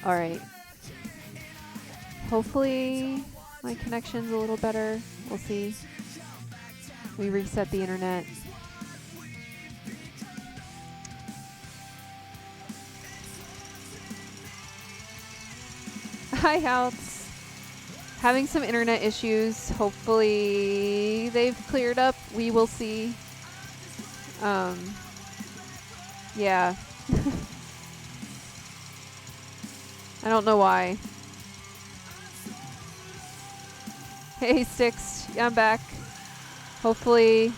All right. Hopefully my connection's a little better. We'll see. We reset the internet. Hi, Halts. Having some internet issues. Hopefully they've cleared up. We will see. Yeah. I don't know why. Hey, Sticks. Yeah, I'm back. Hopefully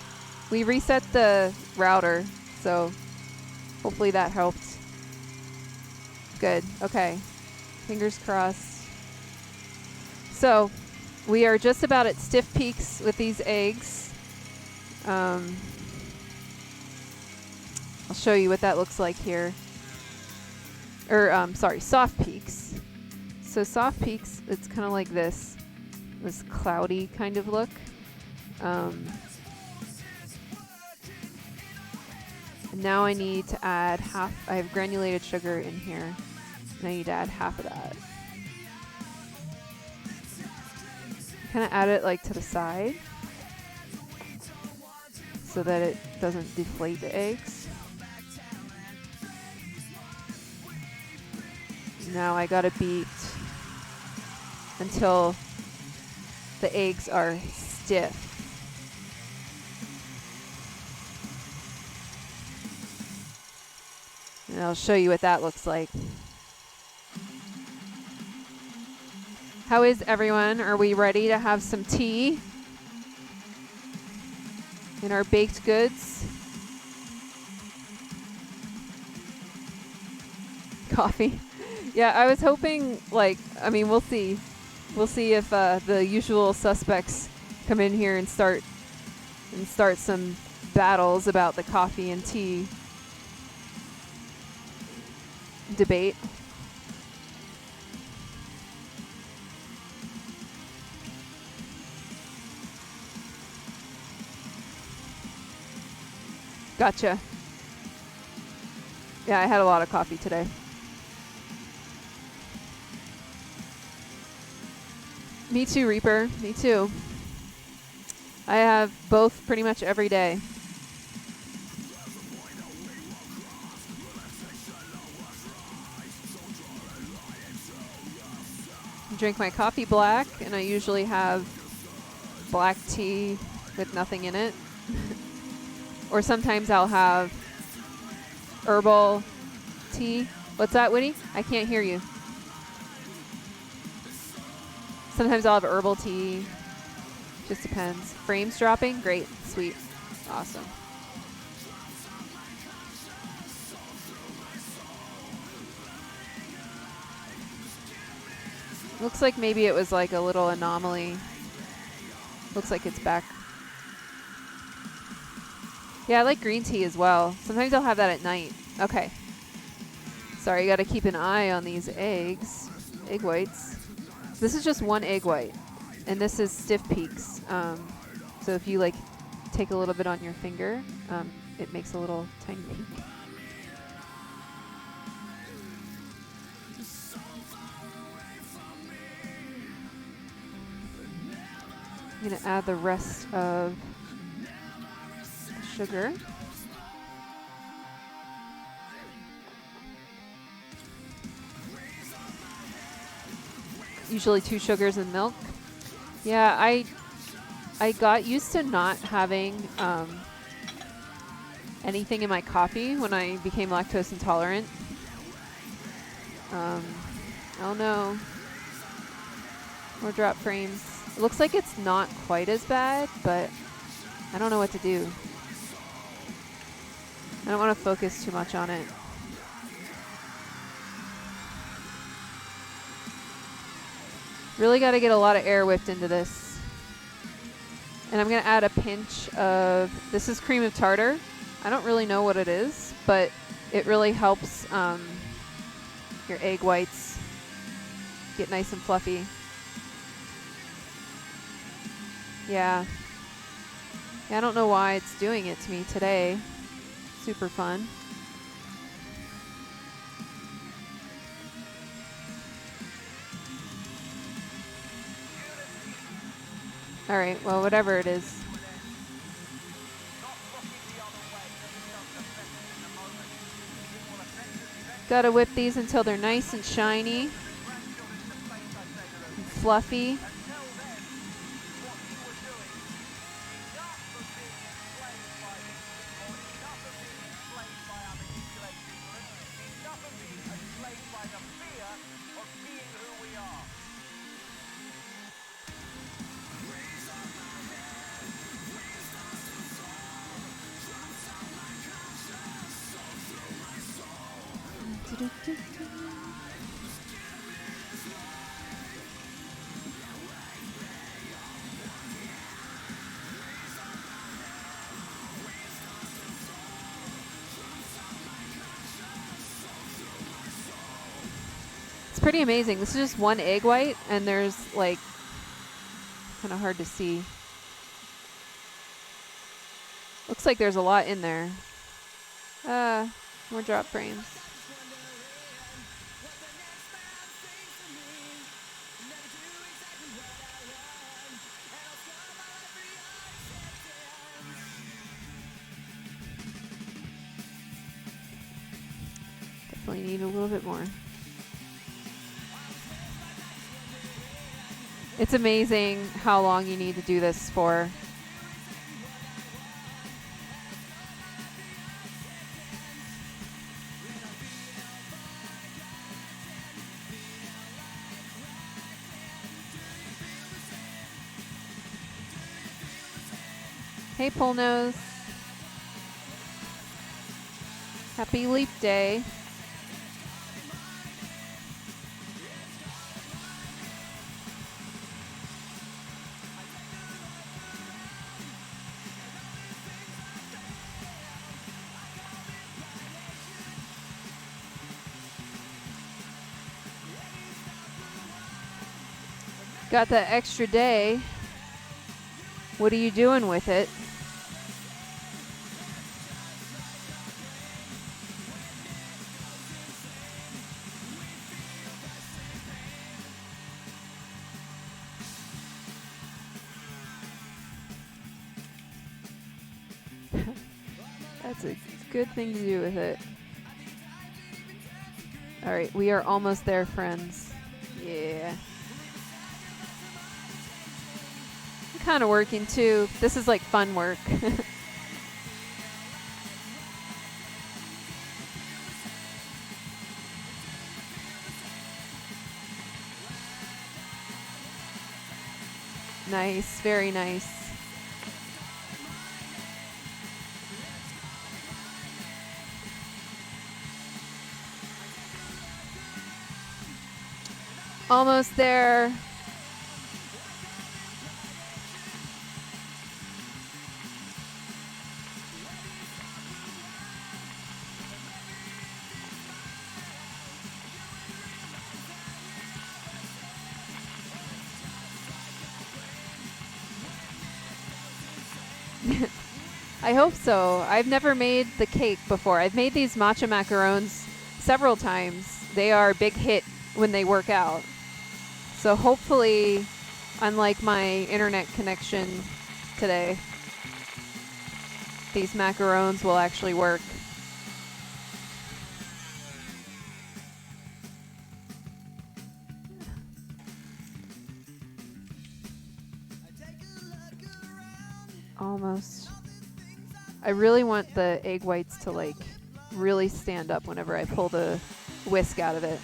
we reset the router, so hopefully that helped. Good. Okay. Fingers crossed. So we are just about at stiff peaks with these eggs. I'll show you what that looks like here. Or, sorry, soft peaks. So soft peaks, it's kind of like this cloudy kind of look. And now I need to add half. I have granulated sugar in here, and I need to add half of that. Kind of add it like to the side so that it doesn't deflate the eggs. Now I gotta beat until the eggs are stiff. And I'll show you what that looks like. How is everyone? Are we ready to have some tea in our baked goods? Coffee. Yeah, I was hoping, like, I mean, we'll see. We'll see if the usual suspects come in here and start some battles about the coffee and tea debate. Gotcha. Yeah, I had a lot of coffee today. Me too, Reaper. Me too. I have both pretty much every day. I drink my coffee black, and I usually have black tea with nothing in it. Or sometimes I'll have herbal tea. What's that, Woody? I can't hear you. Sometimes I'll have herbal tea. Just depends. Frames dropping? Great. Sweet. Awesome. Looks like maybe it was like a little anomaly. Looks like it's back. Yeah, I like green tea as well. Sometimes I'll have that at night. Okay. Sorry, you gotta keep an eye on these eggs. Egg whites. This is just one egg white. And this is stiff peaks. So if you like take a little bit on your finger, it makes a little tiny peak. I'm gonna add the rest of the sugar. Usually 2 sugars and milk. Yeah, I got used to not having anything in my coffee when I became lactose intolerant. Oh no. More drop frames. It looks like it's not quite as bad, but I don't know what to do. I don't want to focus too much on it. Really got to get a lot of air whipped into this. And I'm going to add a pinch of, this is cream of tartar. I don't really know what it is, but it really helps your egg whites get nice and fluffy. Yeah. Yeah, I don't know why it's doing it to me today. Super fun. All right, well, whatever it is. Gotta whip these until they're nice and shiny and fluffy. It's pretty amazing. This is just one egg white, and there's like kind of hard to see. Looks like there's a lot in there. More drop frames. Definitely need a little bit more. It's amazing how long you need to do this for. Hey, Pole Nose. Happy Leap Day. Got that extra day. What are you doing with it? That's a good thing to do with it. All right, we are almost there, friends. Yeah. I'm kind of working too. This is like fun work. Nice, very nice. Almost there. I hope so. I've never made the cake before. I've made these matcha macarons several times. They are a big hit when they work out. So hopefully, unlike my internet connection today, these macarons will actually work. Almost. I really want the egg whites to like really stand up whenever I pull the whisk out of it.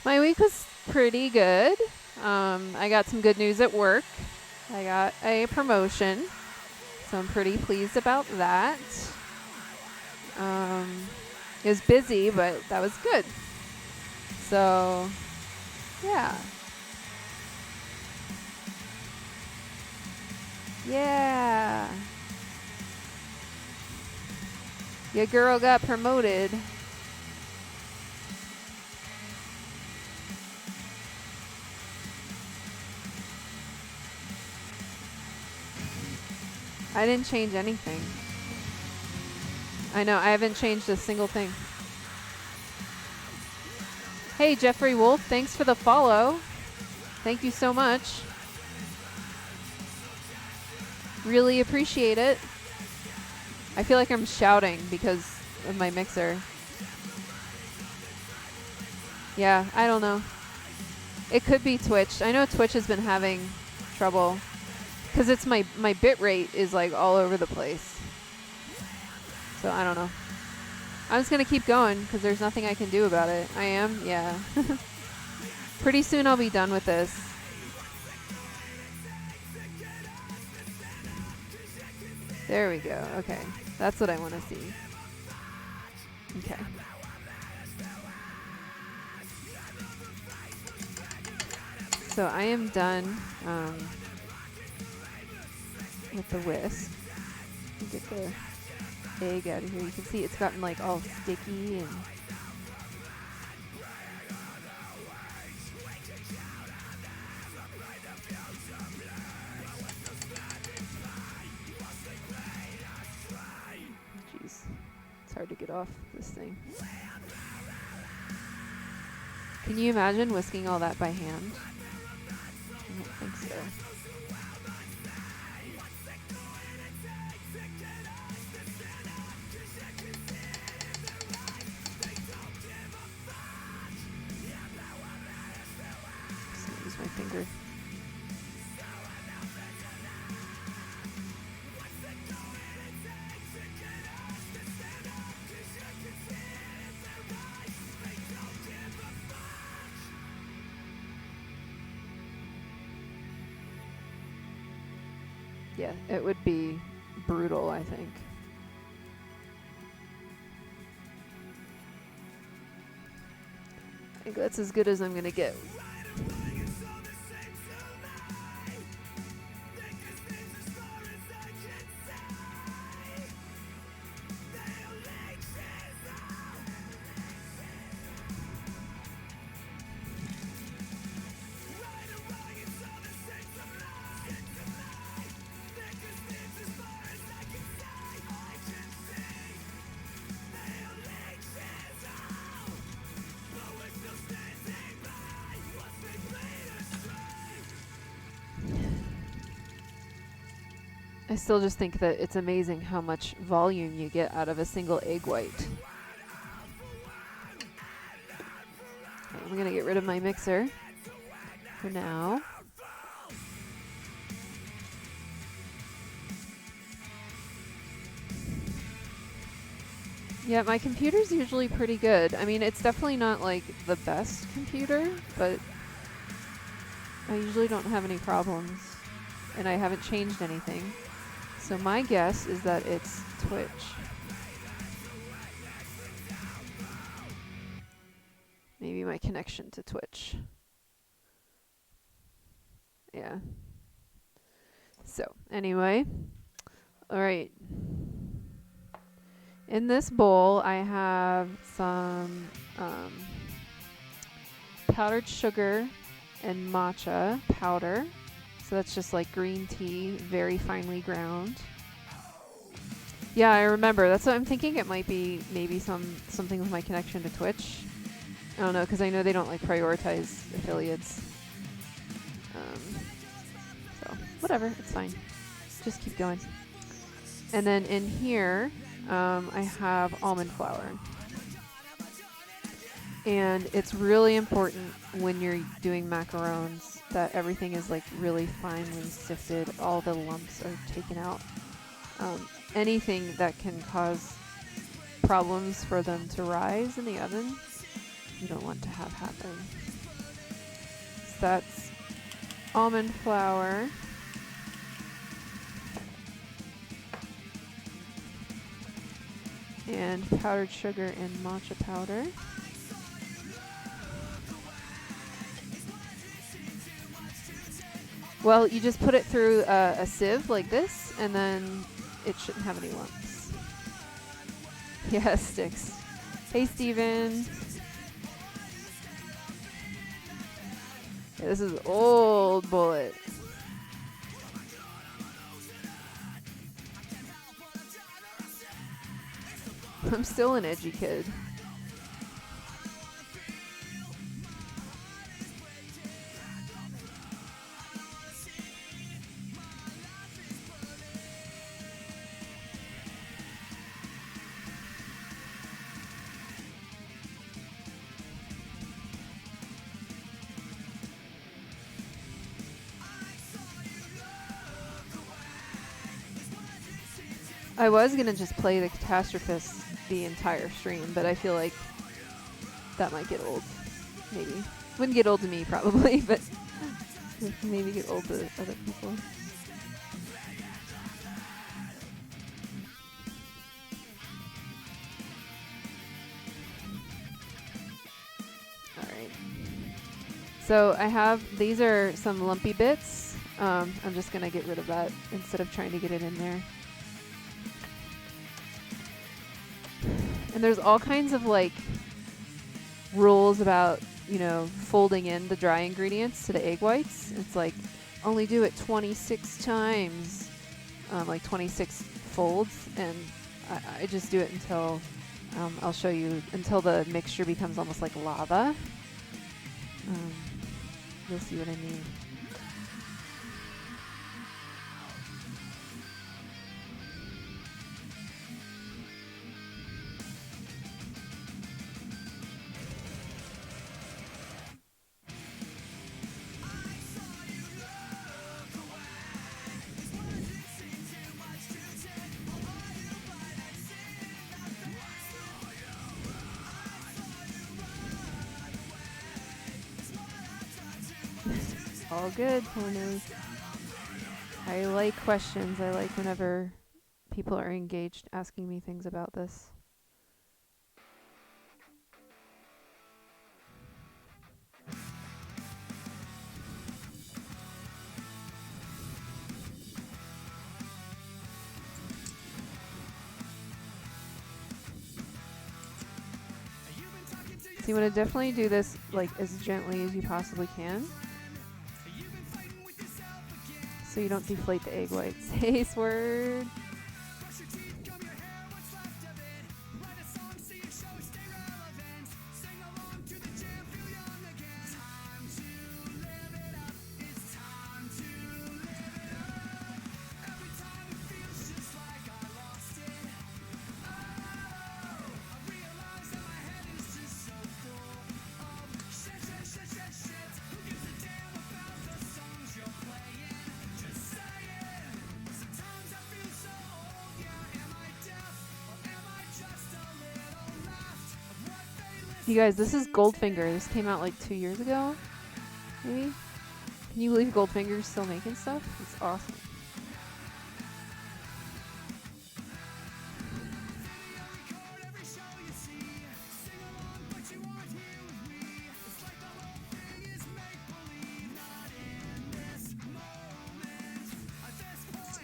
My week was pretty good. I got some good news at work. I got a promotion, so I'm pretty pleased about that. It was busy, but that was good. So, yeah. Yeah. Your girl got promoted. I didn't change anything. I know, I haven't changed a single thing. Hey, Jeffrey Wolf, thanks for the follow. Thank you so much. Really appreciate it. I feel like I'm shouting because of my mixer. Yeah, I don't know. It could be Twitch. I know Twitch has been having trouble because it's my bit rate is like all over the place. So I don't know. I'm just going to keep going because there's nothing I can do about it. I am? Yeah. Pretty soon I'll be done with this. There we go. Okay. That's what I want to see. Okay. So I am done with the whisk. Get the egg out of here. You can see it's gotten like all sticky and jeez, it's hard to get off this thing. Can you imagine whisking all that by hand? I don't think so. Use my finger. Yeah, it would be brutal, I think. I think that's as good as I'm gonna get. I still just think that it's amazing how much volume you get out of a single egg white. Okay, I'm gonna get rid of my mixer for now. Yeah, my computer's usually pretty good. I mean, it's definitely not like the best computer, but I usually don't have any problems, and I haven't changed anything. So my guess is that it's Twitch. Maybe my connection to Twitch. Yeah. So, anyway. Alright. In this bowl, I have some powdered sugar and matcha powder. So that's just like green tea, very finely ground. Yeah, I remember. That's what I'm thinking. It might be maybe something with my connection to Twitch. I don't know, because I know they don't like prioritize affiliates. So whatever, it's fine. Just keep going. And then in here, I have almond flour. And it's really important when you're doing macarons that everything is like really finely sifted. All the lumps are taken out. Anything that can cause problems for them to rise in the oven, you don't want to have happen. So that's almond flour. And powdered sugar and matcha powder. Well, you just put it through a sieve like this, and then it shouldn't have any lumps. Yeah, it sticks. Hey, Steven. Yeah, this is old bullet. I'm still an edgy kid. I was gonna just play the Catastrophist the entire stream, but I feel like that might get old. Maybe. Wouldn't get old to me, probably, but maybe get old to other people. Alright. So I have, these are some lumpy bits. I'm just gonna get rid of that instead of trying to get it in there. And there's all kinds of like rules about, you know, folding in the dry ingredients to the egg whites. It's like only do it 26 times, like 26 folds, and I just do it until I'll show you, until the mixture becomes almost like lava. You'll see what I mean. All good, Pony. I like questions. I like whenever people are engaged asking me things about this. So you want to definitely do this like as gently as you possibly can, so you don't deflate the egg whites. Hey, Sword. You guys, this is Goldfinger. This came out like 2 years ago, maybe? Can you believe Goldfinger's still making stuff? It's awesome.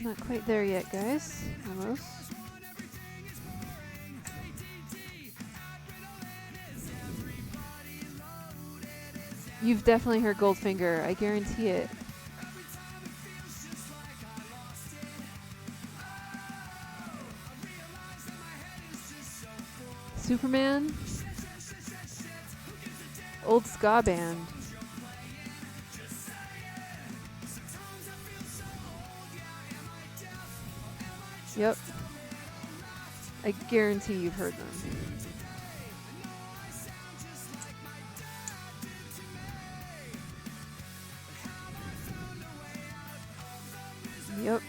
Not quite there yet, guys. Almost. You've definitely heard Goldfinger. I guarantee it. Superman? Old ska band. Yep. I guarantee you've heard them. Yep.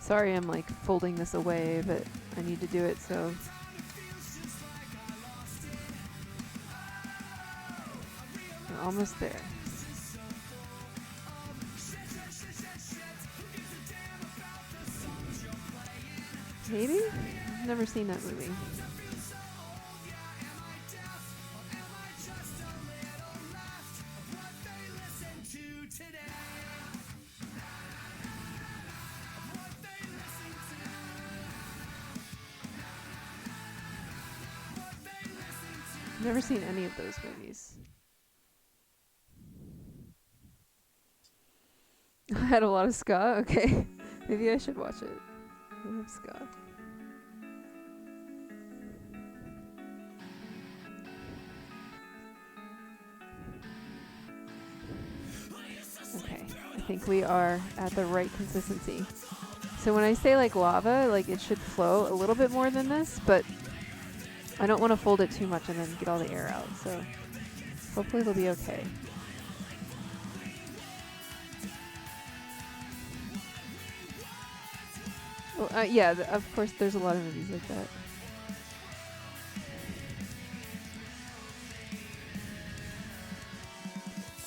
Sorry, I'm like folding this away, but I need to do it, so. We're almost there. Maybe? I've never seen that movie. Never seen any of those movies. I had a lot of ska? Okay. Maybe I should watch it. I love ska. Okay. I think we are at the right consistency. So when I say like lava, like it should flow a little bit more than this, but I don't want to fold it too much and then get all the air out. So hopefully it'll be okay. Well, yeah, of course there's a lot of movies like that.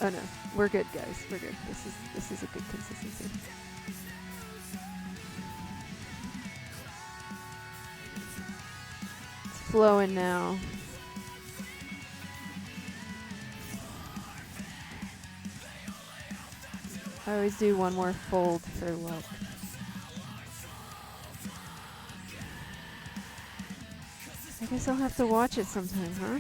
Oh no, we're good, guys. We're good. This is a good consistency. It's flowing now. I always do one more fold for luck. I guess I'll have to watch it sometime, huh?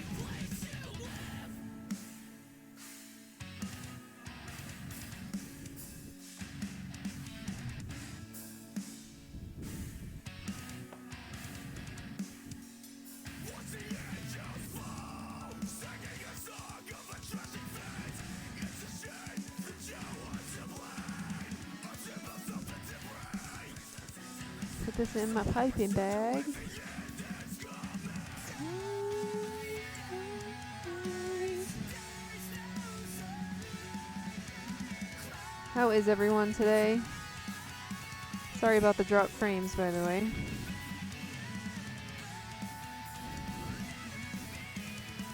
Put this in my piping bag. How is everyone today? Sorry about the drop frames, by the way.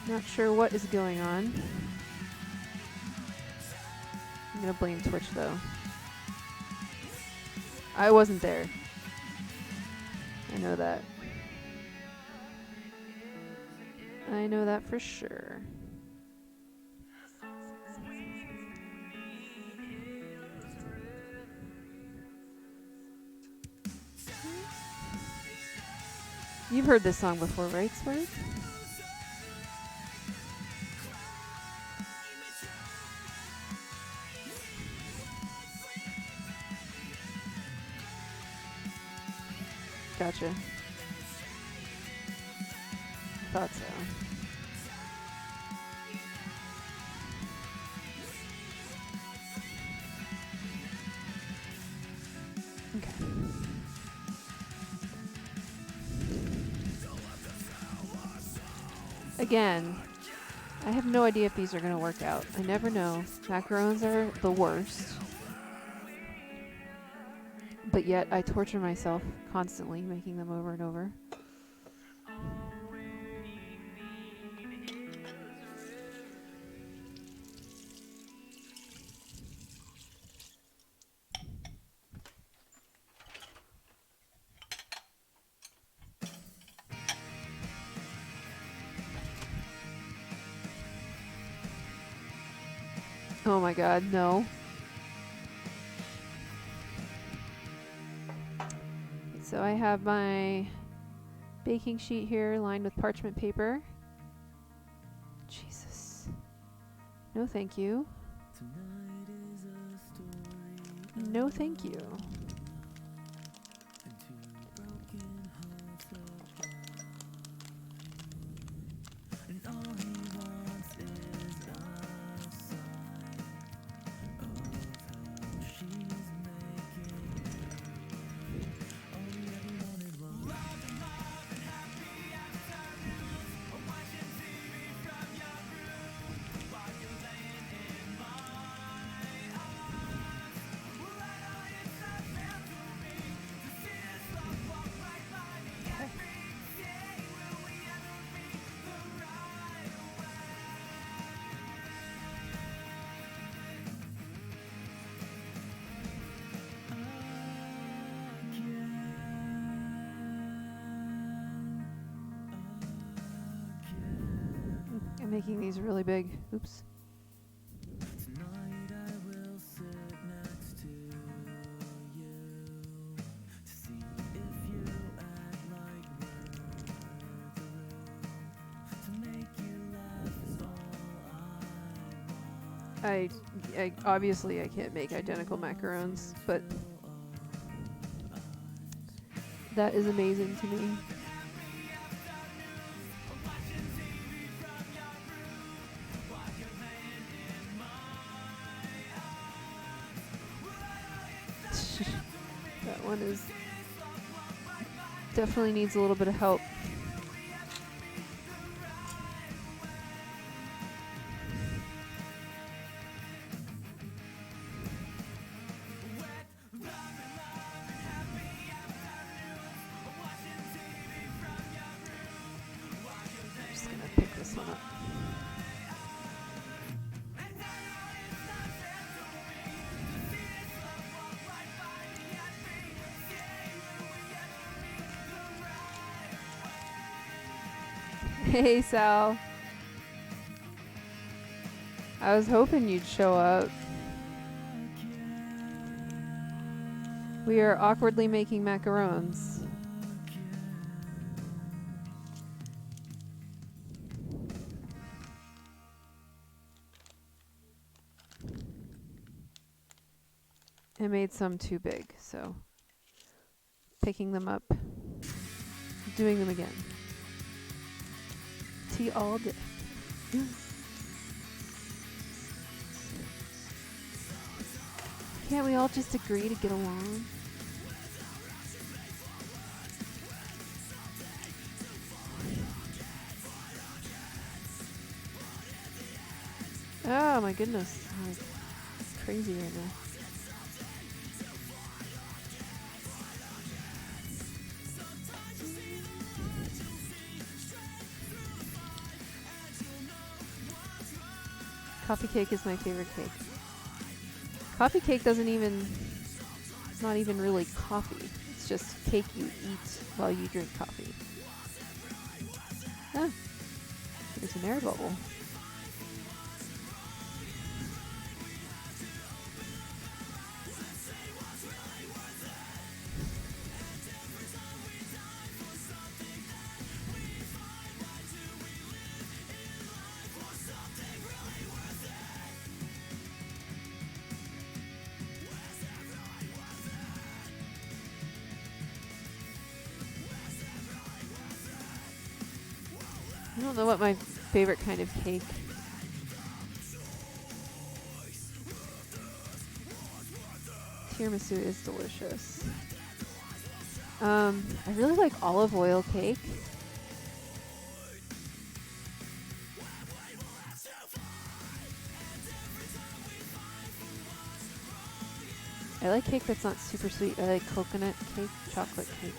Not sure what is going on. I'm gonna blame Twitch though. I wasn't there. I know that. I know that for sure. You've heard this song before, right, Swerve? Gotcha. Thought so. Okay. Again, I have no idea if these are going to work out. I never know. Macarons are the worst. But yet I torture myself constantly making them over and over. Oh my god, no. So I have my baking sheet here lined with parchment paper. Jesus. No thank you. No thank you. I'm making these really big. Oops. I obviously I can't make identical macarons, but that is amazing to me. That one is definitely needs a little bit of help. I'm just gonna pick this one up. Hey, Sal. I was hoping you'd show up. We are awkwardly making macarons. I made some too big, so picking them up, doing them again. Tea all day. Can't we all just agree to get along? Oh my goodness, I'm like crazy right now. Coffee cake is my favorite cake. Coffee cake doesn't even, it's not even really coffee. It's just cake you eat while you drink coffee. Ah, there's an air bubble. I don't know what my favorite kind of cake. Tiramisu is delicious. I really like olive oil cake. I like cake that's not super sweet. I like coconut cake, chocolate cake.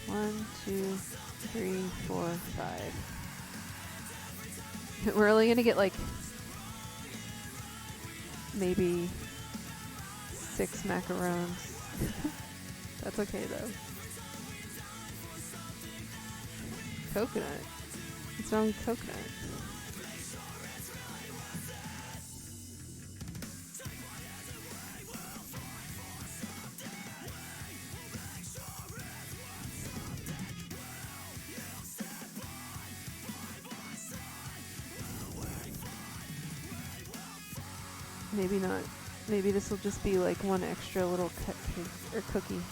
One, two, three, four, five. We're only gonna get like maybe 6 macarons. That's okay though. Coconut. What's wrong with coconut? Maybe not. Maybe this will just be like one extra little cut cake or cookie.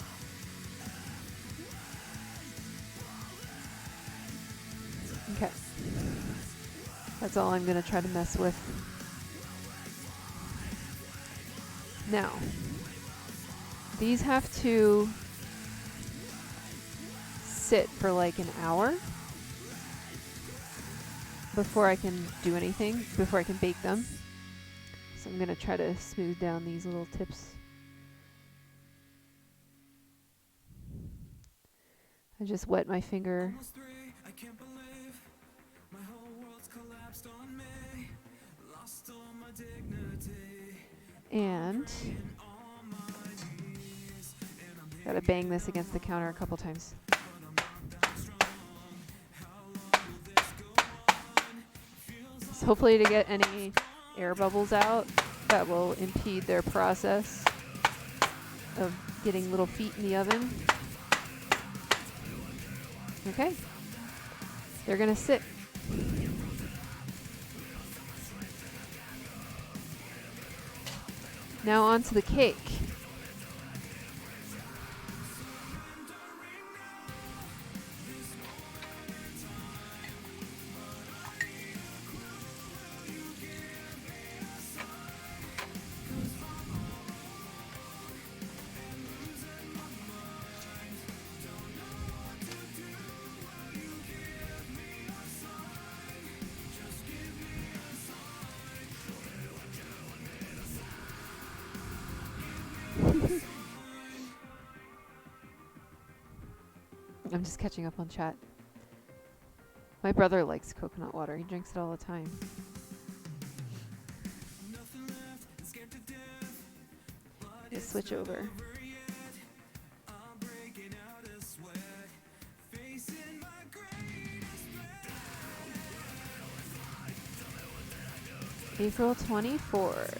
Okay. That's all I'm gonna try to mess with. Now, these have to sit for like an hour before I can do anything, before I can bake them. So I'm gonna try to smooth down these little tips. I just wet my finger. And Gotta bang this against the counter a couple times. So hopefully to get any air bubbles out that will impede their process of getting little feet in the oven. Okay. They're gonna sit. Now on to the cake. I'm just catching up on chat. My brother likes coconut water. He drinks it all the time. Just switch over. April 24th.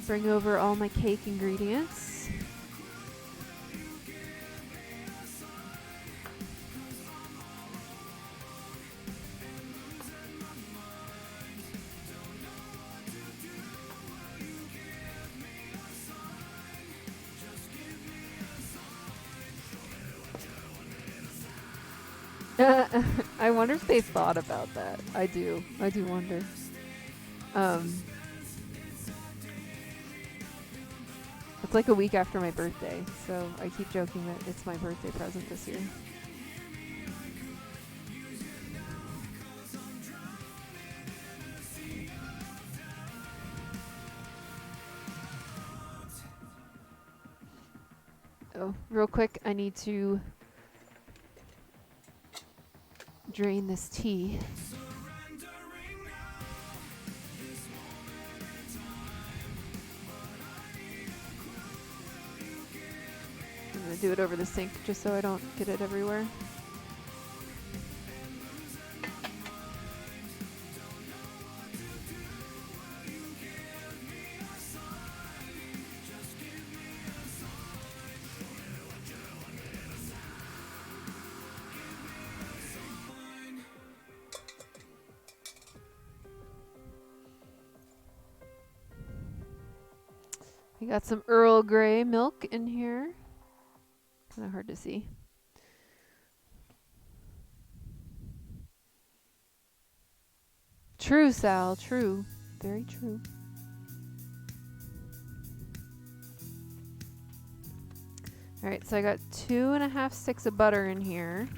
Bring over all my cake ingredients. I wonder if they thought about that. I do wonder. It's like a week after my birthday, so I keep joking that it's my birthday present this year. Oh, real quick, I need to drain this tea. I'm gonna do it over the sink just so I don't get it everywhere. We got some Earl Grey milk in here. Kind of hard to see. True, Sal. True. Very true. All right, so I got 2.5 sticks of butter in here.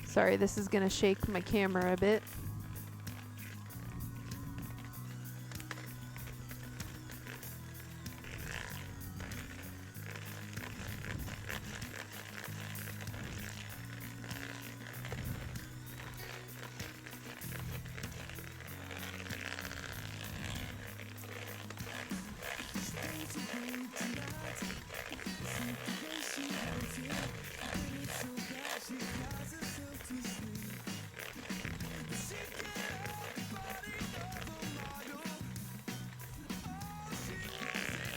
Sorry, this is gonna shake my camera a bit.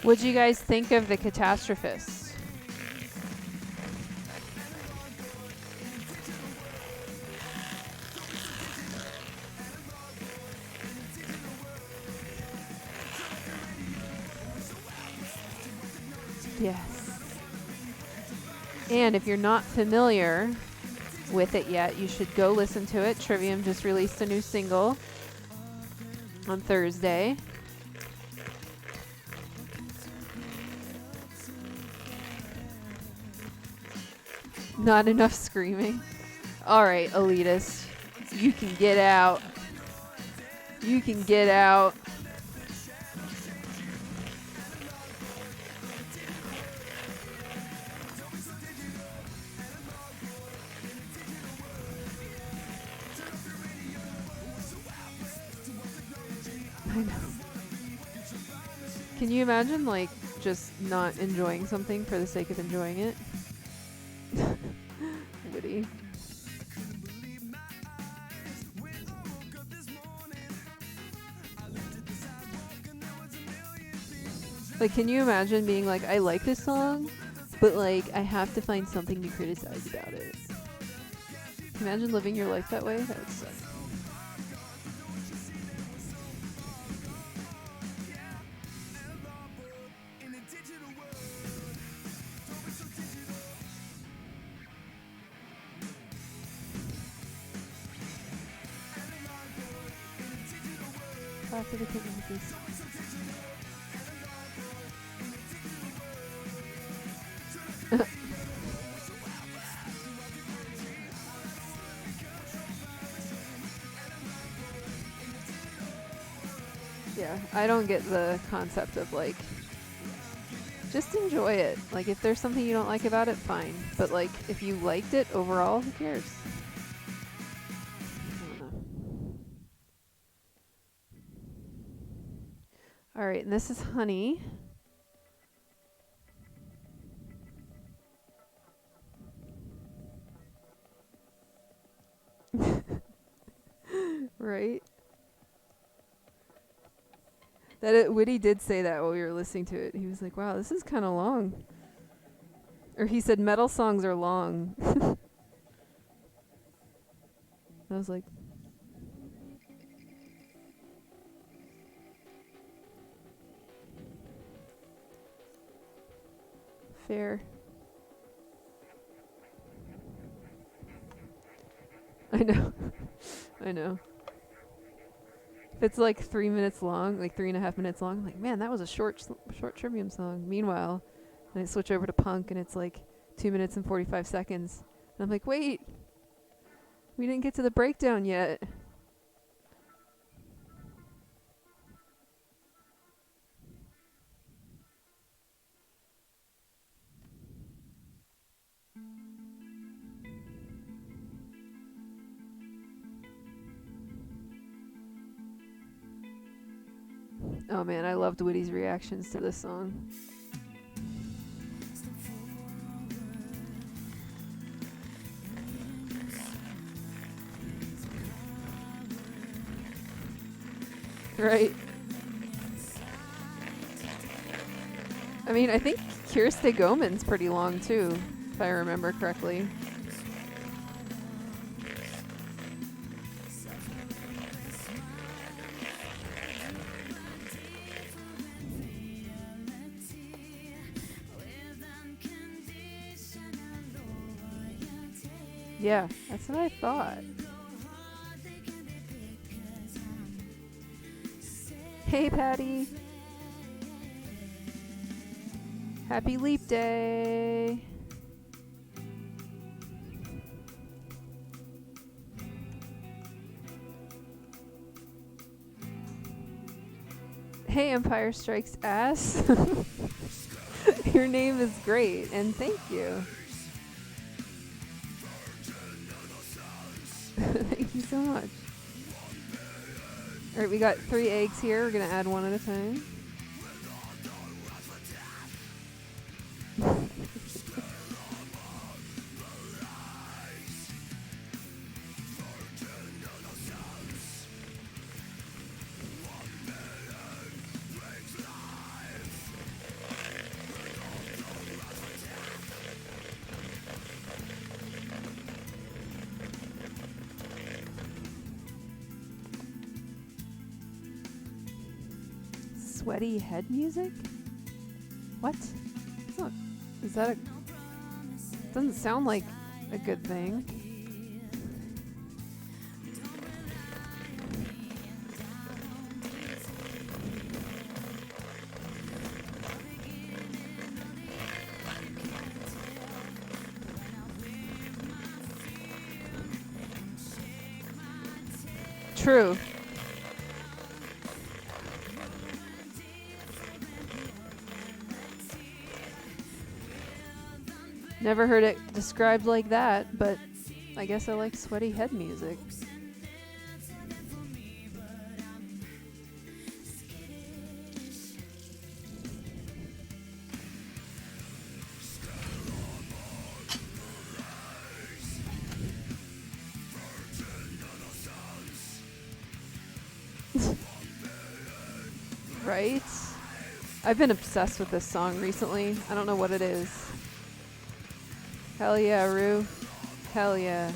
What'd you guys think of the Catastrophists? Yes. And if you're not familiar with it yet, you should go listen to it. Trivium just released a new single on Thursday. Not enough screaming. All right, elitist. You can get out. You can get out. I know. Can you imagine, like, just not enjoying something for the sake of enjoying it? Witty. Like, can you imagine being like, I like this song, but, like, I have to find something to criticize about it? Can you imagine living your life that way? That would suck. After the kitten cookies. Yeah, I don't get the concept of, like, just enjoy it. Like, if there's something you don't like about it, fine. But, like, if you liked it overall, who cares? I don't know. Alright, and this is honey. Right? Witty did say that while we were listening to it. He was like, wow, this is kind of long. Or he said metal songs are long. I was like, fair. I know. I know. If it's like 3 minutes long, like 3.5 minutes long, I'm like, man, that was a short Trivium song. Meanwhile, then I switch over to punk and it's like 2 minutes and 45 seconds. And I'm like, wait, we didn't get to the breakdown yet. Oh man, I loved Witty's reactions to this song. Right. I mean, I think Kirste Goman's pretty long too, if I remember correctly. Yeah, that's what I thought. Hey, Patty. Happy Leap Day. Hey, Empire Strikes Ass. Your name is great, and thank you. Thank you so much. Alright, we got 3 eggs here. We're going to add one at a time. Sweaty head music? What? It's not, is that a... Doesn't sound like a good thing. True. Never heard it described like that, but I guess I like sweaty head music. Right? I've been obsessed with this song recently. I don't know what it is. Hell yeah, Rue. Hell yeah.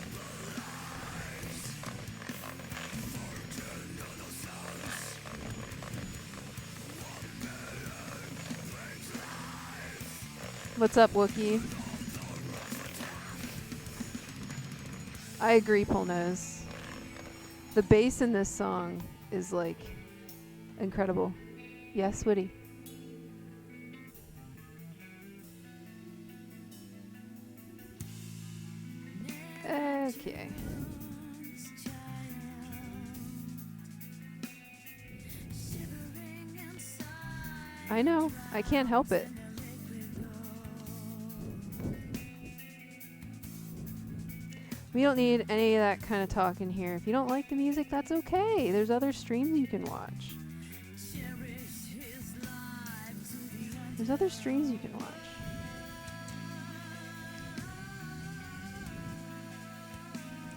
What's up, Wookie? I agree, Polnose. The bass in this song is like incredible. Yes, Woody. Okay. I know. I can't help it. We don't need any of that kind of talk in here. If you don't like the music, that's okay. There's other streams you can watch. There's other streams you can watch.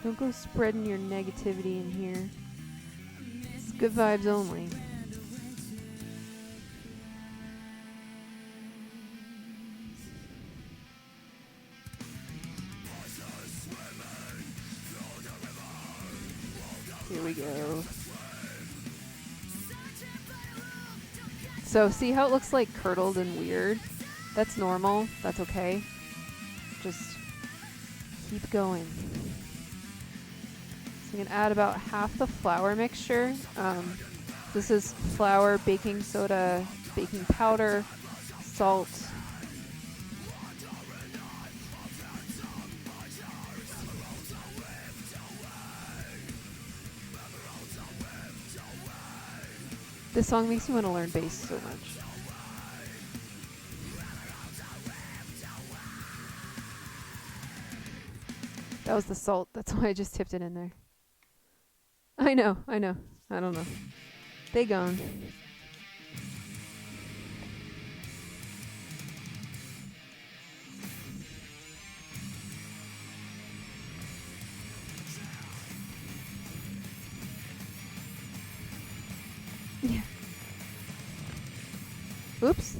Don't go spreading your negativity in here. It's good vibes only. Here we go. So see how it looks like curdled and weird? That's normal. That's okay. Just keep going. So I'm going to add about half the flour mixture. This is flour, baking soda, baking powder, salt. This song makes me want to learn bass so much. That was the salt. That's why I just tipped it in there. I know. I don't know. They gone. Yeah. Oops.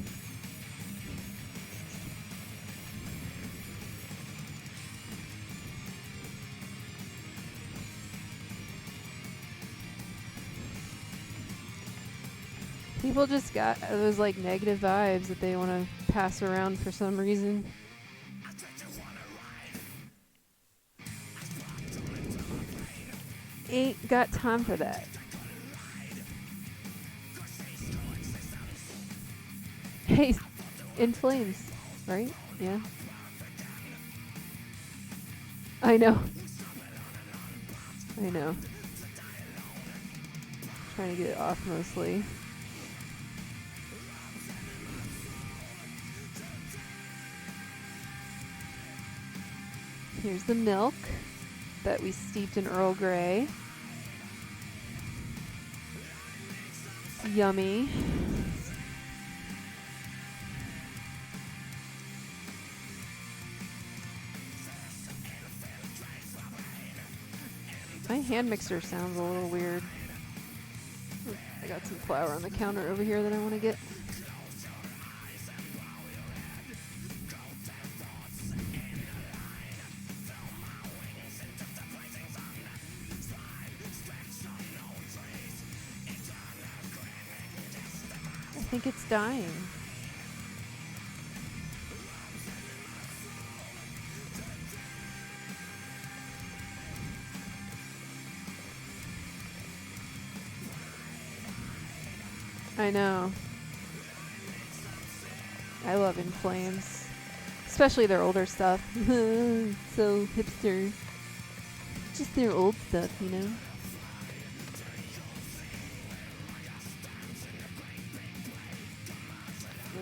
People just got those like negative vibes that they want to pass around for some reason. Ain't got time for that. Hey, in flames, right? Yeah. I know. Trying to get it off mostly. Here's the milk that we steeped in Earl Grey. Yummy. My hand mixer sounds a little weird. I got some flour on the counter over here that I want to get. I think it's dying. I know. I love In Flames. Especially their older stuff. So hipster. Just their old stuff, you know?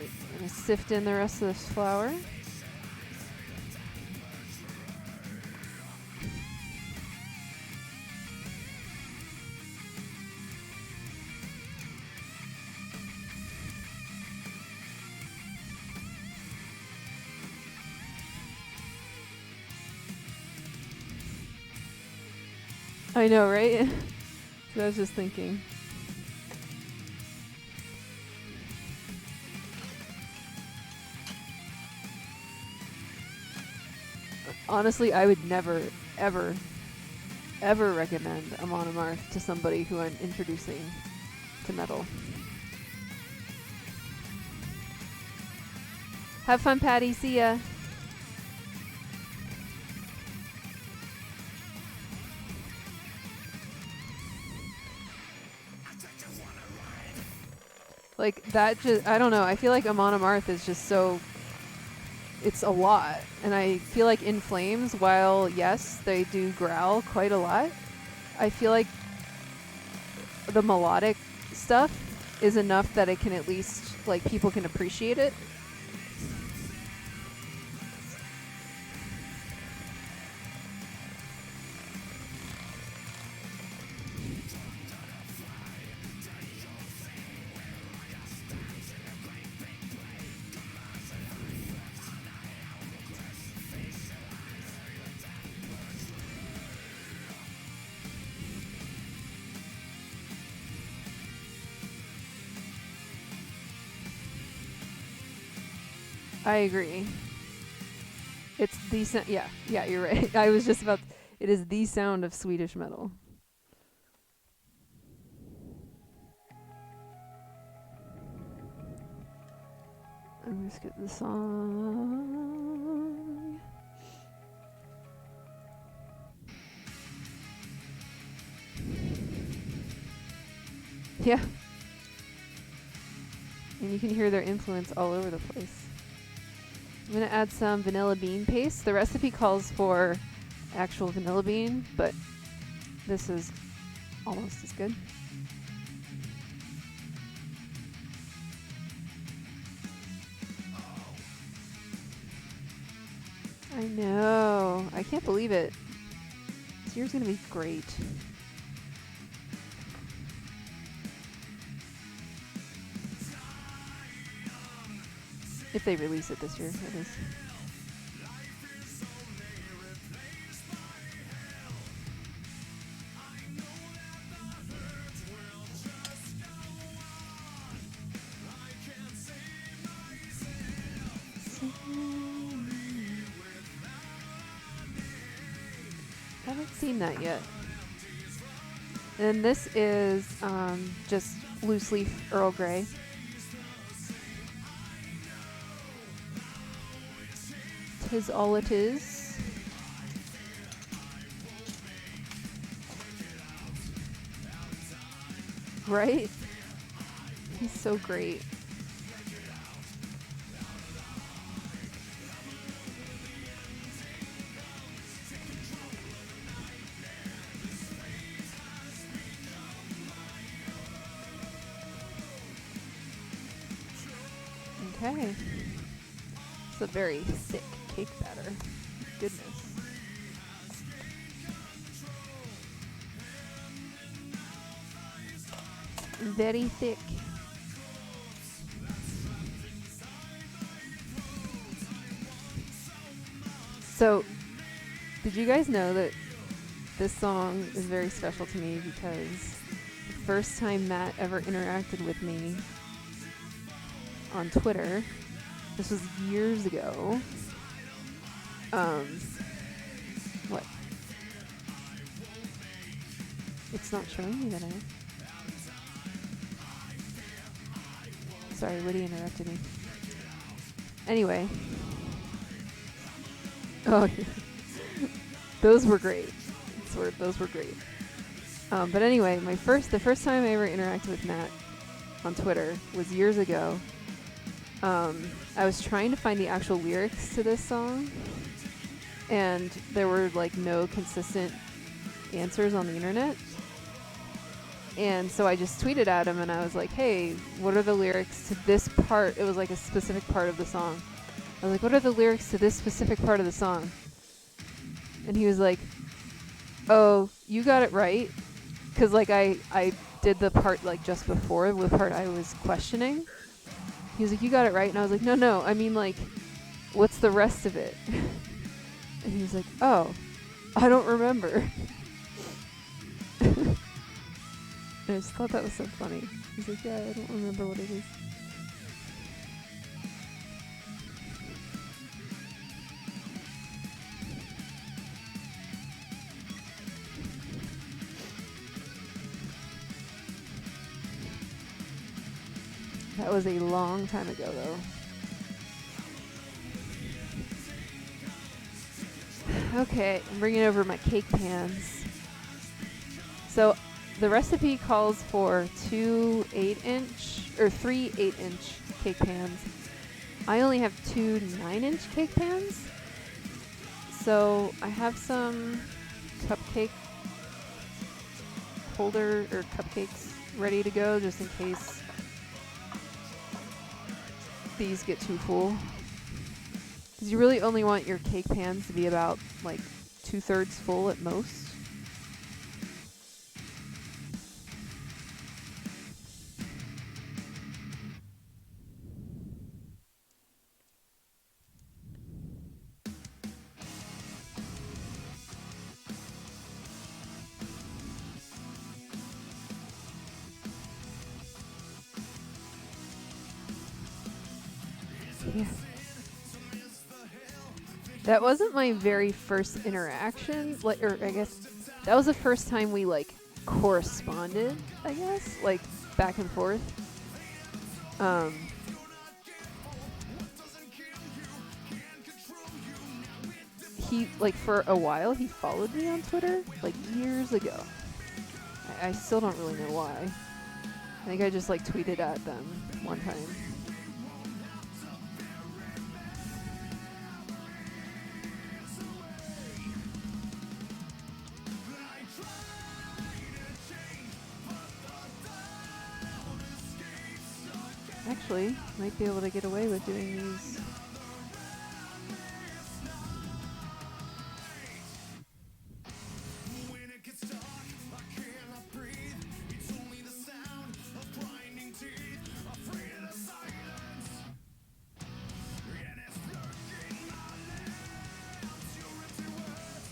Alright, I'm gonna sift in the rest of this flour. I know, right? So I was just thinking. Honestly, I would never, ever, ever recommend Amon Amarth to somebody who I'm introducing to metal. Have fun, Patty. See ya. Like, that just, I don't know. I feel like Amon Amarth is just so, it's a lot. And I feel like In Flames, while, yes, they do growl quite a lot, I feel like the melodic stuff is enough that it can at least, like, people can appreciate it. I agree. It's decent. Yeah, you're right. I was just about. It is the sound of Swedish metal. I'm just get the song. Yeah. And you can hear their influence all over the place. I'm going to add some vanilla bean paste. The recipe calls for actual vanilla bean, but this is almost as good. I know. I can't believe it. This year's going to be great. If they release it this year, that is. I haven't seen that yet. And this is just loose leaf Earl Grey. Tis all it is. Right? He's so great. Okay. It's a very thick cake batter. Goodness. Very thick. So, did you guys know that this song is very special to me because the first time Matt ever interacted with me on Twitter, this was years ago. What? It's not showing me that I... Sorry, Woody interrupted me. Anyway. Oh, those were great. Those were great. But anyway, the first time I ever interacted with Matt on Twitter was years ago. I was trying to find the actual lyrics to this song, and there were like no consistent answers on the internet. And so I just tweeted at him and I was like, hey, what are the lyrics to this part? It was like a specific part of the song. I was like, what are the lyrics to this specific part of the song? And he was like, oh, you got it right. Because like I did the part like just before, the part I was questioning. He was like, you got it right. And I was like, no, I mean like, what's the rest of it? And he was like, oh, I don't remember. I just thought that was so funny. He's like, yeah, I don't remember what it is. That was a long time ago, though. Okay, I'm bringing over my cake pans. So the recipe calls for 2 8-inch or 3 8-inch cake pans. I only have 2 9-inch cake pans. So I have some cupcake holder or cupcakes ready to go just in case these get too full. Because you really only want your cake pans to be about like 2/3 full at most. Yeah. That wasn't my very first interaction, like, or I guess that was the first time we like corresponded, I guess, like back and forth. He like for a while he followed me on Twitter like years ago. I still don't really know why. I think I just like tweeted at them one time. Actually, might be able to get away with doing these.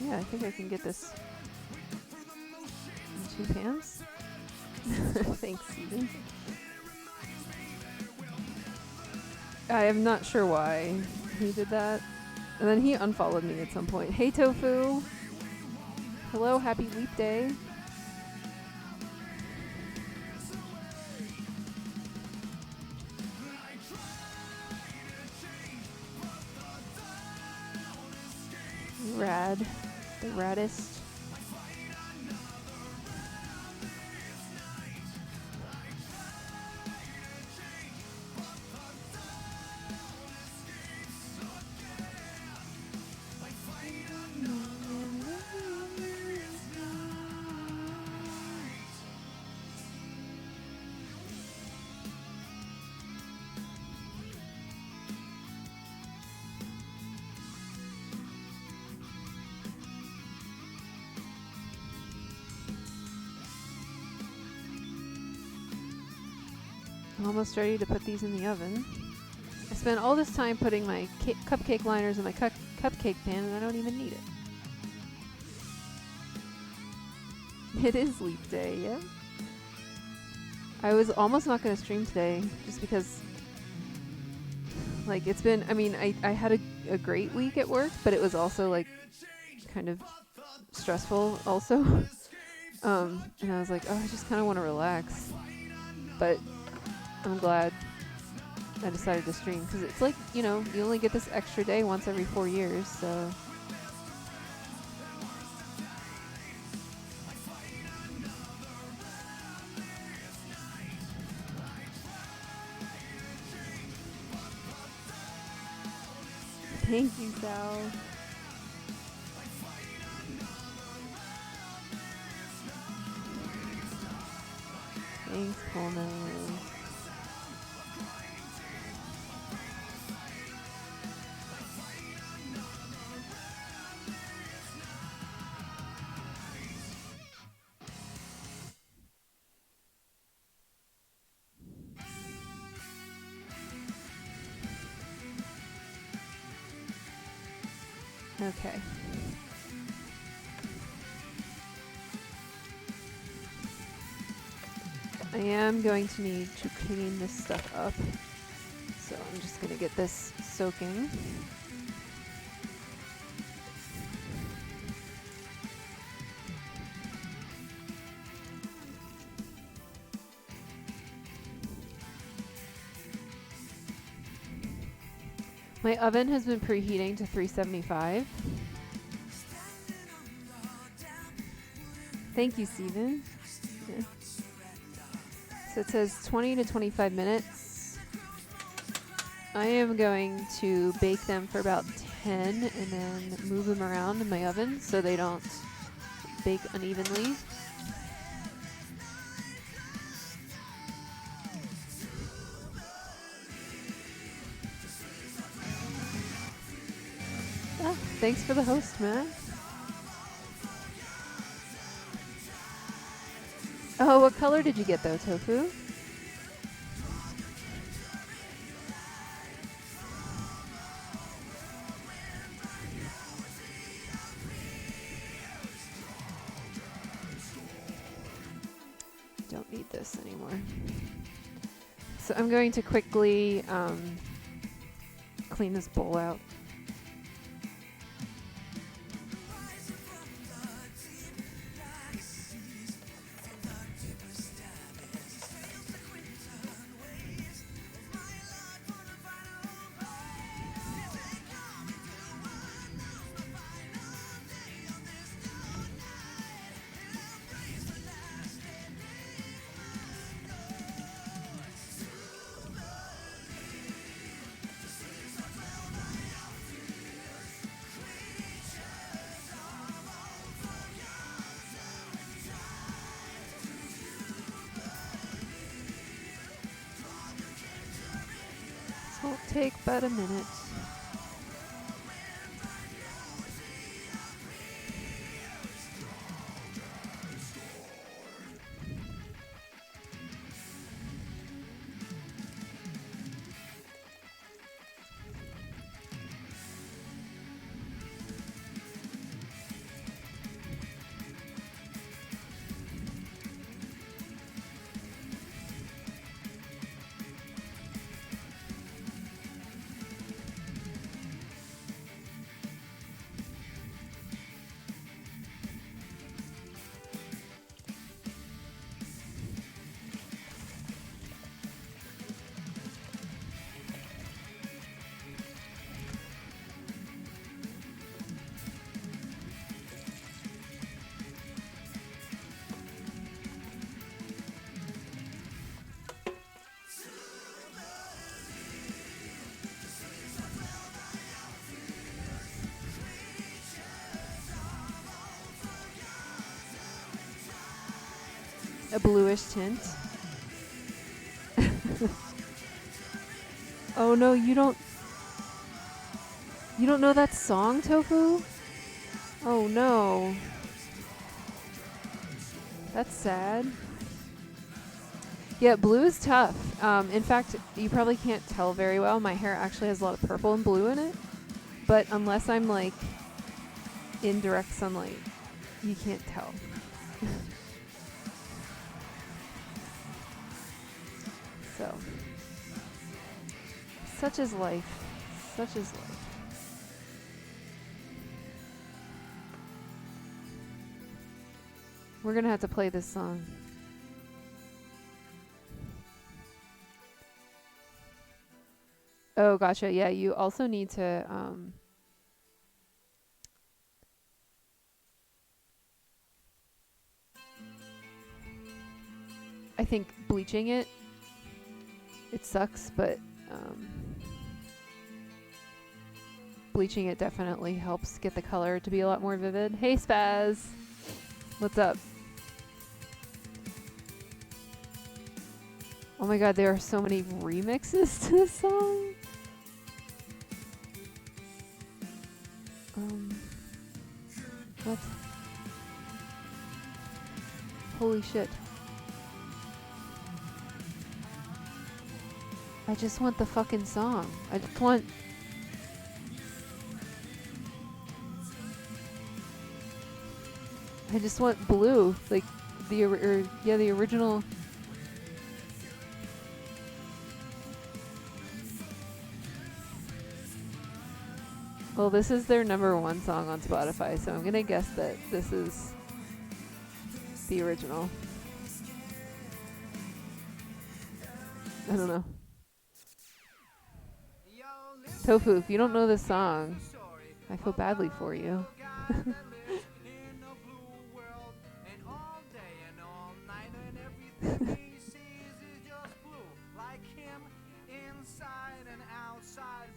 Yeah, I think I can get this in 2 pans. Thanks, Steven. I am not sure why he did that. And then he unfollowed me at some point. Hey, Tofu. Hello, happy leap day. Rad. The raddest. Almost ready to put these in the oven. I spent all this time putting my cupcake liners in my cupcake pan and I don't even need it. It is leap day, yeah? I was almost not going to stream today just because like it's been, I mean, I had a great week at work, but it was also like kind of stressful also. And I was like, oh, I just kind of want to relax. But I'm glad I decided to stream because it's like, you know, you only get this extra day once every 4 years, so. Thank you, Sal. Thanks, Polno. Okay. I am going to need to clean this stuff up. So I'm just going to get this soaking. My oven has been preheating to 375. Thank you, Steven. Yeah. So it says 20 to 25 minutes. I am going to bake them for about 10 and then move them around in my oven so they don't bake unevenly. Ah, thanks for the host, Matt. Oh, what color did you get though, Tofu? Don't need this anymore. So I'm going to quickly clean this bowl out. Won't take but a minute. A bluish tint. Oh no, you don't know that song, Tofu? Oh no. That's sad. Yeah, blue is tough. In fact, you probably can't tell very well. My hair actually has a lot of purple and blue in it. But unless I'm like in direct sunlight, you can't tell. So, such is life. Such is life. We're gonna have to play this song. Oh, gotcha. Yeah, you also need to I think bleaching it sucks, but bleaching it definitely helps get the color to be a lot more vivid. Hey, Spaz. What's up? Oh my god, there are so many remixes to this song. What? Holy shit. I just want the fucking song. I just want... I just want Blue. Like, the original... Well, this is their #1 song on Spotify, so I'm gonna guess that this is the original. I don't know. Tofu, if you don't know this song, I feel badly for you.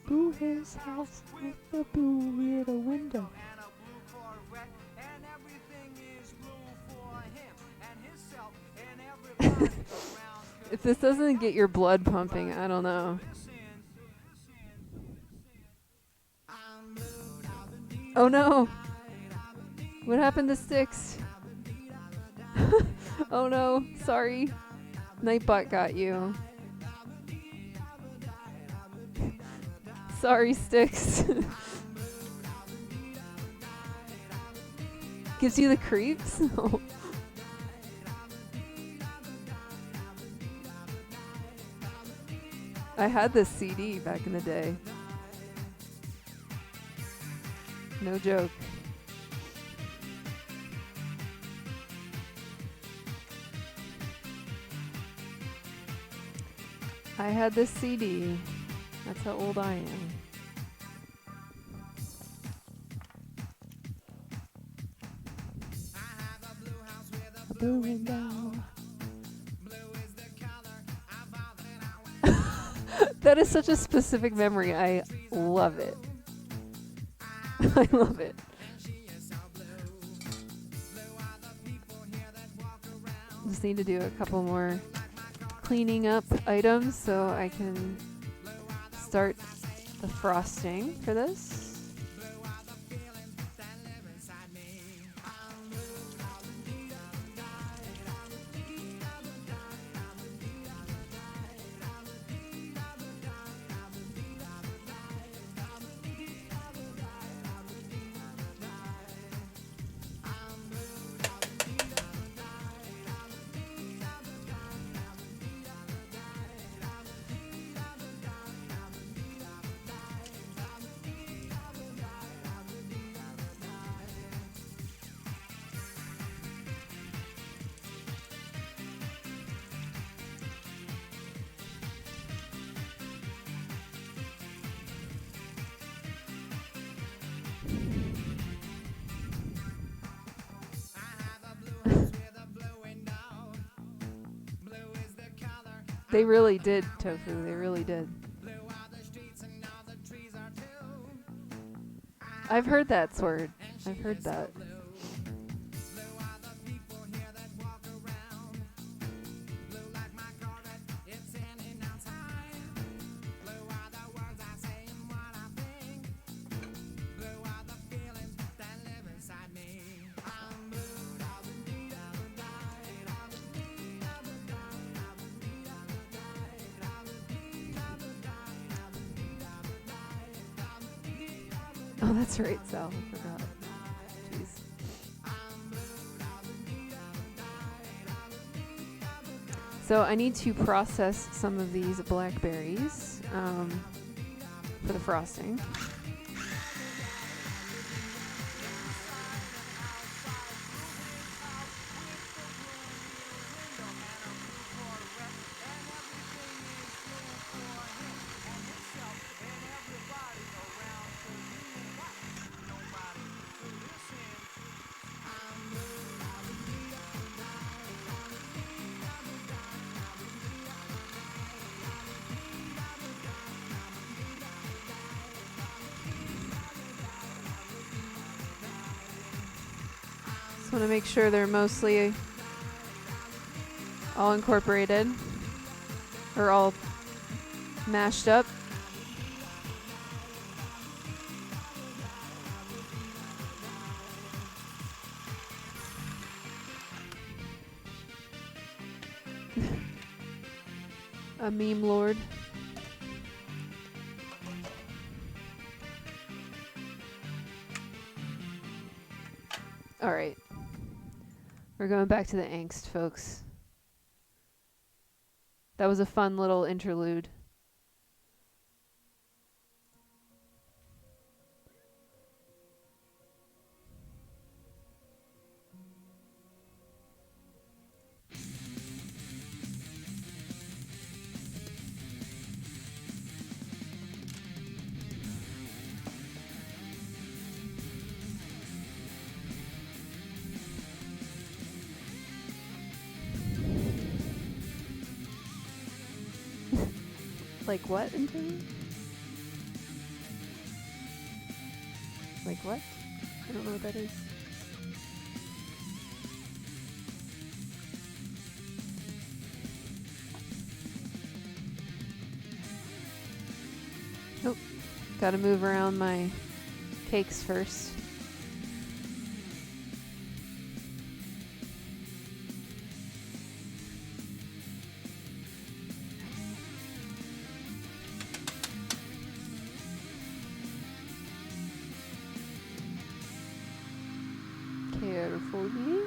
Blue his house with a blue little window. If this doesn't get your blood pumping, I don't know. Oh no! What happened to Sticks? Oh no, sorry. Nightbot got you. Sorry, Sticks. Gives you the creeps? No. I had this CD back in the day. No joke. I had this CD. That's how old I am. A blue window. That is such a specific memory. I love it. I love it. Just need to do a couple more cleaning up items so I can start the frosting for this. They really did, Tofu. They really did. I've heard that word. I've heard that. Oh, that's right, Sal. I forgot. Jeez. So I need to process some of these blackberries for the frosting. Want to make sure they're mostly all incorporated. are all mashed up. A meme lord. All right. We're going back to the angst, folks. That was a fun little interlude. Like what interlude? Like what? I don't know what that is. Nope. Gotta move around my cakes first. Carefully.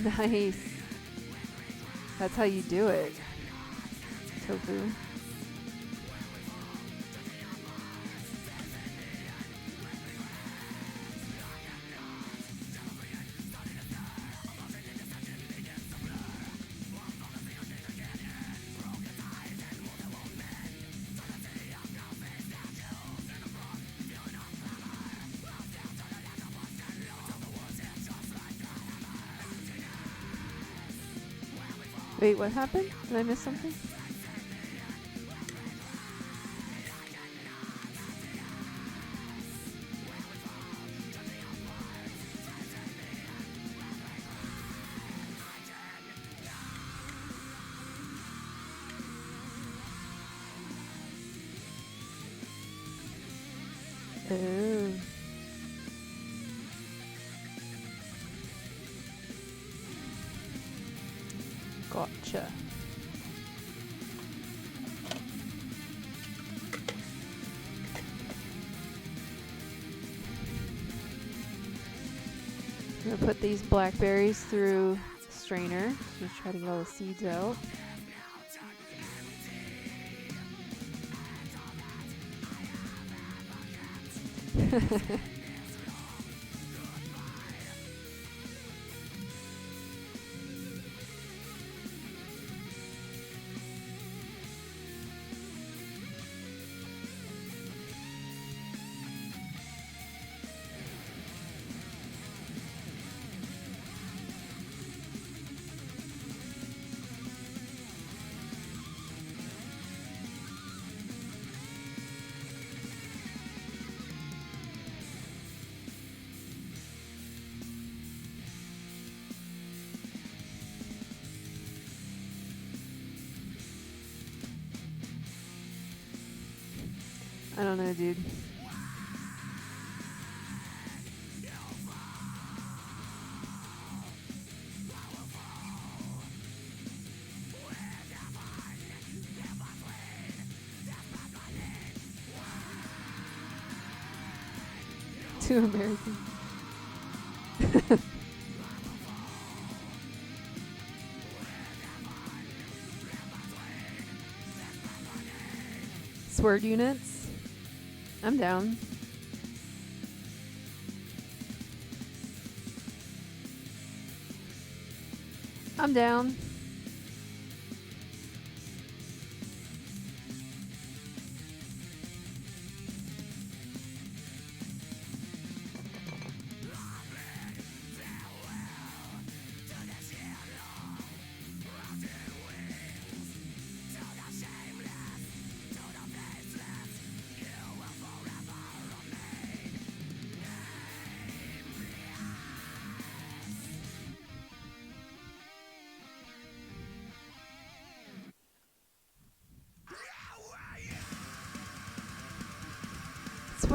Nice. That's how you do it. Tofu. Wait, what happened? Did I miss something? Oh. Gotcha. I'm gonna put these blackberries through strainer. Just try to get all the seeds out. I don't know, dude. Too American. Sword units? I'm down. I'm down.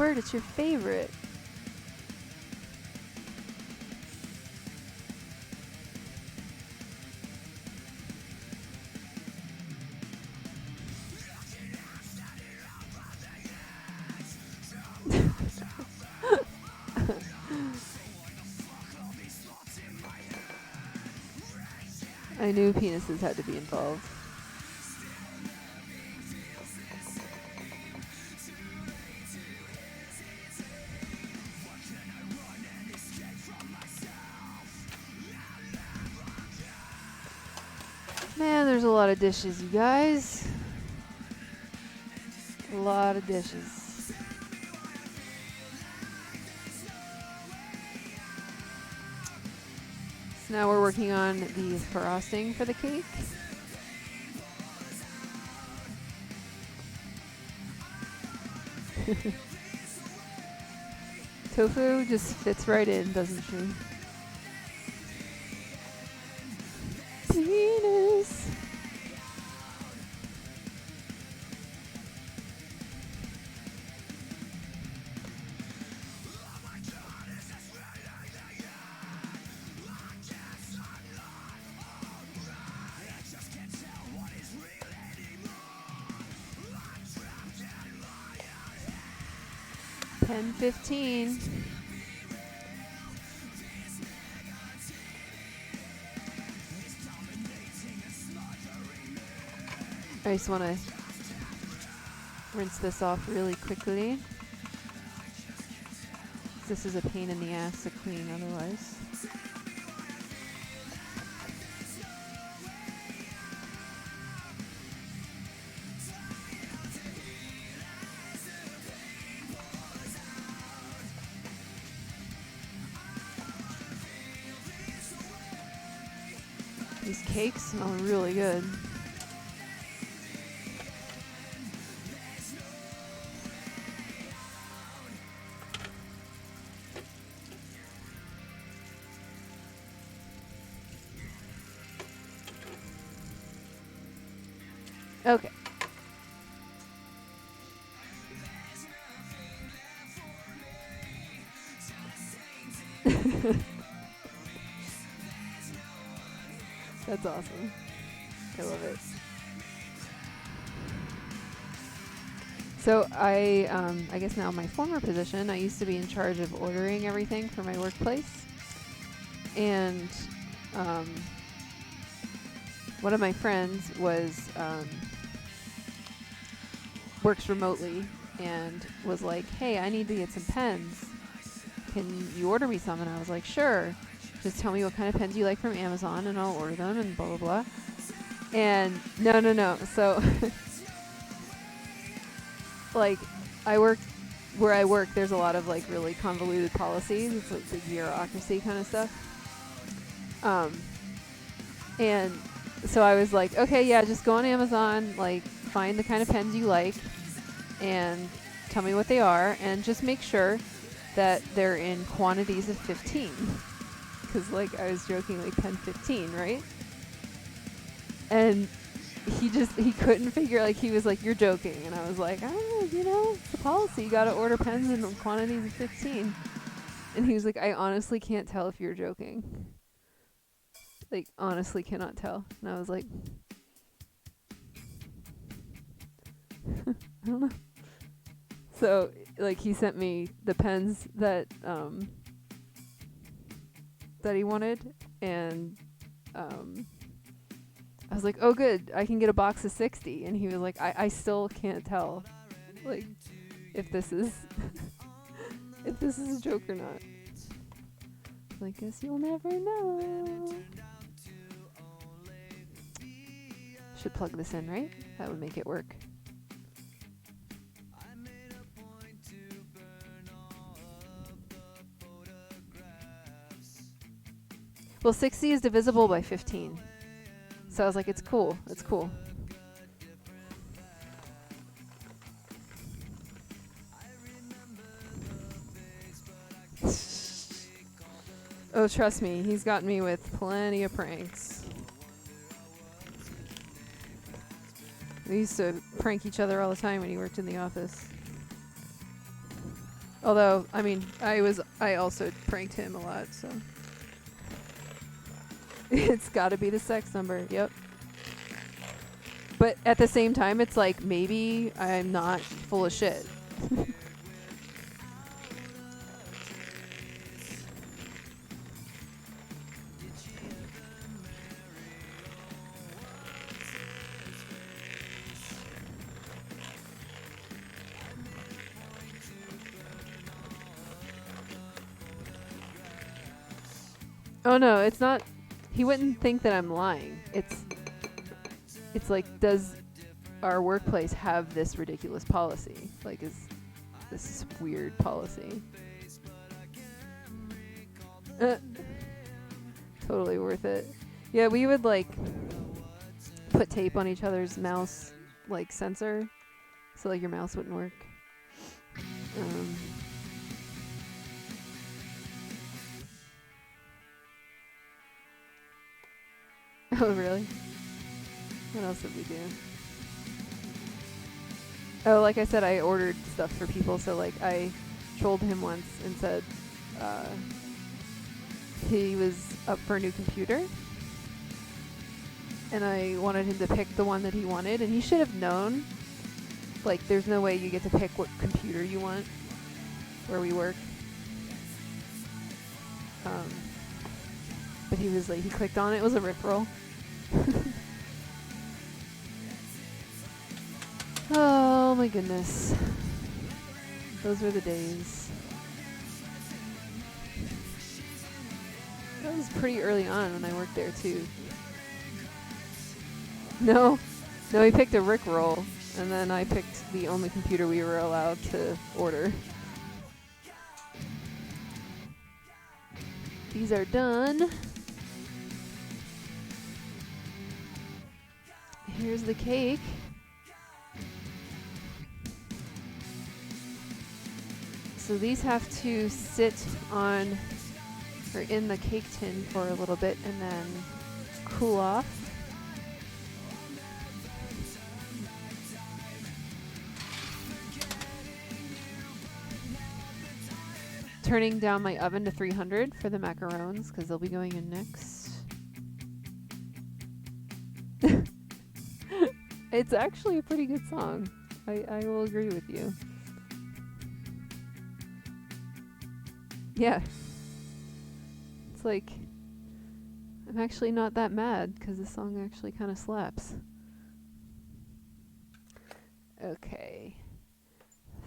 word, it's your favorite. I knew penises had to be involved. Man, there's a lot of dishes, you guys. A lot of dishes. So now we're working on the frosting for the cake. Tofu just fits right in, doesn't she? Penis. $10.15. I just want to rinse this off really quickly. This is a pain in the ass to clean otherwise. These cakes smell really good. Okay. That's awesome. I love it. So I guess now my former position, I used to be in charge of ordering everything for my workplace. And one of my friends was works remotely and was like, hey, I need to get some pens. Can you order me some? And I was like, sure. Just tell me what kind of pens you like from Amazon and I'll order them and blah, blah, blah. And no. So, like, where I work, there's a lot of, like, really convoluted policies. It's like the bureaucracy kind of stuff. And so I was like, okay, yeah, just go on Amazon, like, find the kind of pens you like and tell me what they are and just make sure that they're in quantities of 15. Because, like, I was joking, like, pen 15, right? And he couldn't figure, like, he was like, you're joking. And I was like, oh, you know, it's the policy. You got to order pens in quantities of 15. And he was like, I honestly can't tell if you're joking. Like, honestly cannot tell. And I was like, I don't know. So, like, he sent me the pens that he wanted, and I was like, oh, good, I can get a box of 60. And he was like, I still can't tell, like, if this is if this is a joke or not. I guess you'll never know. Should plug this in, right? That would make it work. Well, 60 is divisible by 15. So I was like, it's cool. It's cool. Oh, trust me, he's gotten me with plenty of pranks. We used to prank each other all the time when he worked in the office. Although, I mean, I also pranked him a lot, so. It's gotta be the sex number, yep. But at the same time, it's like, maybe I'm not full of shit. Oh no, it's not. He wouldn't think that I'm lying. It's like, does our workplace have this ridiculous policy? Like, is this weird policy? Totally worth it. Yeah, we would like put tape on each other's mouse, like sensor, so like your mouse wouldn't work. Oh really? What else did we do? Oh, like I said, I ordered stuff for people, so like I trolled him once and said he was up for a new computer, and I wanted him to pick the one that he wanted, and he should have known. Like, there's no way you get to pick what computer you want where we work. But he was like, he clicked on it. It was a Rickroll. Oh my goodness. Those were the days. That was pretty early on when I worked there too. No, he picked a Rickroll, and then I picked the only computer we were allowed to order. These are done. Here's the cake. So these have to sit on or in the cake tin for a little bit and then cool off. Turning down my oven to 300 for the macarons because they'll be going in next. It's actually a pretty good song. I will agree with you. Yeah. It's like, I'm actually not that mad because the song actually kind of slaps. Okay.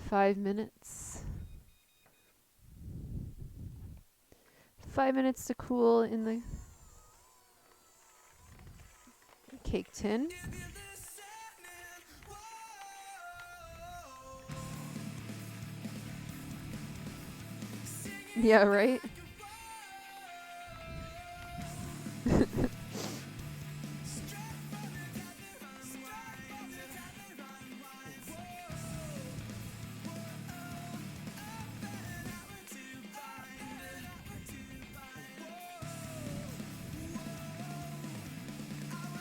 5 minutes. 5 minutes to cool in the cake tin. Yeah, right?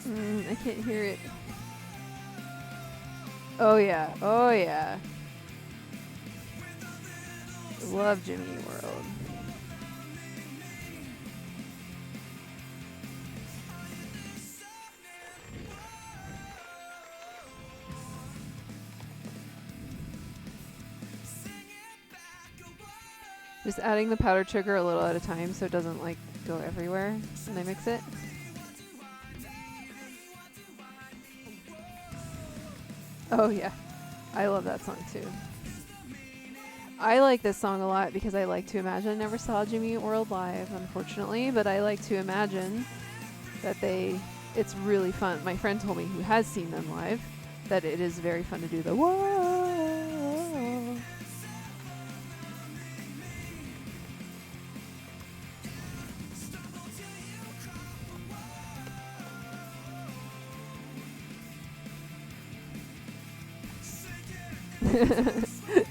I can't hear it. Oh yeah, oh yeah. Love Jimmy World. Just adding the powdered sugar a little at a time so it doesn't like go everywhere when I mix it. Oh yeah, I love that song too. I like this song a lot because I like to imagine. I never saw Jimmy Eat World live, unfortunately, but I like to imagine that it's really fun. My friend told me, who has seen them live, that it is very fun to do the whoa.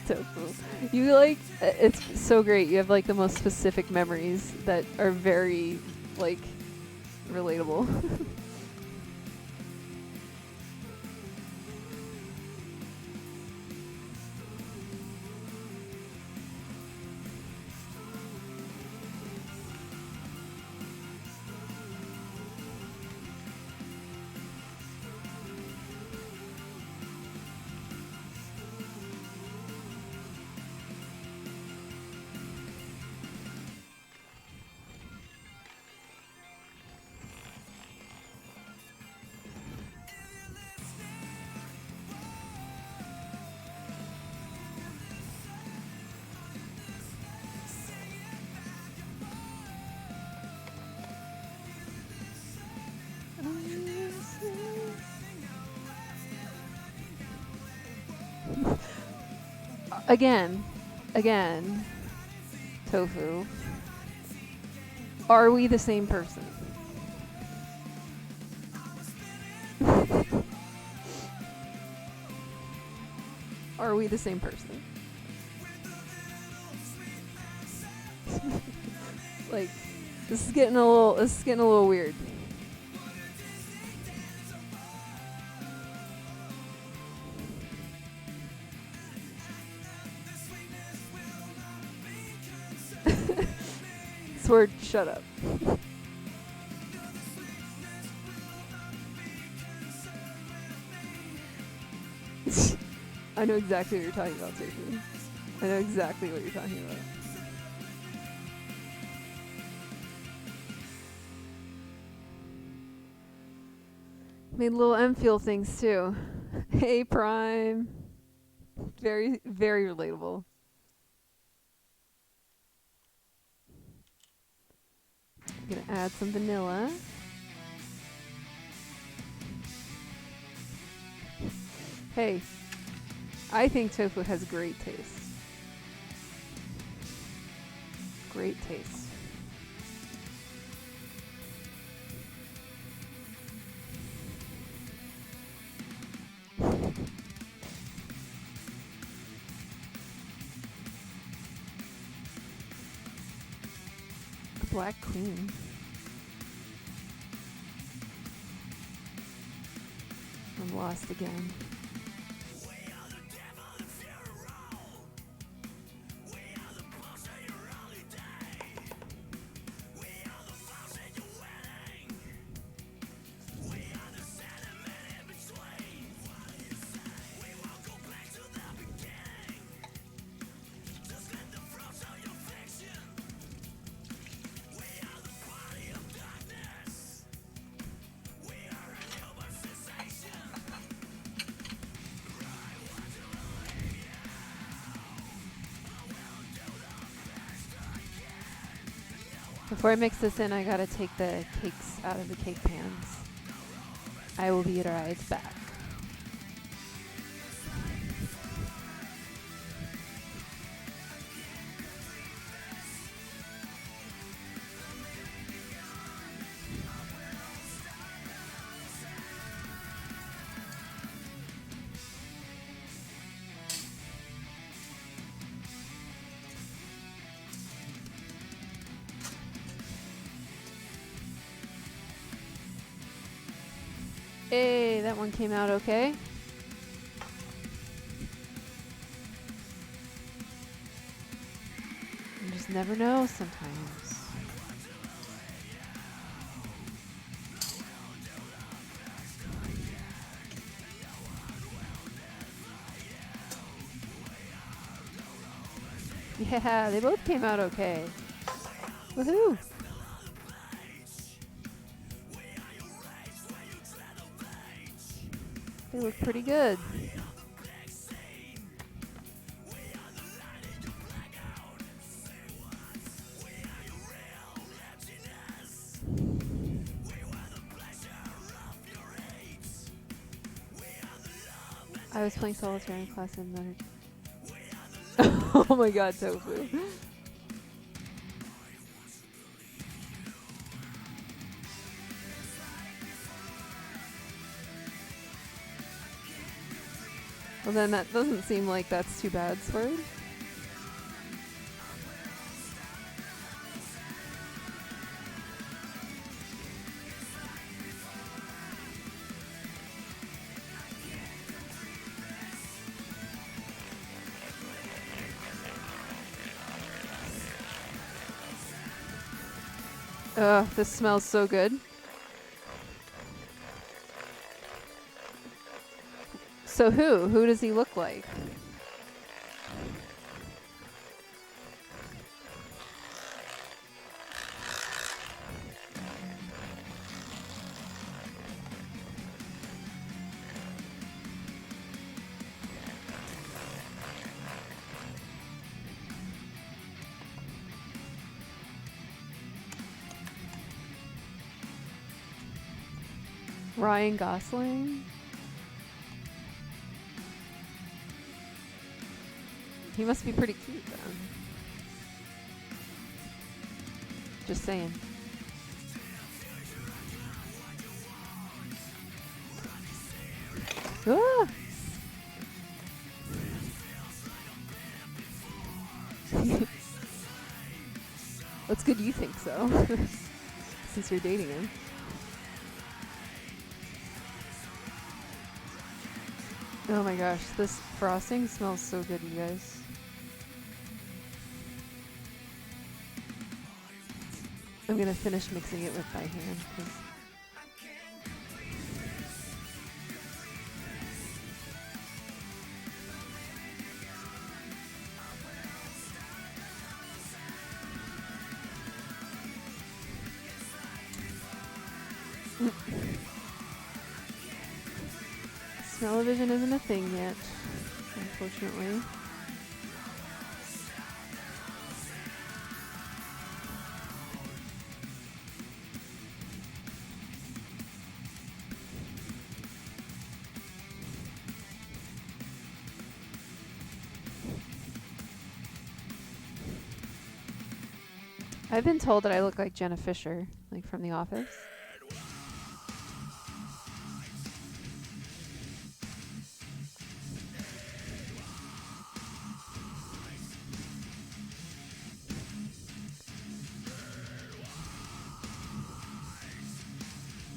So cool. You like, it's so great. You have like the most specific memories that are very like relatable. Again, Tofu. Are we the same person? Are we the same person? Like, this is getting a little weird. Sword, shut up. I know exactly what you're talking about, Sophie. I know exactly what you're talking about. Made little M feel things too. Hey, Prime. Very, very relatable. I'm gonna add some vanilla. Hey, I think tofu has great taste. Great taste. Black Queen. I'm lost again. Before I mix this in, I gotta take the cakes out of the cake pans. I will be right back. Hey, that one came out okay. You just never know sometimes. Yeah, they both came out okay. Woohoo! They look pretty good. I was playing solitaire in class and then. Oh my god, Tofu. Well, then that doesn't seem like that's too bad, Sword. Ugh, this smells so good. So who? Who does he look like? Ryan Gosling? He must be pretty cute then. Just saying. Ah! That's good you think so. Since you're dating him. Oh my gosh, this frosting smells so good, you guys. I'm gonna finish mixing it with by hand, 'cause smell-o-vision isn't a thing yet, unfortunately. I've been told that I look like Jenna Fisher, like from The Office.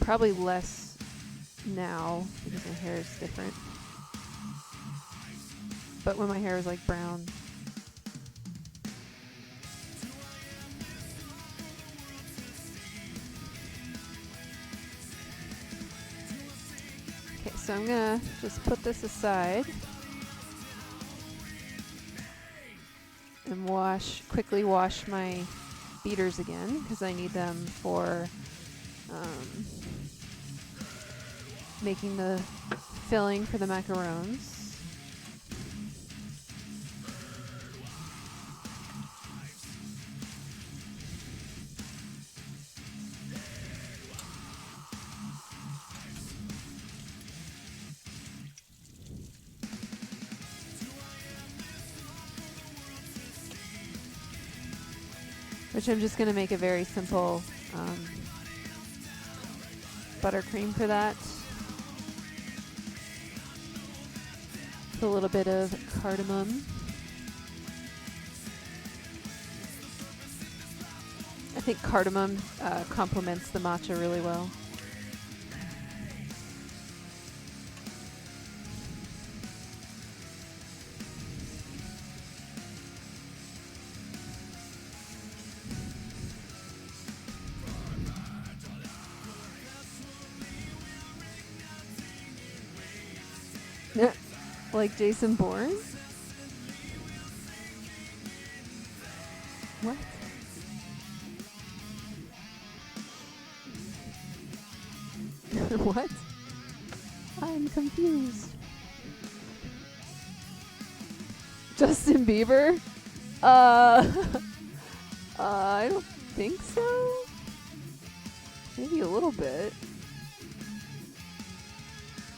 Probably less now because my hair is different. But when my hair was like brown. Okay, so I'm gonna just put this aside and quickly wash my beaters again because I need them for making the filling for the macarons. Which I'm just going to make a very simple buttercream for that. With a little bit of cardamom. I think cardamom complements the matcha really well. Like Jason Bourne? What? What? I'm confused. Justin Bieber? I don't think so. Maybe a little bit.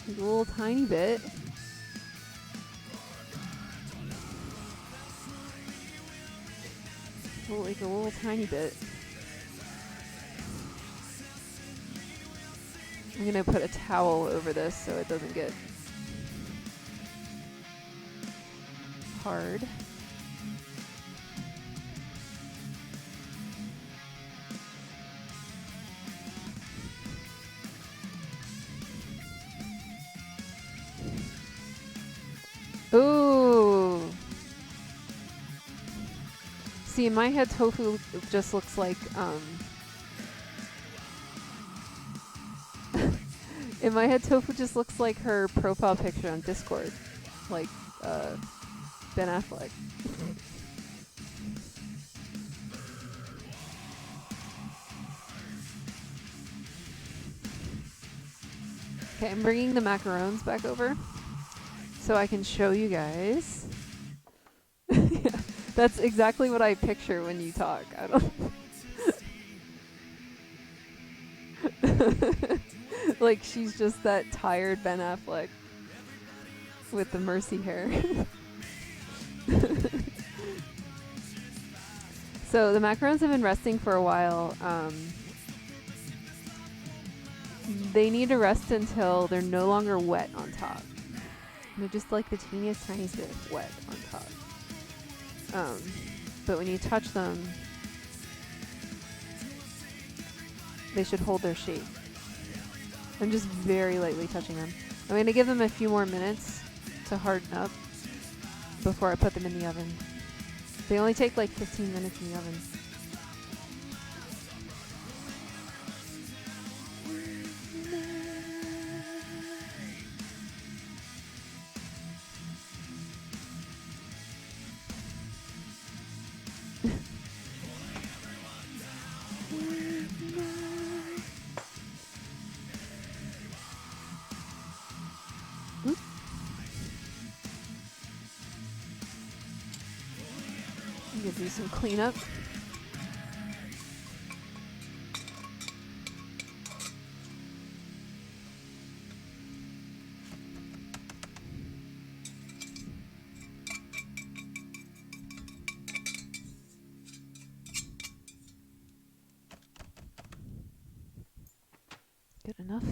Like a little tiny bit. Like a little tiny bit. I'm gonna put a towel over this so it doesn't get hard. Ooh. See, in my head, tofu just looks like, in my head, tofu just looks like her profile picture on Discord. Like, Ben Affleck. Okay, I'm bringing the macarons back over so I can show you guys. Yeah, that's exactly what I picture when you talk. I don't. Like she's just that tired Ben Affleck with the mercy hair. So the macarons have been resting for a while. They need to rest until they're no longer wet on top. They're just like the teeniest, tiniest bit wet on top. But when you touch them, they should hold their shape. I'm just very lightly touching them. I'm going to give them a few more minutes to harden up before I put them in the oven. They only take like 15 minutes in the oven. I'm gonna do some cleanup. Good enough.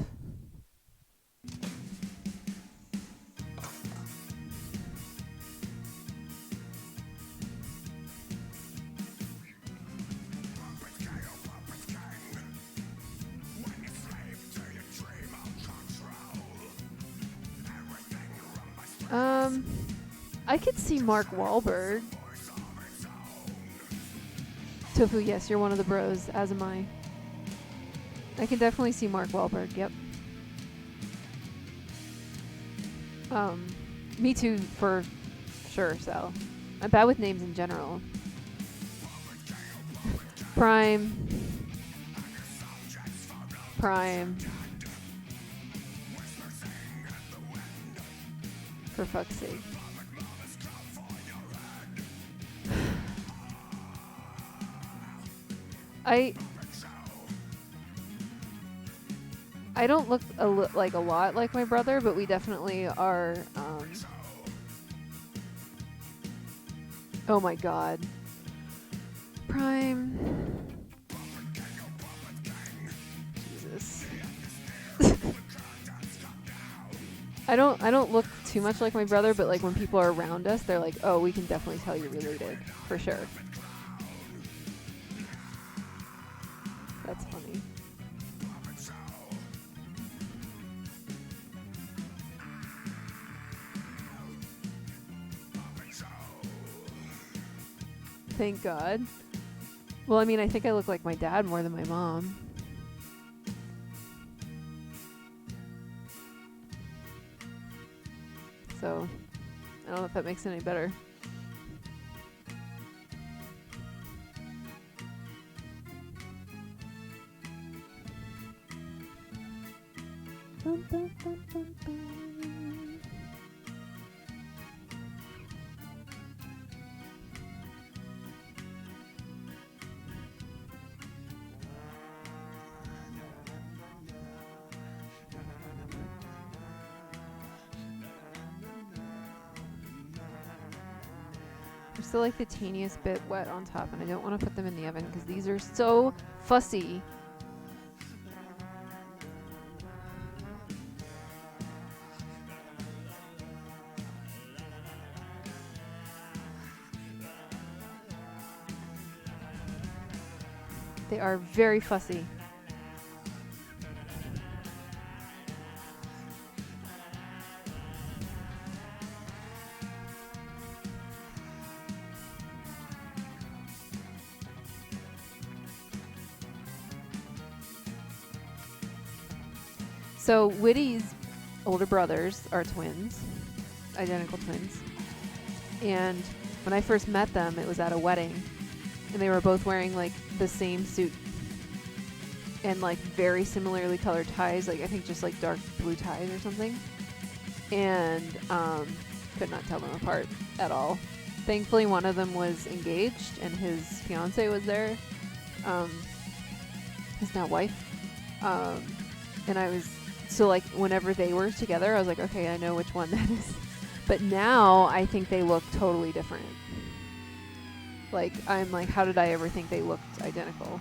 I could see Mark Wahlberg. Tofu, yes, you're one of the bros, as am I. I can definitely see Mark Wahlberg, yep. Me too, for sure, Sal. I'm bad with names in general. Prime. For fuck's sake. I don't look like a lot like my brother, but we definitely are. Oh my god. Prime. Jesus. I don't look too much like my brother, but like when people are around us, they're like, "Oh, we can definitely tell you're related, for sure." That's funny. Thank God. Well, I mean, I think I look like my dad more than my mom. So, I don't know if that makes it any better. Bum, bum, bum, bum, bum. They're still like the teeniest bit wet on top, and I don't want to put them in the oven because these are so fussy. They are very fussy. So Whitty's older brothers are twins, identical twins. And when I first met them, it was at a wedding. And they were both wearing like the same suit and like very similarly colored ties, like I think just like dark blue ties or something. And could not tell them apart at all. Thankfully, one of them was engaged and his fiance was there, his now wife. And I was, so like whenever they were together, I was like, okay, I know which one that is. But now I think they look totally different. Like, I'm like, how did I ever think they looked identical?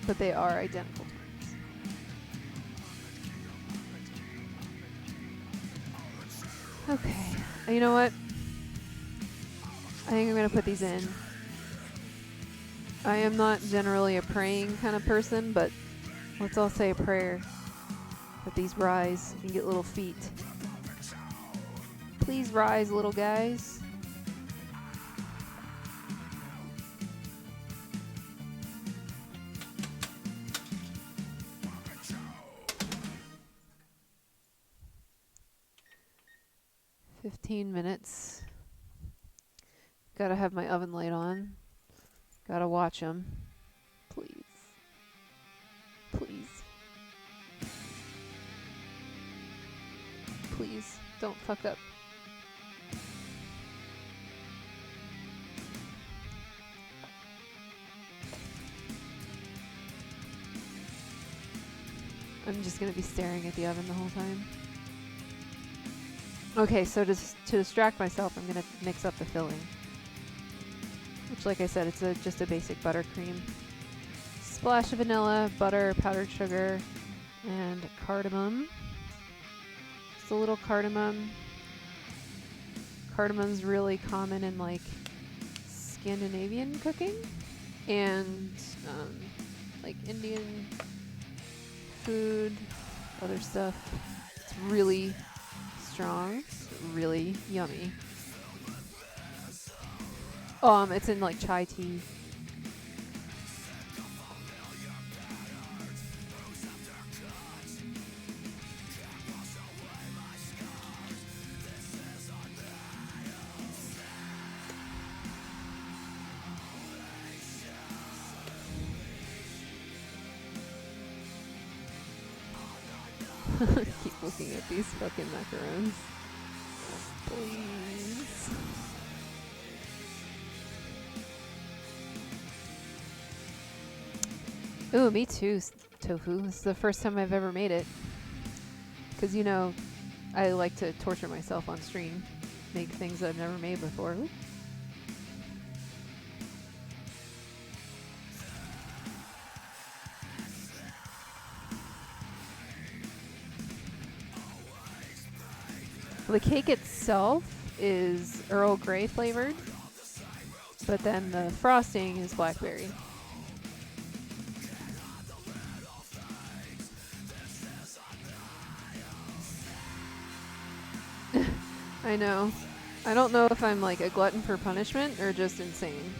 But they are identical twins. Okay, you know what? I think I'm gonna put these in. I am not generally a praying kind of person, but let's all say a prayer that these rise and get little feet. Please rise, little guys. $15. Gotta have my oven light on. Gotta watch them. Please. Please. Please, don't fuck up. I'm just gonna be staring at the oven the whole time. Okay, so to distract myself, I'm gonna mix up the filling. Which, like I said, it's just a basic buttercream. Splash of vanilla, butter, powdered sugar, and cardamom. Just a little cardamom. Cardamom's really common in like Scandinavian cooking and like Indian food, other stuff. It's really strong, really yummy. It's in like chai tea. Keep looking at these fucking macarons. Please. Ooh, me too, tofu. This is the first time I've ever made it. Because, you know, I like to torture myself on stream. Make things I've never made before. Ooh. The cake itself is Earl Grey flavored, but then the frosting is blackberry. I know. I don't know if I'm like a glutton for punishment or just insane.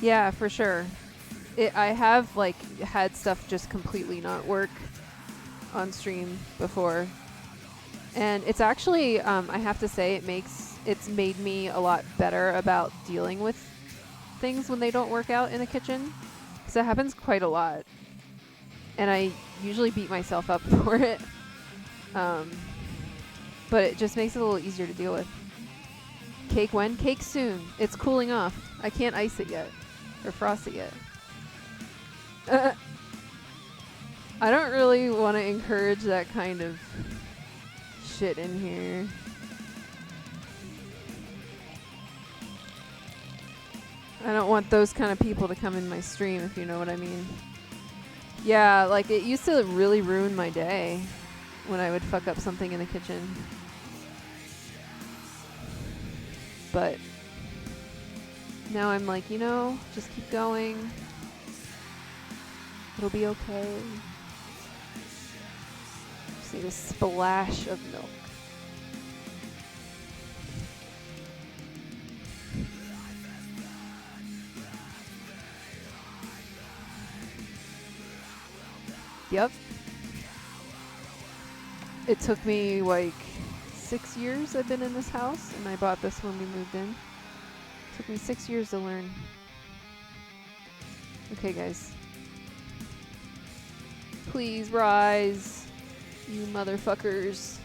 Yeah, for sure. I have like had stuff just completely not work on stream before, and it's actually I have to say it's made me a lot better about dealing with things when they don't work out in the kitchen, because it happens quite a lot, and I usually beat myself up for it. But it just makes it a little easier to deal with. Cake when? Cake soon. It's cooling off. I can't ice it yet. Or frost it yet. I don't really want to encourage that kind of shit in here. I don't want those kind of people to come in my stream, if you know what I mean. Yeah, like it used to really ruin my day when I would fuck up something in the kitchen. But now I'm like, you know, just keep going. It'll be okay. Just need a splash of milk. Yep. It took me like 6 years I've been in this house, and I bought this when we moved in. It took me 6 years to learn. Okay, guys. Please rise, you motherfuckers.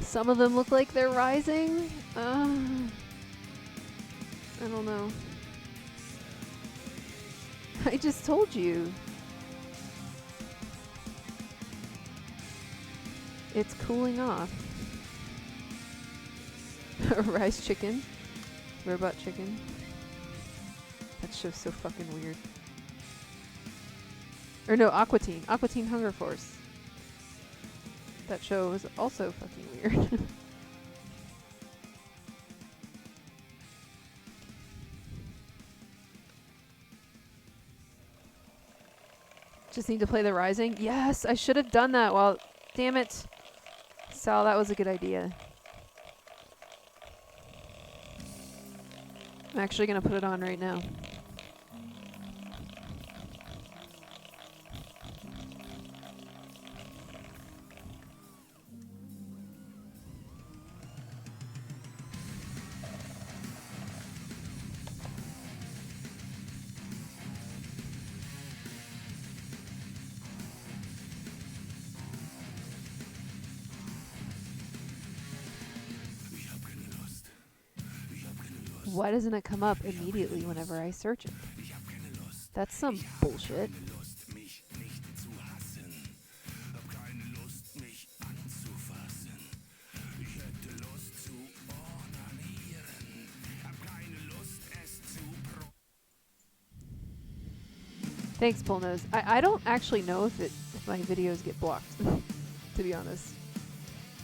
Some of them look like they're rising. I don't know. I just told you. It's cooling off. Rice chicken. Robot chicken. That show's so fucking weird. Or no, Aqua Teen. Aqua Teen Hunger Force. That show was also fucking weird. Just need to play The Rising? Yes, I should have done that. Well, damn it. Sal, that was a good idea. I'm actually going to put it on right now. Why doesn't it come up immediately whenever I search it? That's some bullshit. Thanks, Bullnose. I don't actually know if my videos get blocked, to be honest.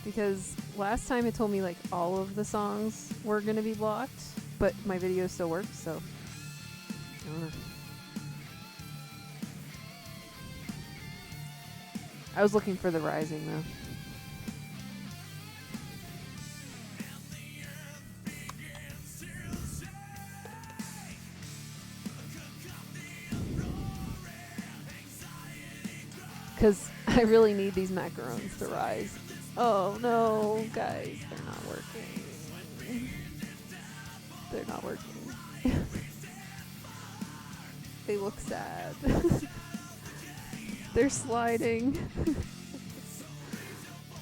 Because last time it told me like all of the songs were going to be blocked, but my video still works, so I don't know. I was looking for The Rising though. Because I really need these macarons to rise. Oh no, guys, they're not working. They're not working. They look sad. They're sliding.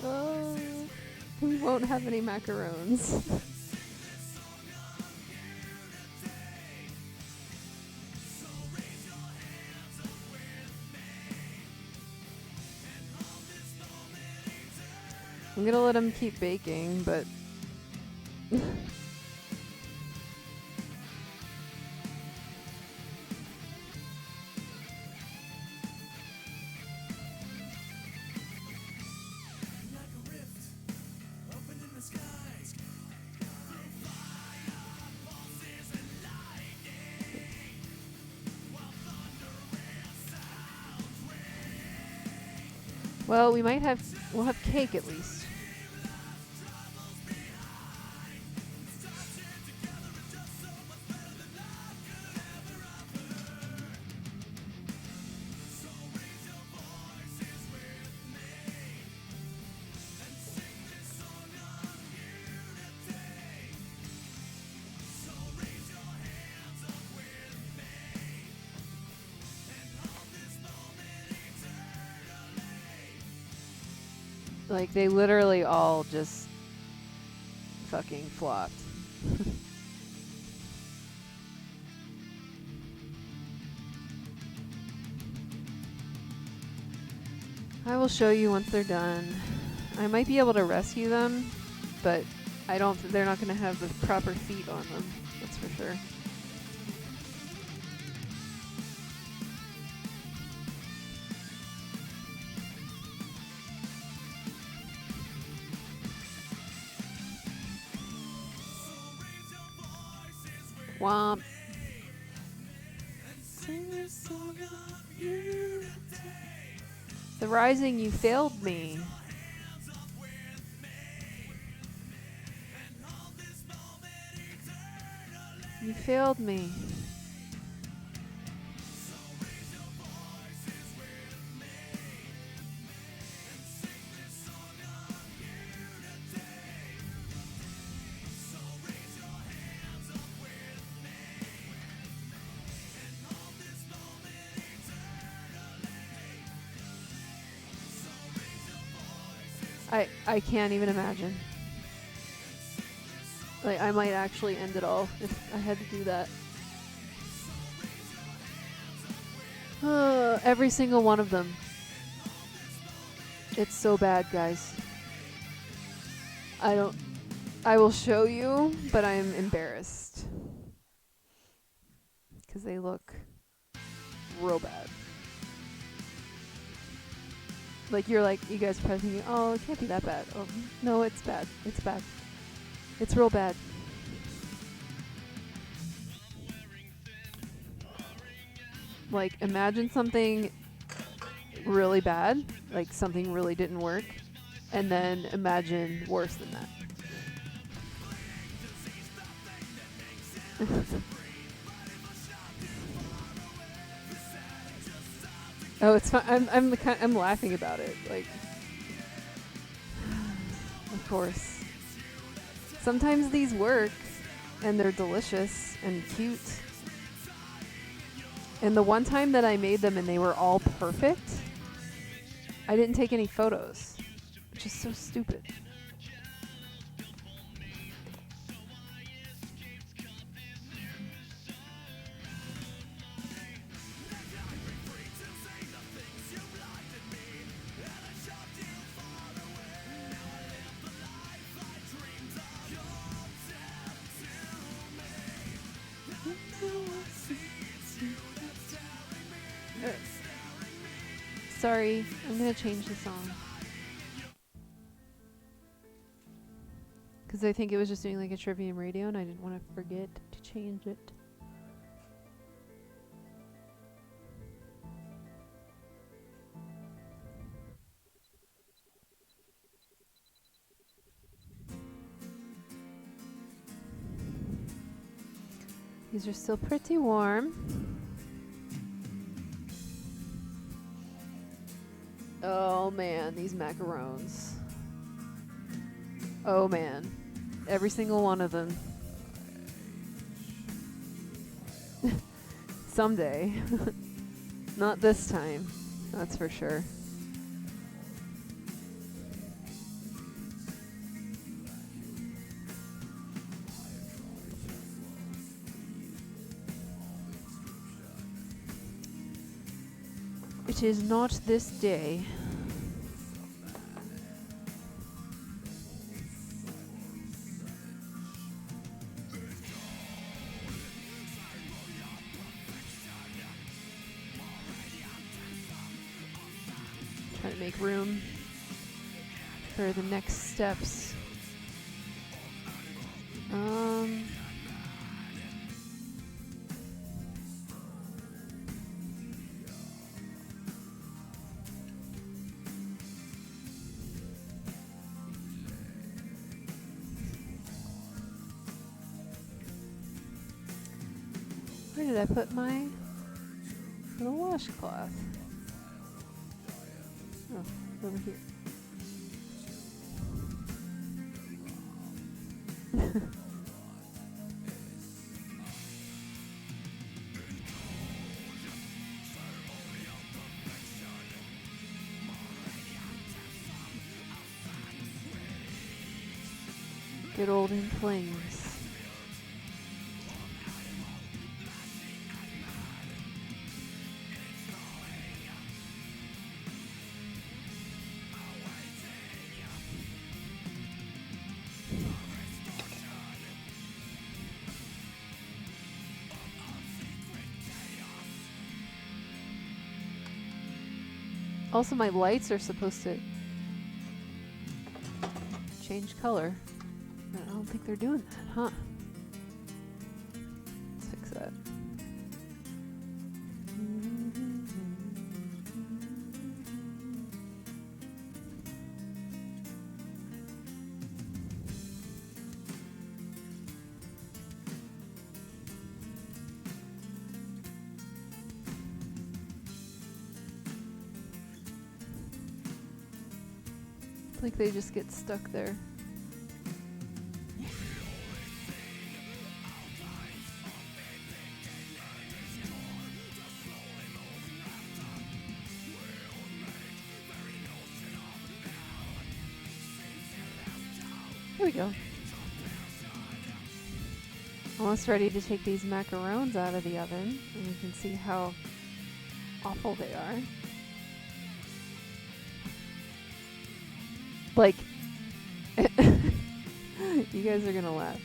Oh, we won't have any macarons. I'm gonna let them keep baking, but well, we'll have cake at least. Like, they literally all just fucking flopped. I will show you once they're done. I might be able to rescue them, but they're not going to have the proper feet on them. That's for sure. Womp. The Rising, you failed me. You failed me. I can't even imagine. Like, I might actually end it all if I had to do that. Every single one of them. It's so bad, guys. I will show you, but I'm embarrassed. Because they look real bad. Like, you're like, you guys pressing me, oh, it can't be that bad. Oh, no, it's bad. It's bad. It's real bad. Like, imagine something really bad, like something really didn't work, and then imagine worse than that. Oh, it's fun. I'm laughing about it. Like, of course. Sometimes these work, and they're delicious and cute. And the one time that I made them and they were all perfect, I didn't take any photos, which is so stupid. Sorry, I'm gonna change the song. Because I think it was just doing like a Trivium Radio and I didn't want to forget to change it. These are still pretty warm. Oh man, these macarons. Oh man. Every single one of them. Someday. Not this time. That's for sure. It is not this day. Trying to make room for the next steps. Where did I put my little washcloth? Oh, over here. Good old In Flames. Also, my lights are supposed to change color. I don't think they're doing that, huh? Let's fix that. Like they just get stuck there. go. Almost ready to take these macarons out of the oven, and you can see how awful they are. Like, you guys are gonna laugh.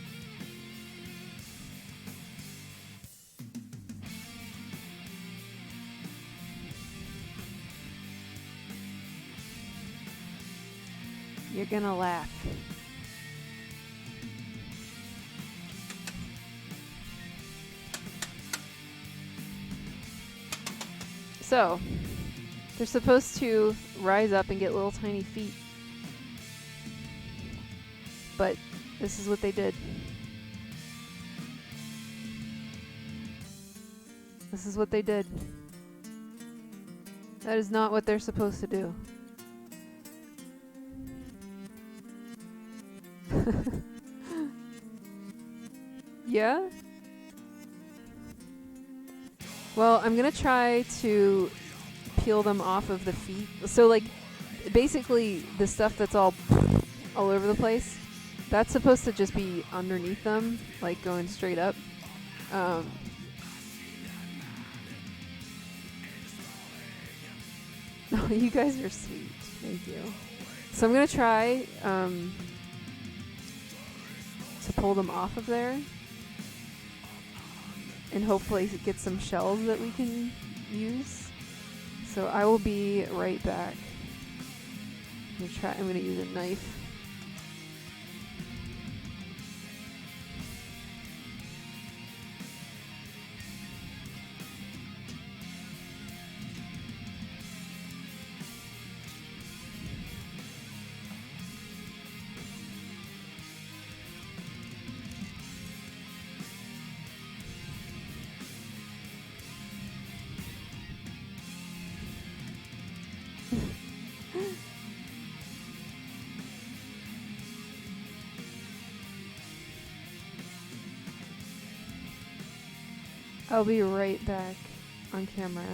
You're gonna laugh. So, they're supposed to rise up and get little tiny feet. But this is what they did. This is what they did. That is not what they're supposed to do. Yeah? Well, I'm gonna try to peel them off of the feet. So, like, basically the stuff that's all over the place, that's supposed to just be underneath them, like going straight up. Oh, you guys are sweet. Thank you. So I'm gonna try to pull them off of there and hopefully get some shells that we can use. So I will be right back. I'm gonna use a knife. I'll be right back on camera.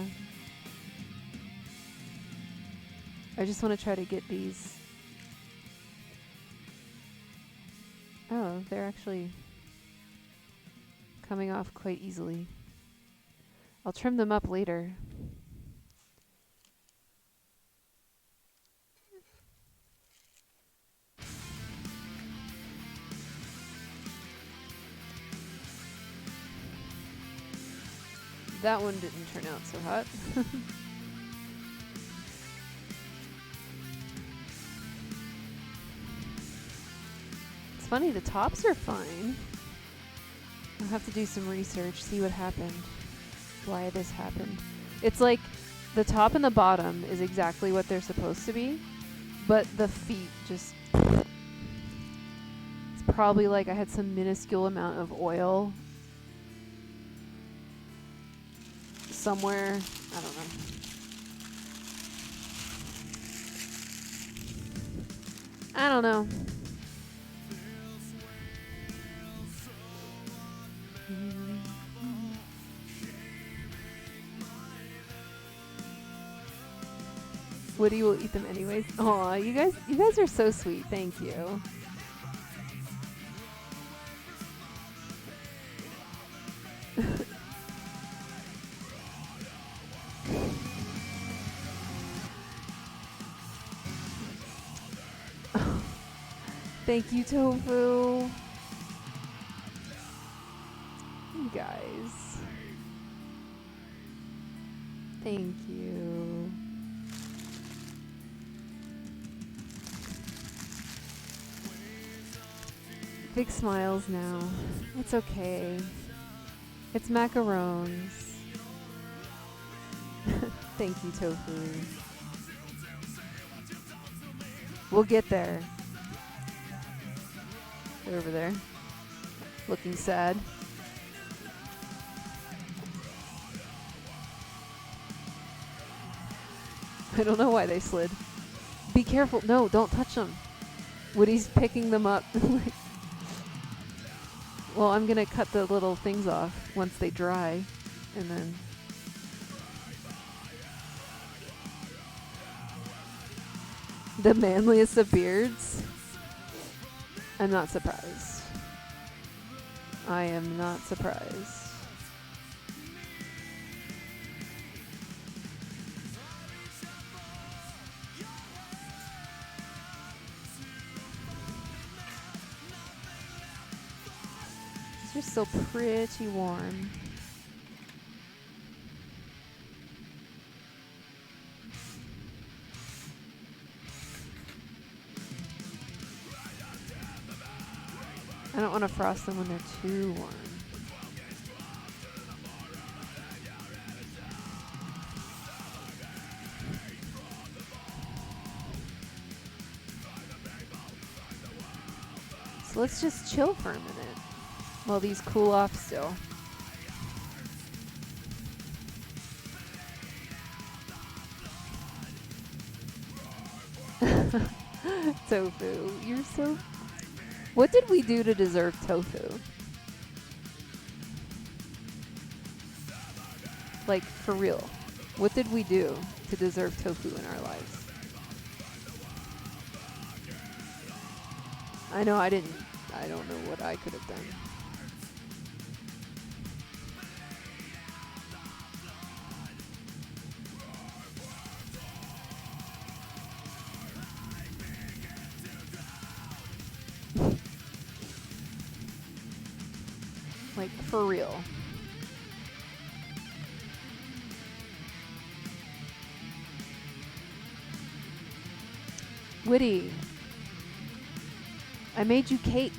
I just want to try to get these. Oh, they're actually coming off quite easily. I'll trim them up later. That one didn't turn out so hot. It's funny, the tops are fine. I'll have to do some research, see what happened, why this happened. It's like the top and the bottom is exactly what they're supposed to be, but the feet just... It's probably like I had some minuscule amount of oil somewhere. I don't know. I don't know. Woody will eat them anyways. Aw, you guys are so sweet. Thank you. Thank you, Tofu. You guys. Thank you. Big smiles now. It's okay. It's macarons. Thank you, Tofu. We'll get there. They're over there, looking sad. I don't know why they slid. Be careful. No, don't touch them. Woody's picking them up. Well, I'm going to cut the little things off once they dry, and then... The manliest of beards. I'm not surprised. I am not surprised. It's just so pretty warm. I don't want to frost them when they're too warm. So let's just chill for a minute while these cool off still. Tofu, you're so... What did we do to deserve tofu? Like, for real. What did we do to deserve tofu in our lives? I know I didn't. I don't know what I could have done. Like, for real. Witty, I made you cake.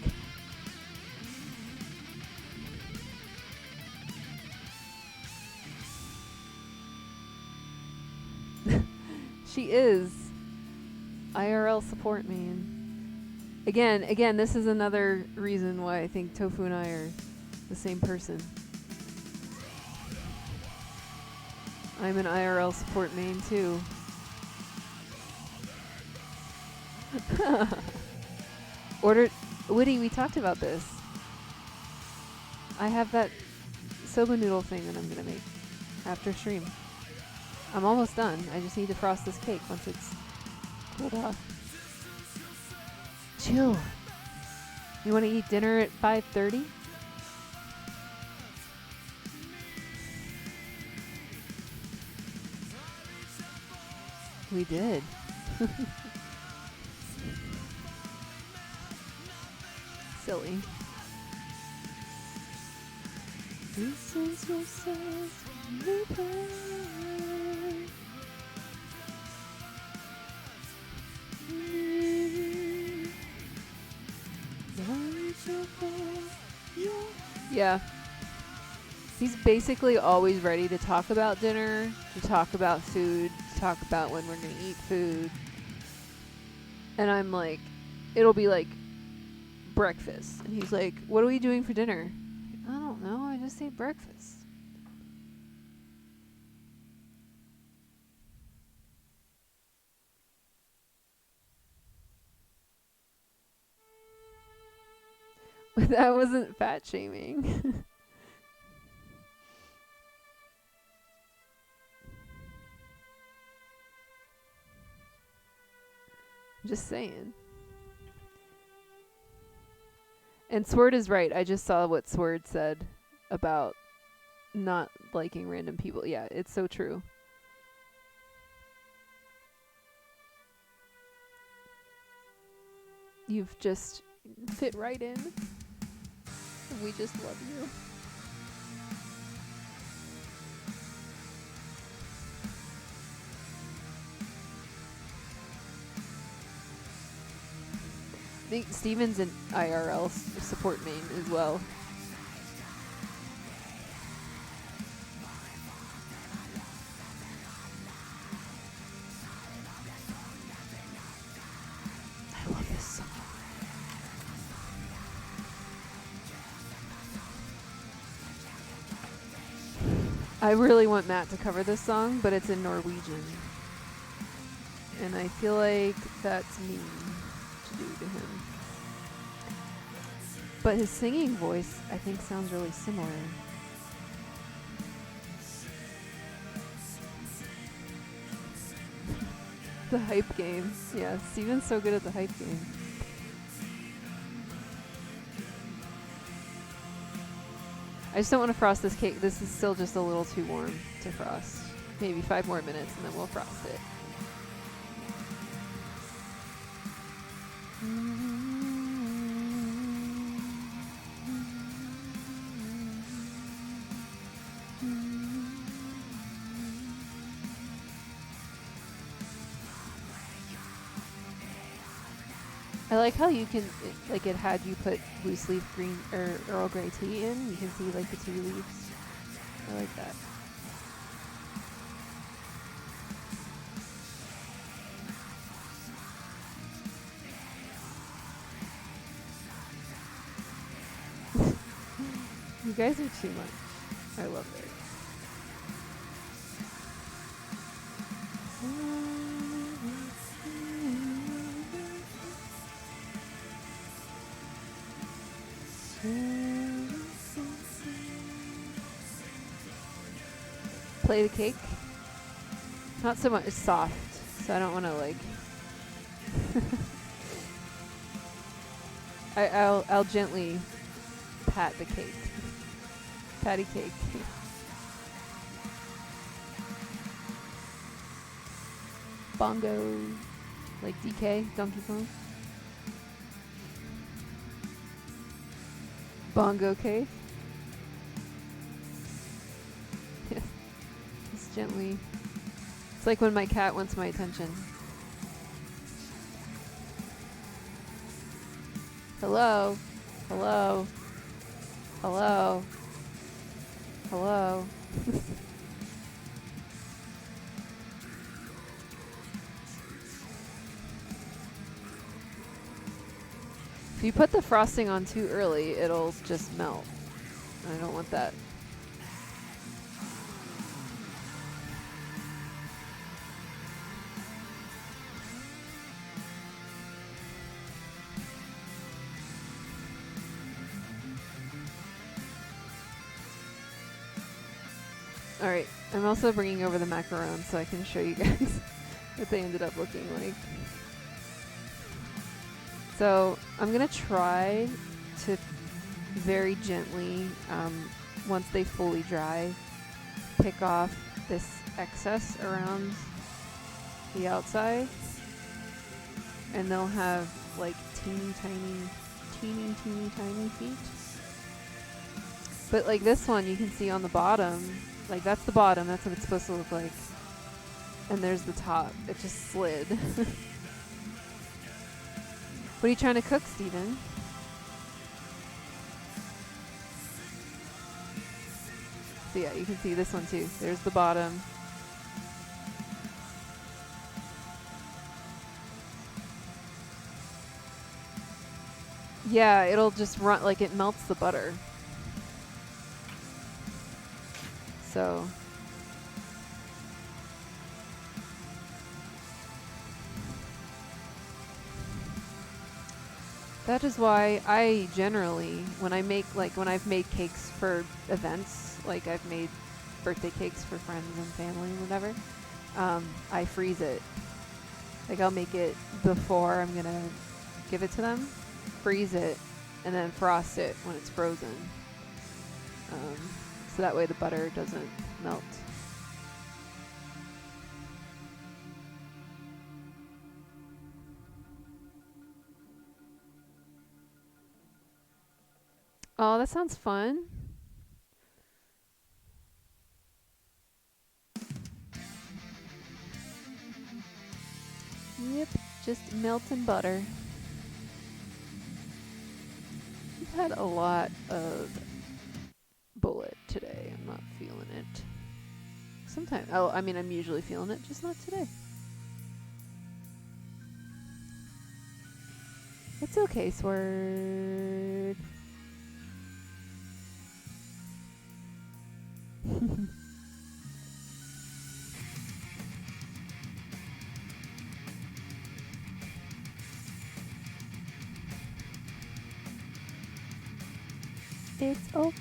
She is IRL support main. Again, this is another reason why I think Tofu and I are the same person. I'm an IRL support main too. Ordered Witty, we talked about this. I have that soba noodle thing that I'm gonna make after stream. I'm almost done. I just need to frost this cake once it's cooled off. Chill. You want to eat dinner at 5:30? We did. Silly. This is your sense of pain. Yeah. He's basically always ready to talk about dinner, to talk about food, to talk about when we're going to eat food. And I'm like, it'll be like breakfast. And he's like, what are we doing for dinner? I don't know. I just ate breakfast. But that wasn't fat shaming. Just saying. And Sword is right. I just saw what Sword said about not liking random people. Yeah, it's so true. You've just fit right in. And we just love you. I think Steven's an IRL support main as well. I love this song. I really want Matt to cover this song, but it's in Norwegian. And I feel like that's mean to do to him. But his singing voice, I think, sounds really similar. The hype game. Yeah, Steven's so good at the hype game. I just don't want to frost this cake. This is still just a little too warm to frost. Maybe 5 more minutes and then we'll frost it. I like how you can, like it had you put loose leaf green or Earl Grey tea in. You can see like the tea leaves. I like that. You guys are too much. I love it. Play the cake. Not so much. It's soft, so I don't want to like. I'll gently pat the cake. Patty cake. Bongo, like DK, Donkey Kong. Bongo cake. Yeah. Just gently. It's like when my cat wants my attention. Hello. Hello. Hello. Hello. If you put the frosting on too early, it'll just melt. I don't want that. Alright, I'm also bringing over the macarons so I can show you guys what they ended up looking like. So I'm going to try to very gently, once they fully dry, pick off this excess around the outside. And they'll have like teeny tiny feet. But like this one you can see on the bottom, like that's the bottom, that's what it's supposed to look like. And there's the top, it just slid. What are you trying to cook, Steven? So yeah, you can see this one too. There's the bottom. Yeah, it'll just run, like it melts the butter. So. That is why I generally, when I make, like when I've made cakes for events, like I've made birthday cakes for friends and family and whatever, I freeze it. Like I'll make it before I'm gonna give it to them, freeze it, and then frost it when it's frozen. So that way the butter doesn't melt. Oh, that sounds fun. Yep, just melting butter. We've had a lot of bullet today. I'm not feeling it. Sometimes, oh, I mean, I'm usually feeling it, just not today. It's okay, Sword. It's okay.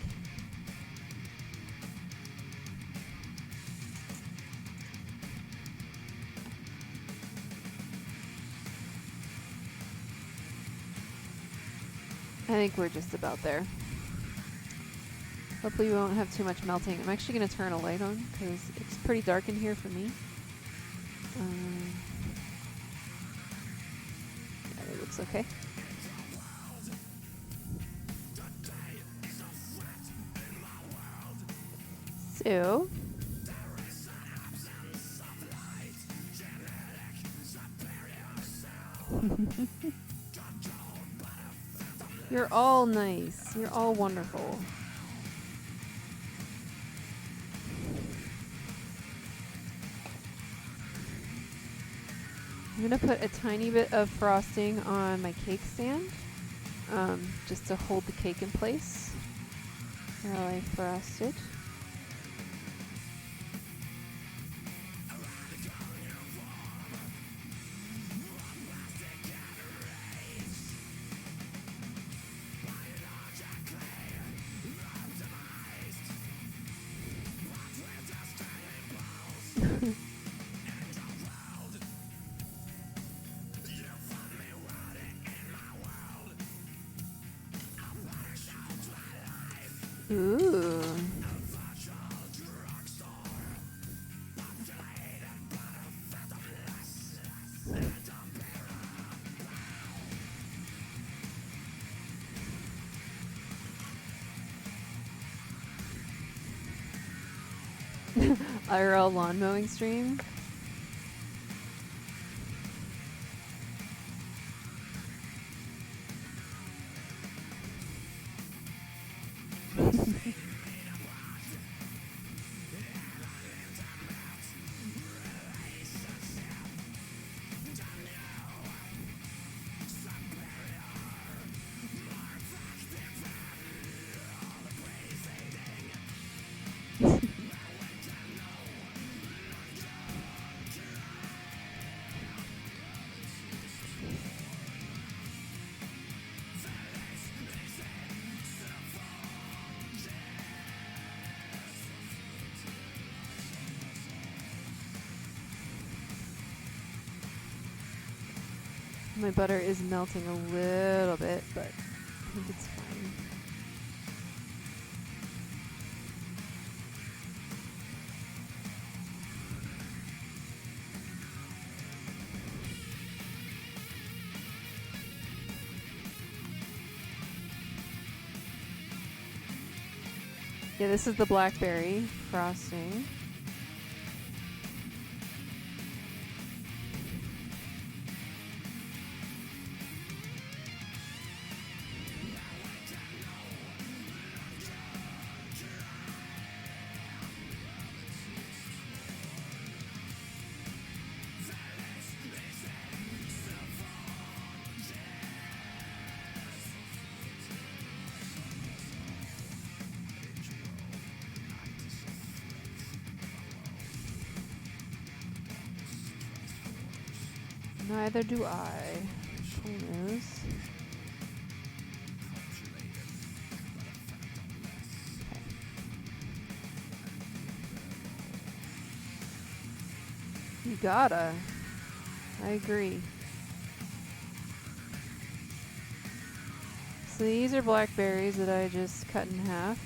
I think we're just about there. Hopefully we won't have too much melting. I'm actually going to turn a light on because it's pretty dark in here for me. Yeah, it looks okay. So, you're all nice. You're all wonderful. I'm going to put a tiny bit of frosting on my cake stand, just to hold the cake in place while I frost it. Ooh. IRL lawn mowing stream. My butter is melting a little bit, but I think it's fine. Yeah, this is the Blackberry frosting. Neither do I. Who knows? You gotta. I agree. So these are blackberries that I just cut in half.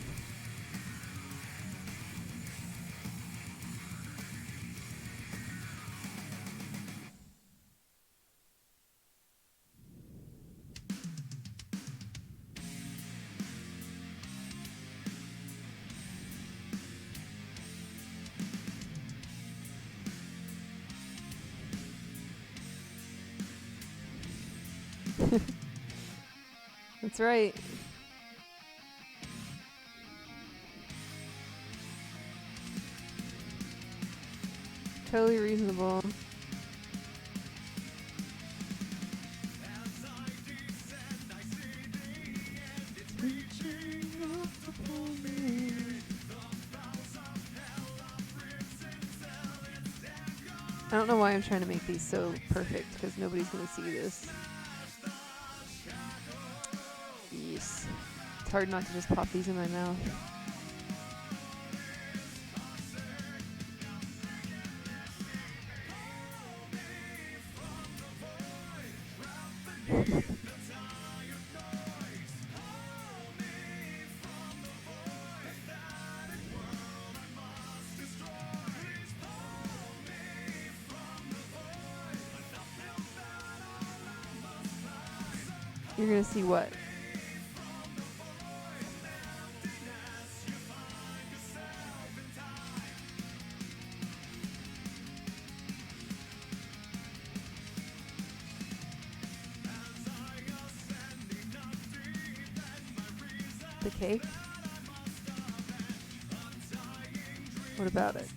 That's right. Totally reasonable. I don't know why I'm trying to make these so perfect, because nobody's going to see this. Yes. It's hard not to just pop these in my mouth. You're gonna see what? The cake? What about it?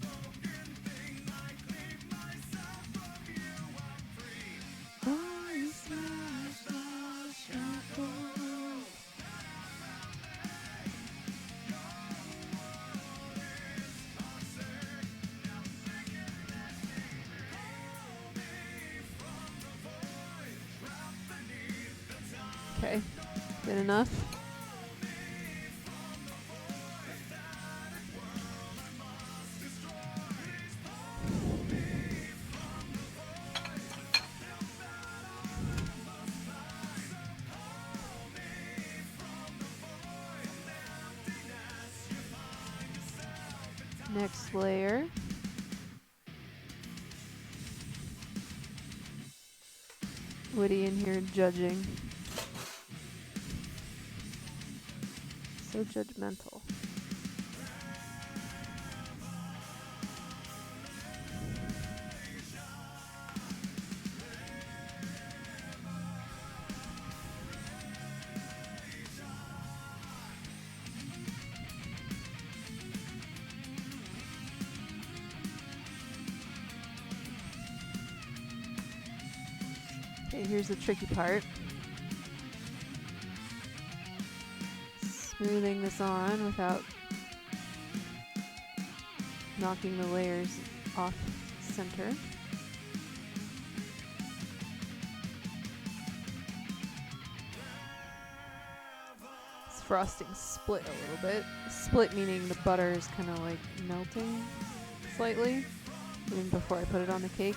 Okay, good enough. Next layer. Woody in here judging. So judgmental. Okay, here's the tricky part. Smoothing this on without knocking the layers off center. This frosting split a little bit. Split meaning the butter is kind of like melting slightly, even before I put it on the cake.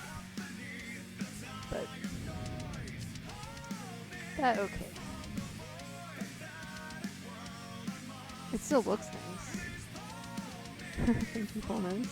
But that okay. It still looks nice. Thank you, Pullmans.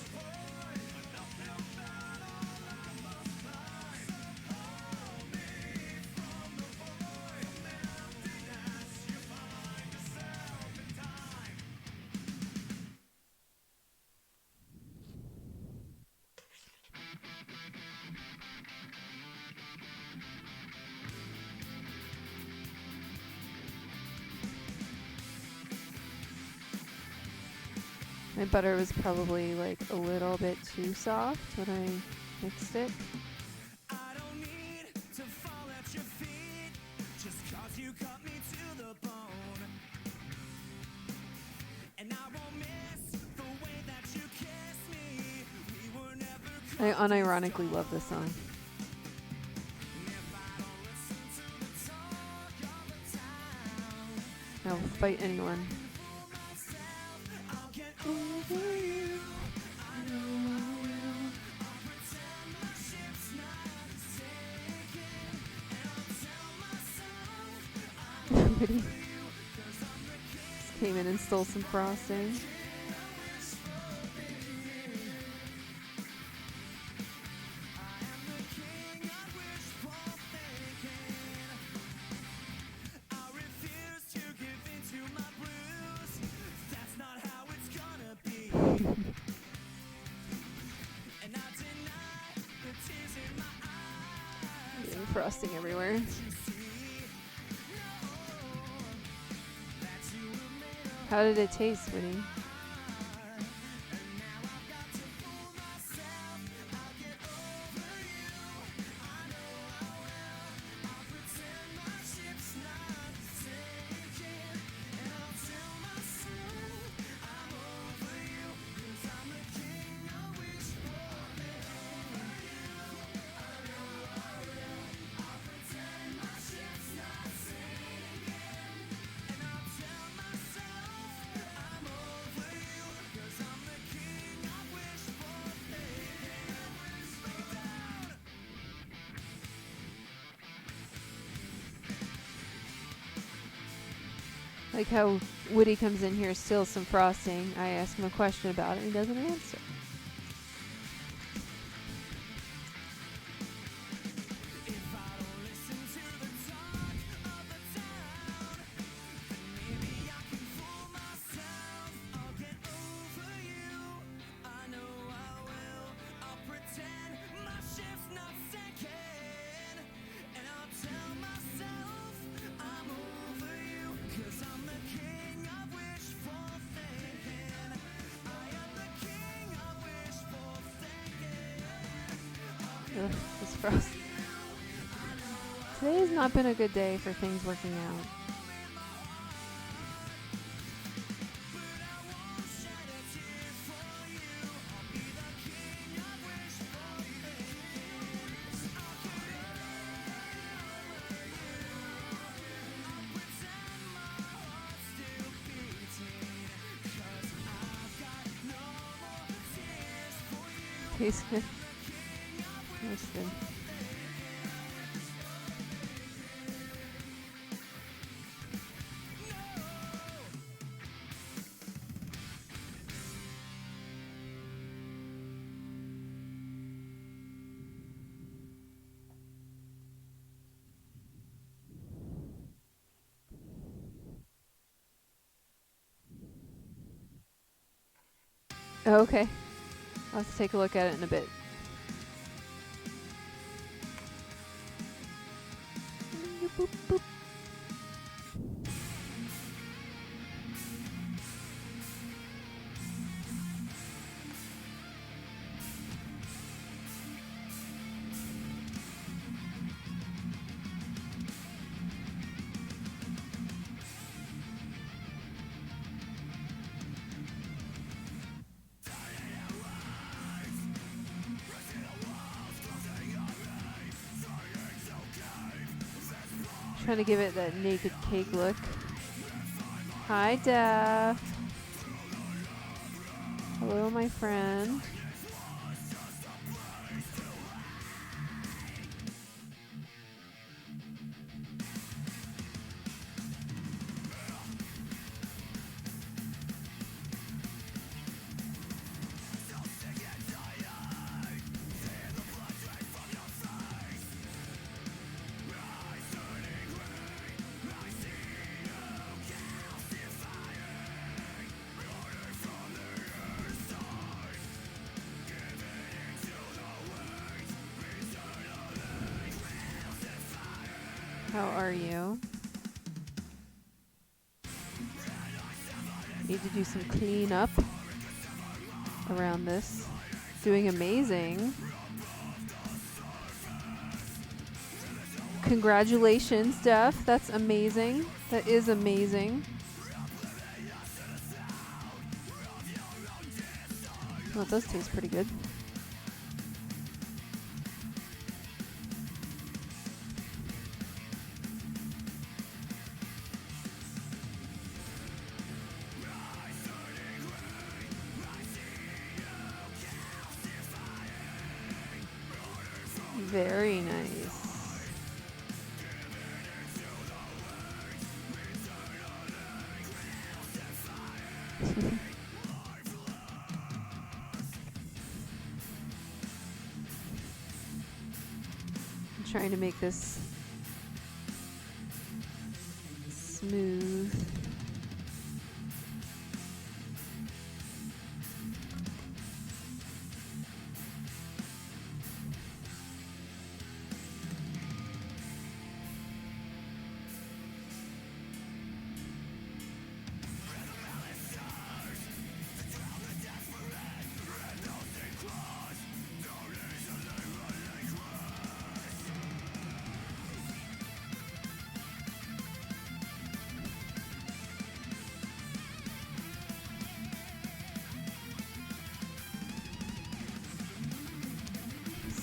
My butter was probably like a little bit too soft when I mixed it. I don't need to fall at your feet just 'cause you cut me to the bone. And I won't miss the way that you kiss me. We were never I unironically love this song. I will fight anyone. Everybody just came in and stole some frosting. Getting frosting everywhere. How did it taste, Winnie? Like how Woody comes in here, steals some frosting. I ask him a question about it, and he doesn't answer. Ugh, this frost. Today has not been a good day for things working out. Tastes good. That's good. Oh, okay. I'll have to take a look at it in a bit. Boop, boop. Trying to give it that naked cake look. Hi, Daph. Hello, my friend. How are you? Need to do some cleanup around this. Doing amazing. Congratulations, Daph. That's amazing. That is amazing. Well, it does taste pretty good. Very nice. I'm trying to make this smooth.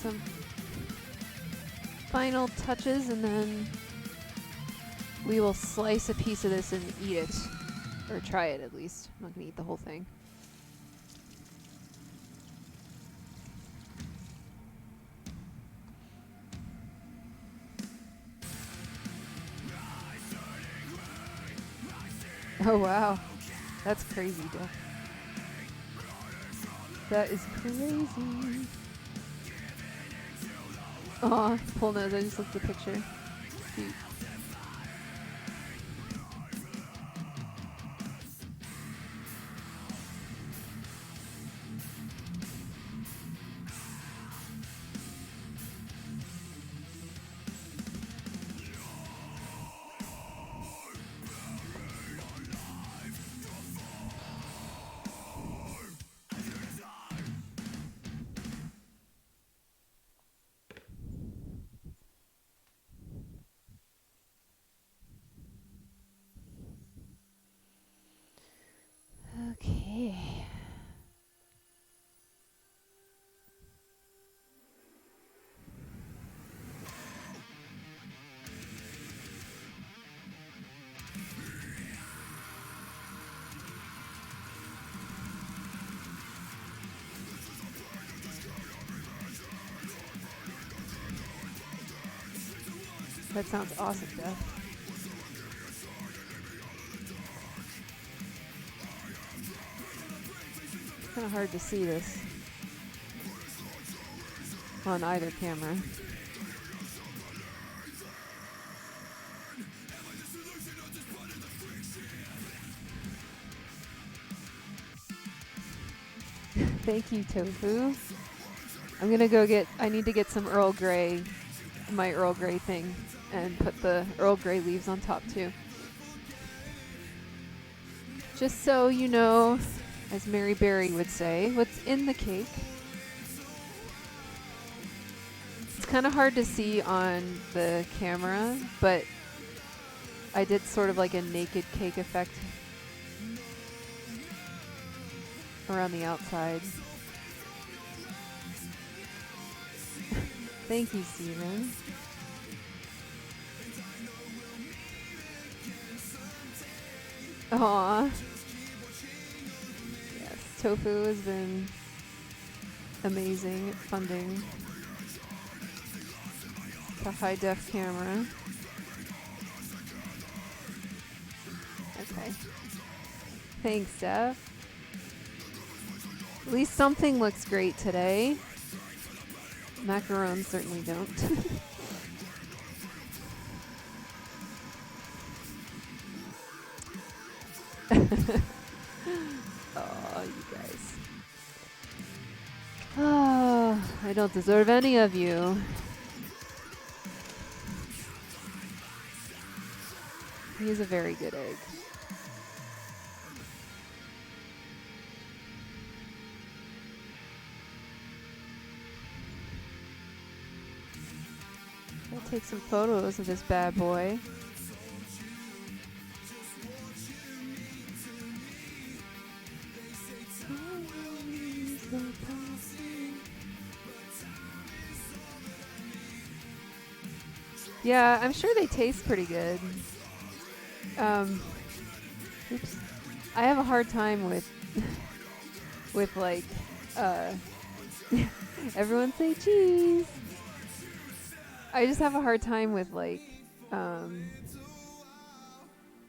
Some final touches, and then we will slice a piece of this and eat it, or try it at least. I'm not gonna eat the whole thing. Oh wow, that's crazy, Dale. That is crazy. Aw, pull nose, I just looked at the picture. Cute. That sounds awesome, Jeff. It's kind of hard to see this on either camera. Thank you, Tofu. I'm gonna go I need to get some Earl Grey, my Earl Grey thing, and put the Earl Grey leaves on top too. Just so you know, as Mary Berry would say, what's in the cake. It's kind of hard to see on the camera, but I did sort of like a naked cake effect around the outside. Thank you, Steven. Aww. Yes, Tofu has been amazing at funding the high def camera. Okay. Thanks, Steph. At least something looks great today. Macarons certainly don't. Oh, you guys. Oh, I don't deserve any of you. He is a very good egg. I'll take some photos of this bad boy. Yeah, I'm sure they taste pretty good. Oops. I have a hard time with like everyone say cheese. I just have a hard time with like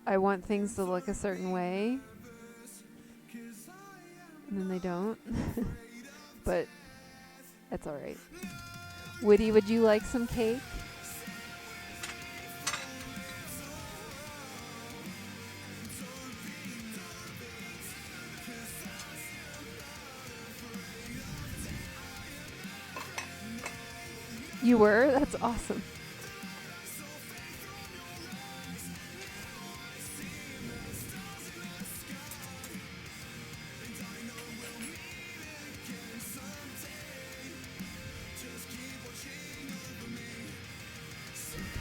I want things to look a certain way and then they don't. But that's all right. Woody, would you like some cake? You were? That's awesome.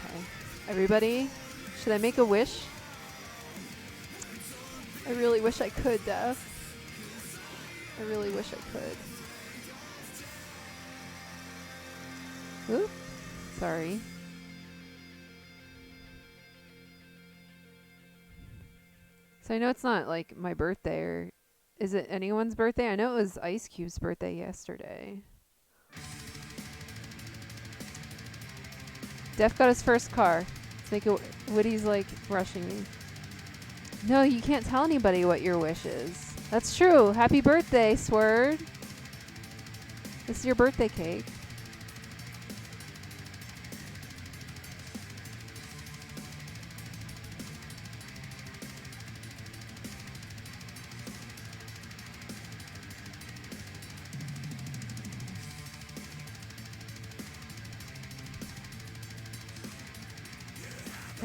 Okay. Everybody, should I make a wish? I really wish I could, Dev. I really wish I could. Oop. Sorry. So I know it's not like my birthday, or is it anyone's birthday? I know it was Ice Cube's birthday yesterday. Def got his first car. Let's make it. Woody's like rushing me. No, you can't tell anybody what your wish is. That's true. Happy birthday, Sword. This is your birthday cake.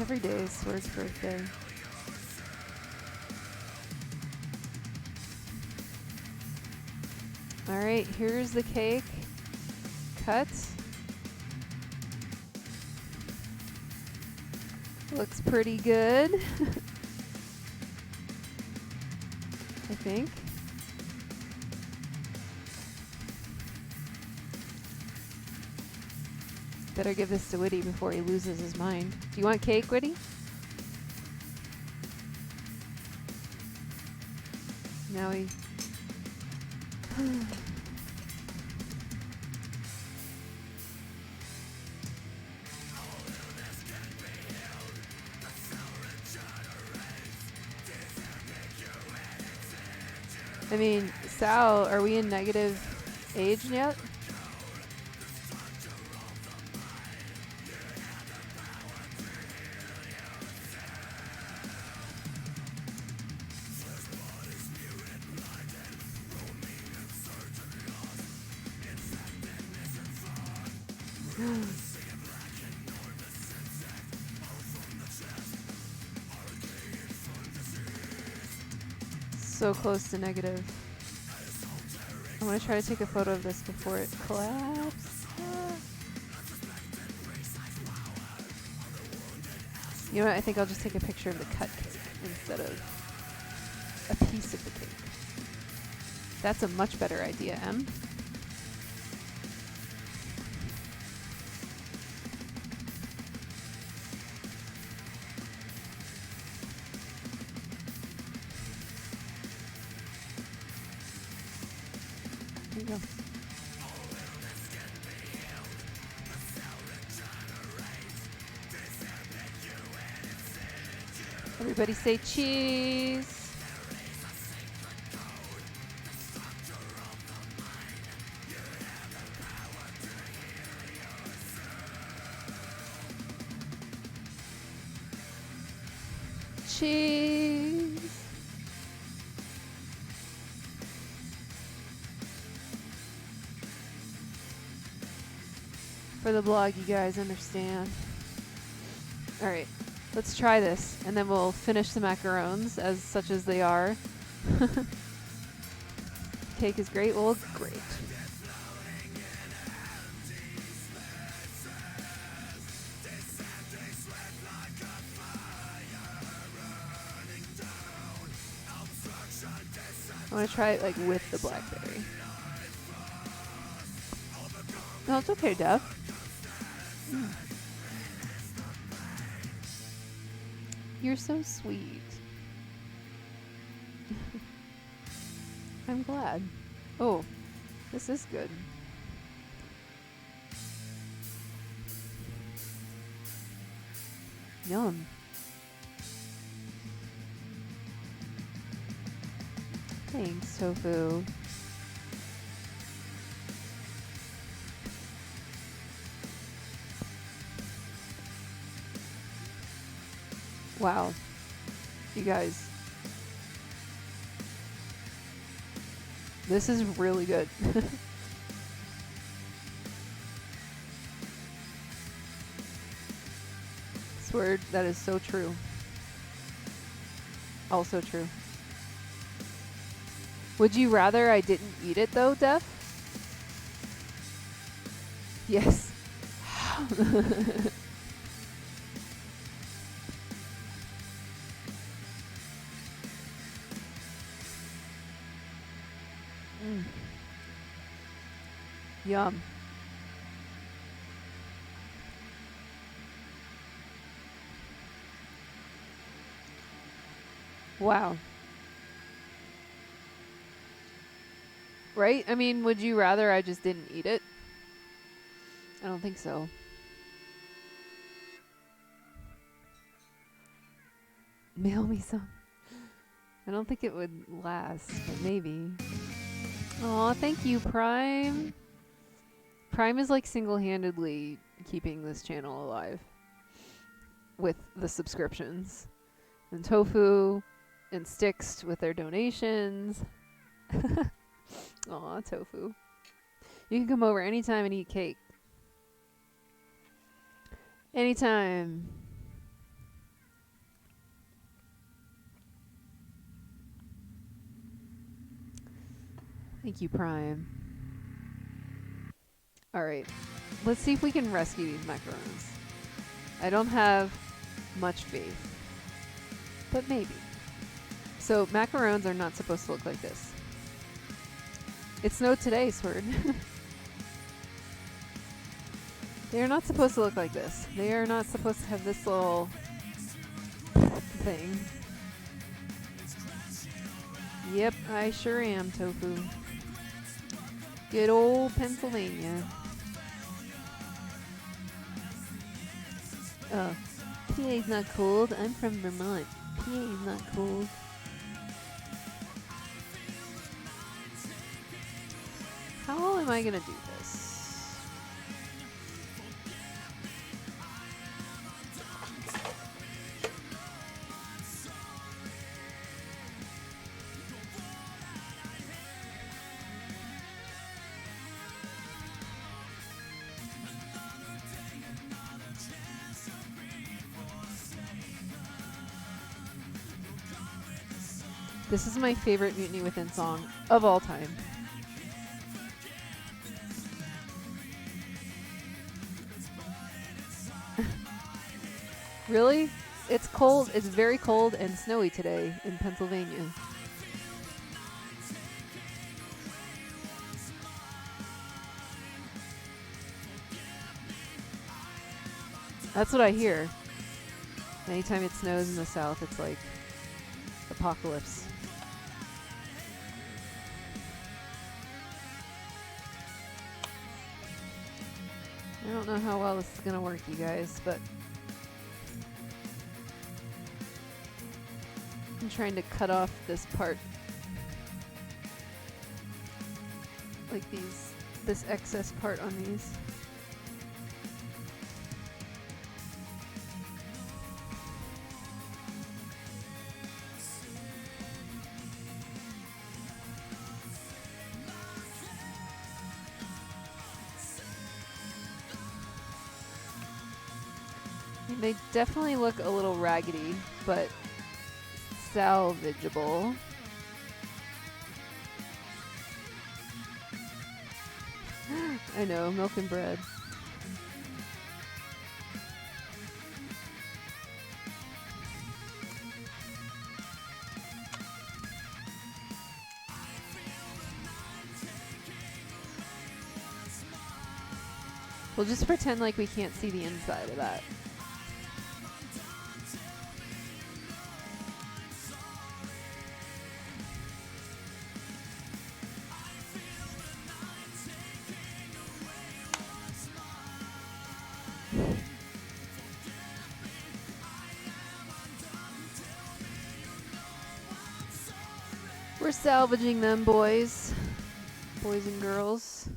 Every day is Sword's birthday. Alright, here's the cake. Cut. Looks pretty good. I think. Better give this to Whitty before he loses his mind. Do you want cake, Whitty? Now he... I mean, Sal, are we in negative age yet? So close to negative. I want to try to take a photo of this before it collapses. You know what? I think I'll just take a picture of the cut cake instead of a piece of the cake. That's a much better idea, Em. There you go. Everybody say cheese. Cheese. For the blog, you guys understand. All right, let's try this, and then we'll finish the macarons as such as they are. Cake is great. Well, great. I want to try it like with the blackberry. No, it's okay, Dev. You're so sweet. I'm glad. Oh, this is good. Yum. Thanks, Tofu. Wow. You guys. This is really good. Swear that is so true. Also true. Would you rather I didn't eat it though, Def? Yes. Yum. Wow. Right? I mean, would you rather I just didn't eat it? I don't think so. Mail me some. I don't think it would last, but maybe. Aw, thank you, Prime. Prime is like single-handedly keeping this channel alive with the subscriptions. And Tofu and Sticks with their donations. Aw, Tofu. You can come over anytime and eat cake. Anytime. Thank you, Prime. Alright. Let's see if we can rescue these macarons. I don't have much faith. But maybe. So, macarons are not supposed to look like this. It snowed today, Sword. They are not supposed to look like this. They are not supposed to have this little thing. Yep, I sure am, Tofu. Good old Pennsylvania. Oh, PA's not cold. I'm from Vermont. PA's not cold. How am I gonna do this? This is my favorite Mutiny Within song of all time. Really? It's cold. It's very cold and snowy today in Pennsylvania. That's what I hear. Anytime it snows in the south, it's like apocalypse. I don't know how well this is gonna work, you guys, but I'm trying to cut off this part. Like this excess part on these. They definitely look a little raggedy, but salvageable. I know, milk and bread. We'll just pretend like we can't see the inside of that. We're salvaging them, boys. Boys and girls.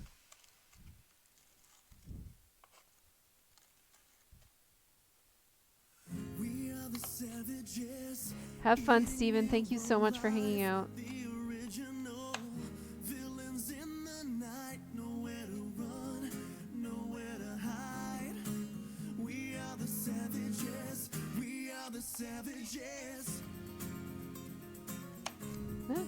Have fun, Steven. Thank you so much for hanging out. Huh?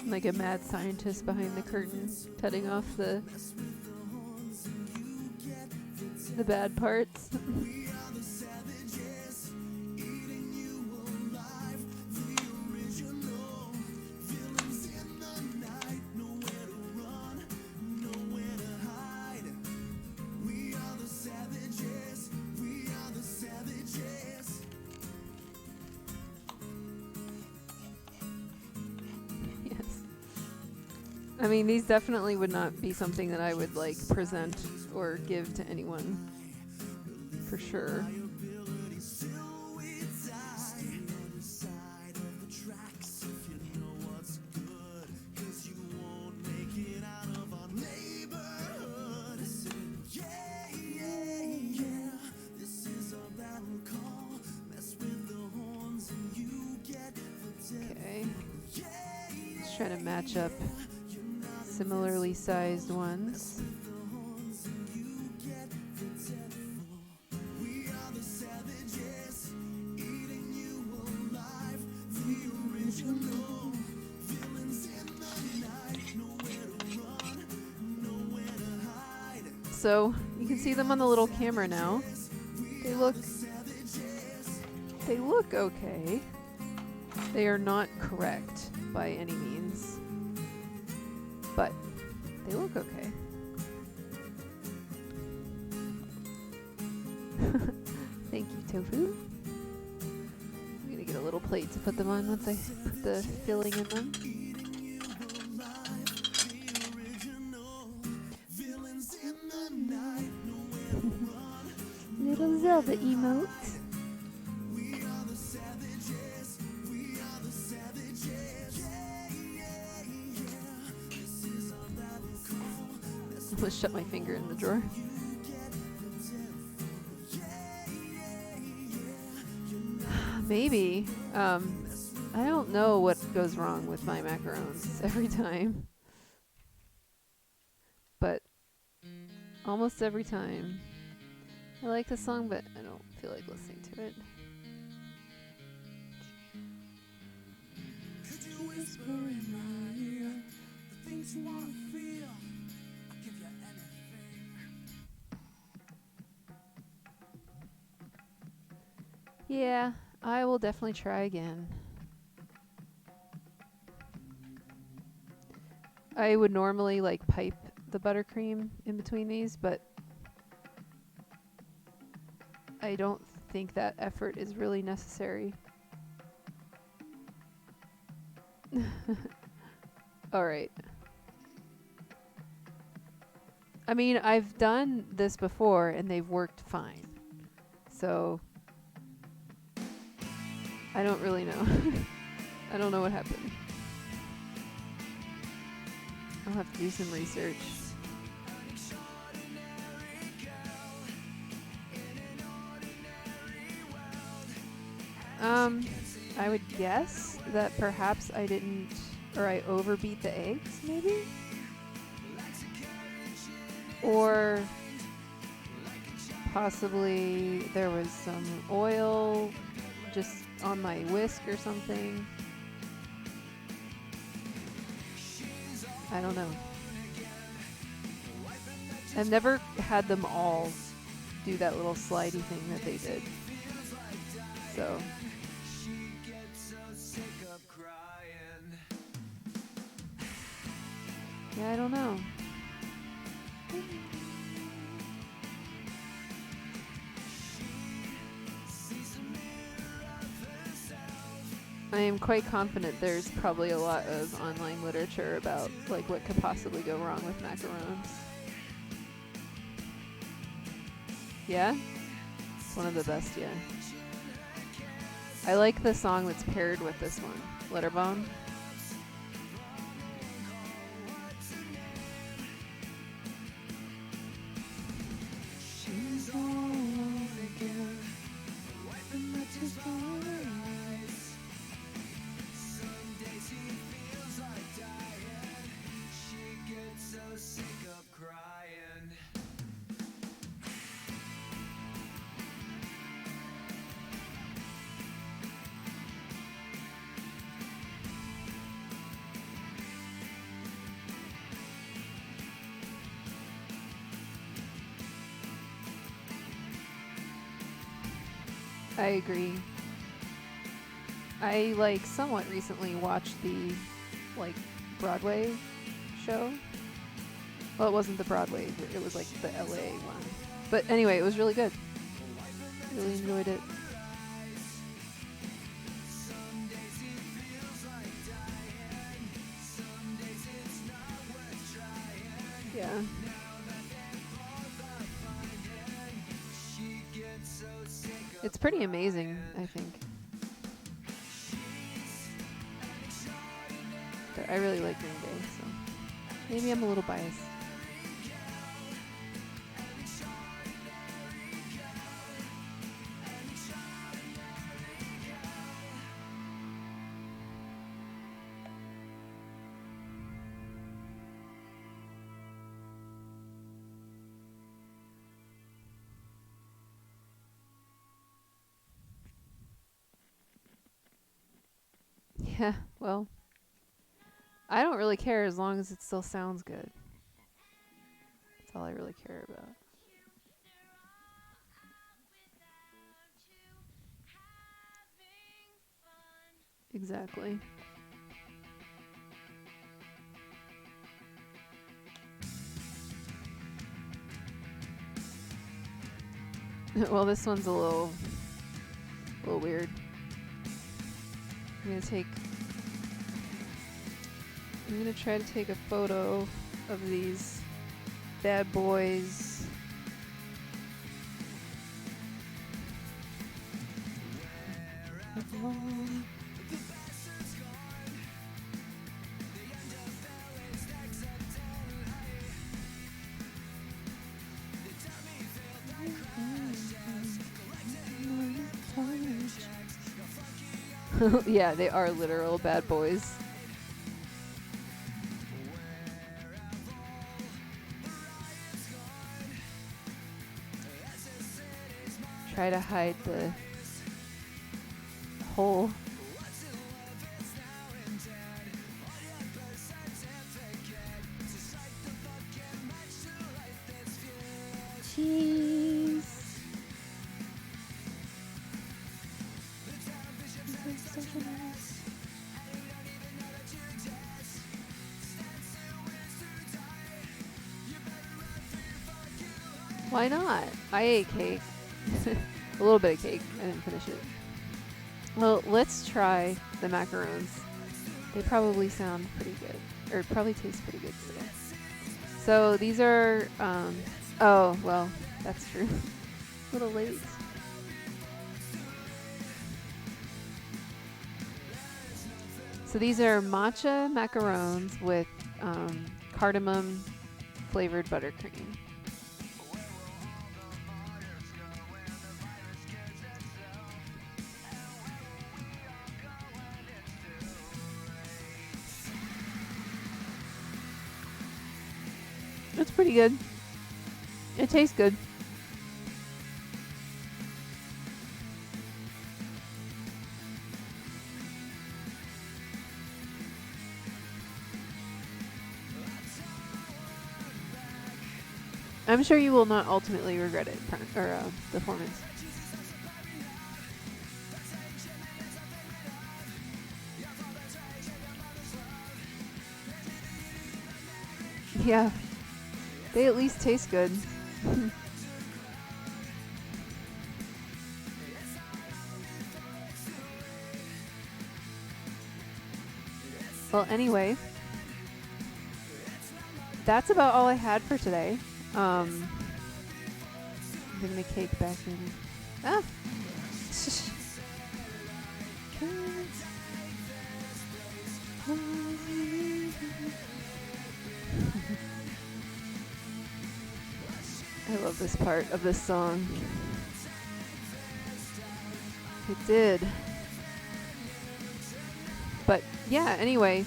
Like a mad scientist behind the curtain, cutting off the bad parts. I mean, these definitely would not be something that I would like present or give to anyone, for sure. Okay, let's try to match up similarly sized ones. So you can see them on the little camera now. They look okay. They are not correct by any means. They look okay. Thank you, Tofu. I'm gonna get a little plate to put them on once I put the filling in them. Little Zelda emote. Almost shut my finger in the drawer. Maybe. I don't know what goes wrong with my macarons every time. But almost every time. I like the song, but I don't feel like listening to it. Could you whisper in my ear the things you wanna feel? I'll give you anything. Yeah, I will definitely try again. I would normally like pipe the buttercream in between these, but I don't think that effort is really necessary. All right. I mean, I've done this before and they've worked fine. So I don't really know. I don't know what happened. I'll have to do some research. I would guess that perhaps I didn't, or I overbeat the eggs, maybe? Or possibly there was some oil just on my whisk or something. I don't know. I've never had them all do that little slidey thing that they did. So. Yeah, I don't know. I am quite confident there's probably a lot of online literature about like what could possibly go wrong with macarons. Yeah? It's one of the best, yeah. I like the song that's paired with this one, Letterbone. I agree. I like somewhat recently watched the like Broadway show. Well, it wasn't the Broadway, it was like the LA one. But anyway, it was really good. Really enjoyed it. Yeah. It's pretty amazing, I think. But I really like Green Day, so maybe I'm a little biased. Yeah, well, I don't really care as long as it still sounds good. That's all I really care about. Exactly. Well, this one's a little weird. I'm gonna try to take a photo of these bad boys. Yeah, they are literal bad boys. Try to hide the hole. Cheese. Why not? I ate cake. A little bit of cake. I didn't finish it. Well, let's try the macarons. They probably sound pretty good. Or probably taste pretty good today. So these are, oh, well, that's true. A little late. So these are matcha macarons with cardamom flavored buttercream. It's pretty good. It tastes good. I'm sure you will not ultimately regret it, performance. Yeah, they at least taste good. Well, anyway, that's about all I had for today. Bring the cake back in. Ah! I love this part of this song. It did. But yeah, anyway.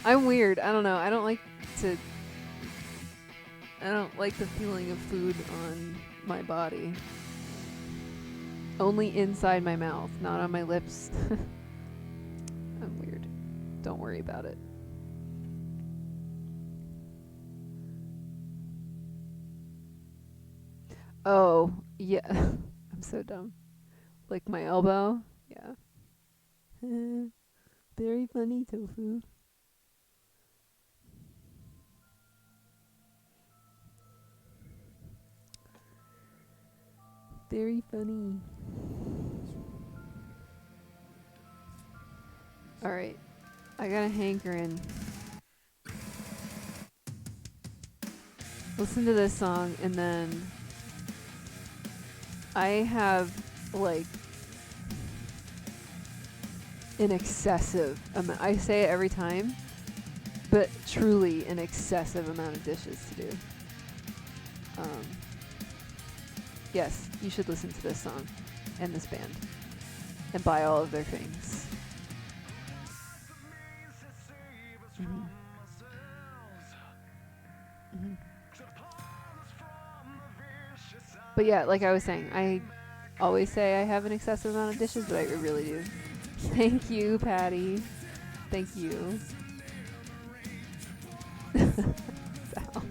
I'm weird. I don't know. I don't like the feeling of food on my body. Only inside my mouth, not on my lips. I'm weird. Don't worry about it. Oh, yeah. I'm so dumb. Like my elbow? Yeah. Very funny, Tofu. Very funny. Alright. I got a hankering. Listen to this song and then I have like an excessive amount. I say it every time, but truly an excessive amount of dishes to do. Yes, you should listen to this song and this band and buy all of their things. Mm-hmm. Mm-hmm. But yeah, like I was saying, I always say I have an excessive amount of dishes, but I really do. Thank you, Patty. Thank you. Sal.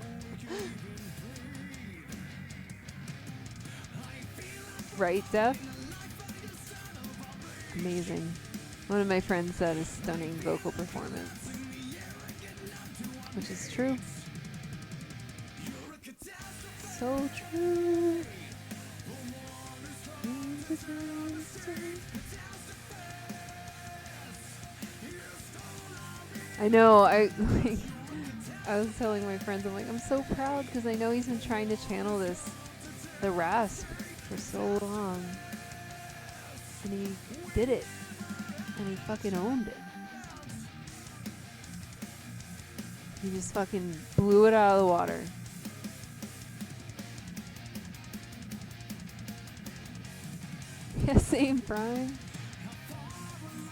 Right, Def? Amazing. One of my friends said a stunning vocal performance. Which is true. so true. I know. I was telling my friends, I'm like, I'm so proud because I know he's been trying to channel the rasp for so long, and he did it, and he fucking owned it. He just fucking blew it out of the water. Yeah, same, Prime.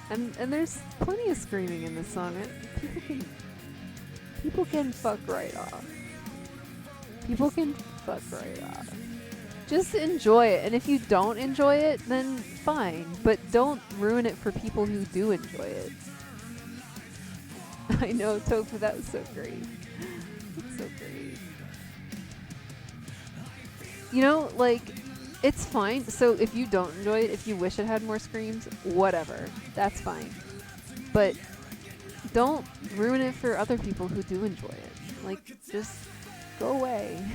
And there's plenty of screaming in this song. People can fuck right off. People can fuck right off. Just enjoy it. And if you don't enjoy it, then fine. But don't ruin it for people who do enjoy it. I know, Tofu, that was so great. That's so great. You know, like, it's fine. So if you don't enjoy it, if you wish it had more screams, whatever. That's fine. But don't ruin it for other people who do enjoy it. Like, just go away.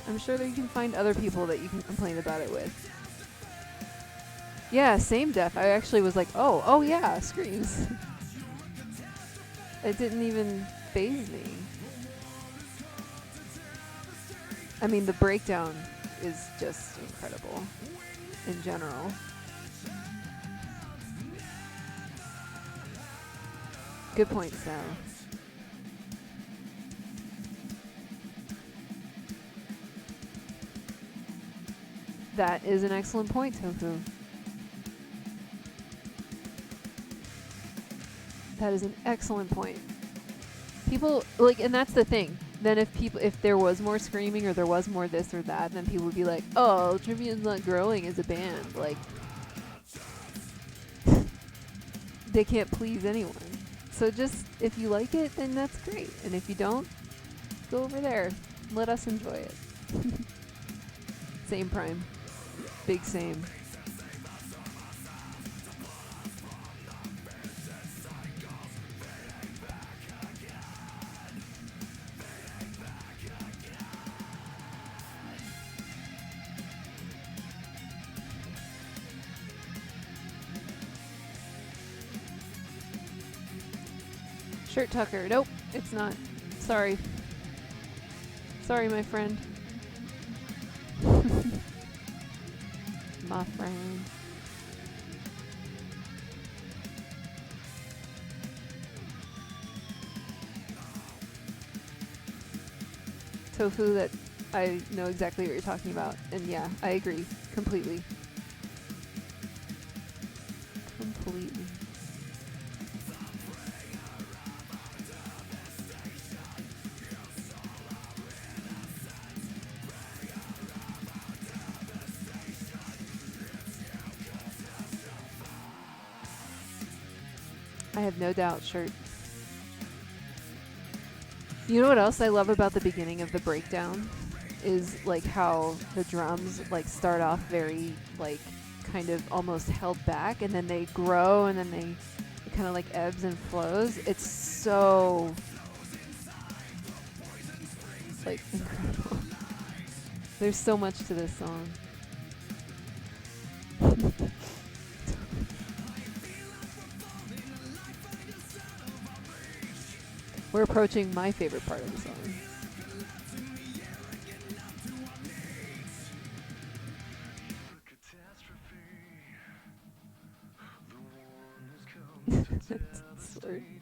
I'm sure that you can find other people that you can complain about it with. Yeah, same, Def. I actually was like, oh yeah, screams. It didn't even faze me. I mean, the breakdown is just incredible in general. Good point, Sal. That is an excellent point, Tofu. That is an excellent point. People, like, and that's the thing. Then if there was more screaming or there was more this or that, then people would be like, oh, Trivium's not growing as a band. Like, they can't please anyone. So just, if you like it, then that's great. And if you don't, go over there. Let us enjoy it. Same, Prime. Big same. Shirt tucker. Nope, it's not. Sorry. Sorry, my friend. My friend. Tofu, that I know exactly what you're talking about. And yeah, I agree. Completely. Completely. I have no doubt, shirt. You know what else I love about the beginning of the breakdown is like how the drums like start off very like kind of almost held back, and then they grow, and then it kind of like ebbs and flows. It's so like incredible. There's so much to this song. We're approaching my favorite part of the song.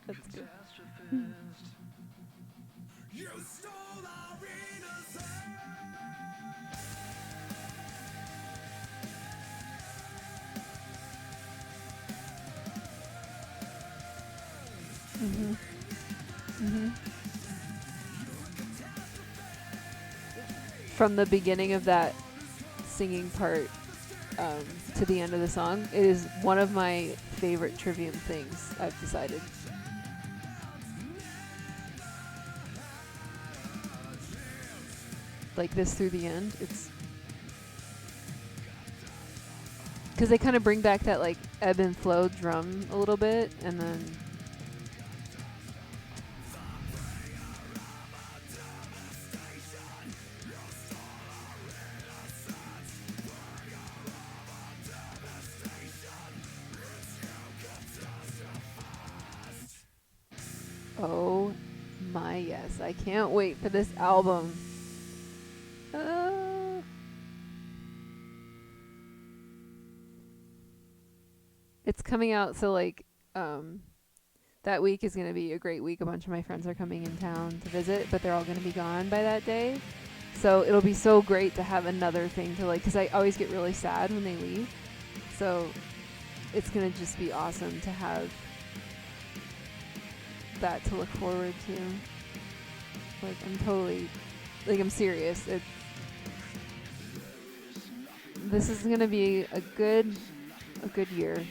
That's good. Mm-hmm. Mm-hmm. From the beginning of that singing part to the end of the song, it is one of my favorite Trivium things, I've decided. Like this through the end, it's because they kind of bring back that like ebb and flow drum a little bit, and then Oh my yes. I can't wait for this album. It's coming out, so like that week is going to be a great week. A bunch of my friends are coming in town to visit, but they're all going to be gone by that day. So it'll be so great to have another thing to like, because I always get really sad when they leave. So it's going to just be awesome to have that to look forward to. Like, I'm totally, like, I'm serious. This is going to be a good year.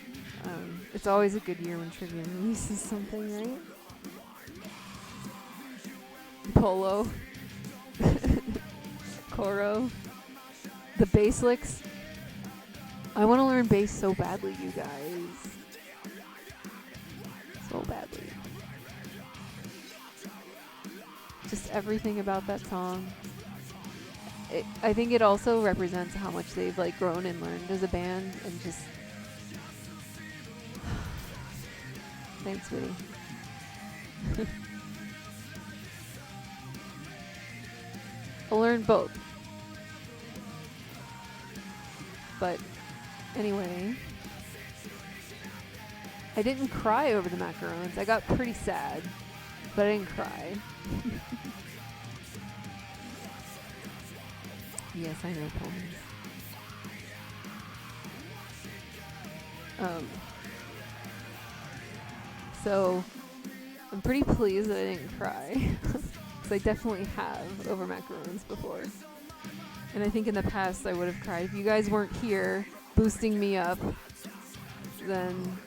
It's always a good year when Trivium releases something, right? Polo. Koro. The bass licks. I want to learn bass so badly, you guys. So badly. Just everything about that song. I think it also represents how much they've like grown and learned as a band, and just thanks, sweetie. I'll learn both. But anyway, I didn't cry over the macarons. I got pretty sad, but I didn't cry. Yes, I know, ponies. So I'm pretty pleased that I didn't cry, because I definitely have over macarons before. And I think in the past I would have cried. If you guys weren't here boosting me up, then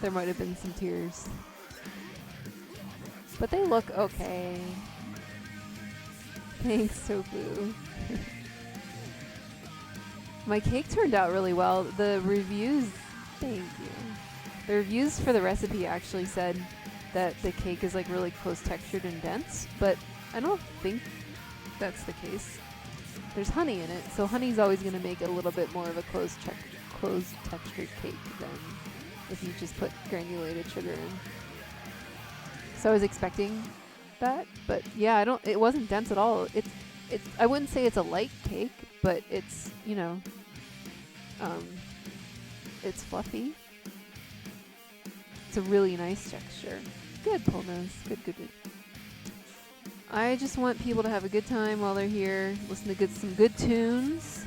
there might have been some tears. But they look okay. Thanks, Tofu. My cake turned out really well. The reviews, thank you. The reviews for the recipe actually said that the cake is like really close textured and dense, but I don't think that's the case. There's honey in it, so honey's always going to make it a little bit more of a closed textured cake than if you just put granulated sugar in. So I was expecting that, but yeah, it wasn't dense at all. It's I wouldn't say it's a light cake, but it's, you know, it's fluffy. It's a really nice texture. Good, Polnose. Good. I just want people to have a good time while they're here, listen to some good tunes.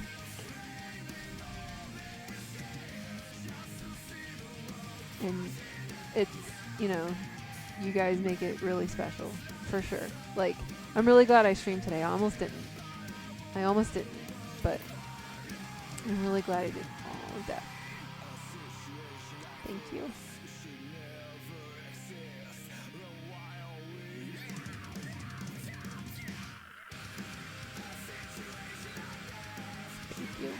And it's, you know, you guys make it really special, for sure. Like, I'm really glad I streamed today. I almost didn't, but I'm really glad I did. Oh, that. Thank you. Thank you.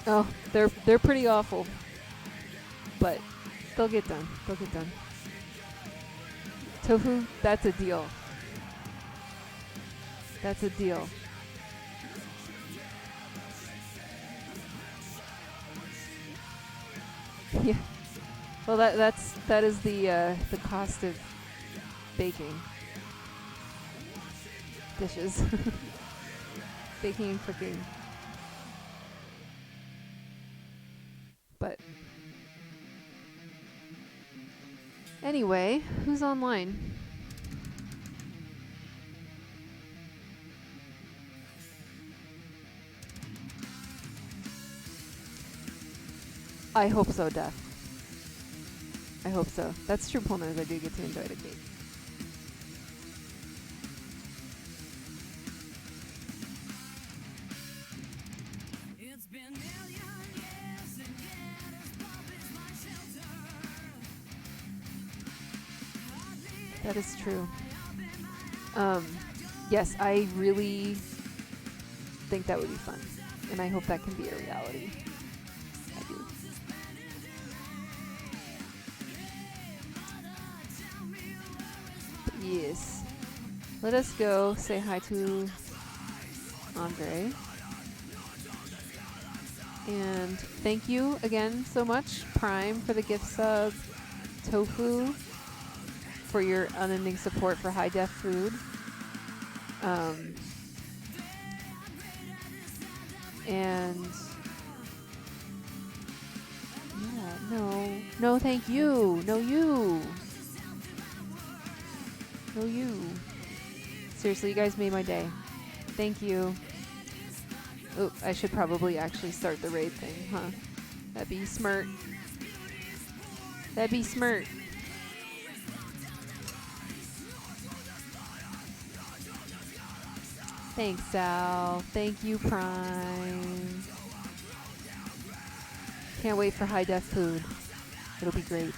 Oh, they're pretty awful, but they'll get done. Tofu, that's a deal. Yeah. Well, that is the cost of baking dishes. Baking and cooking. But anyway, who's online? I hope so, Def. I hope so. That's true, Polnose. I do get to enjoy the cake. It's been million years and yet as pop is my shelter. That is true. Yes, I really think that would be fun, and I hope that can be a reality. I do. But yes. Let us go say hi to Andre. And thank you again so much, Prime, for the gift sub, Tofu, for your unending support for high def food. And yeah, no, thank you. No, you. No, you. Seriously, you guys made my day. Thank you. Oh, I should probably actually start the raid thing, huh? That'd be smart. That'd be smart. Thanks, Sal. Thank you, Prime. Can't wait for high def food. It'll be great.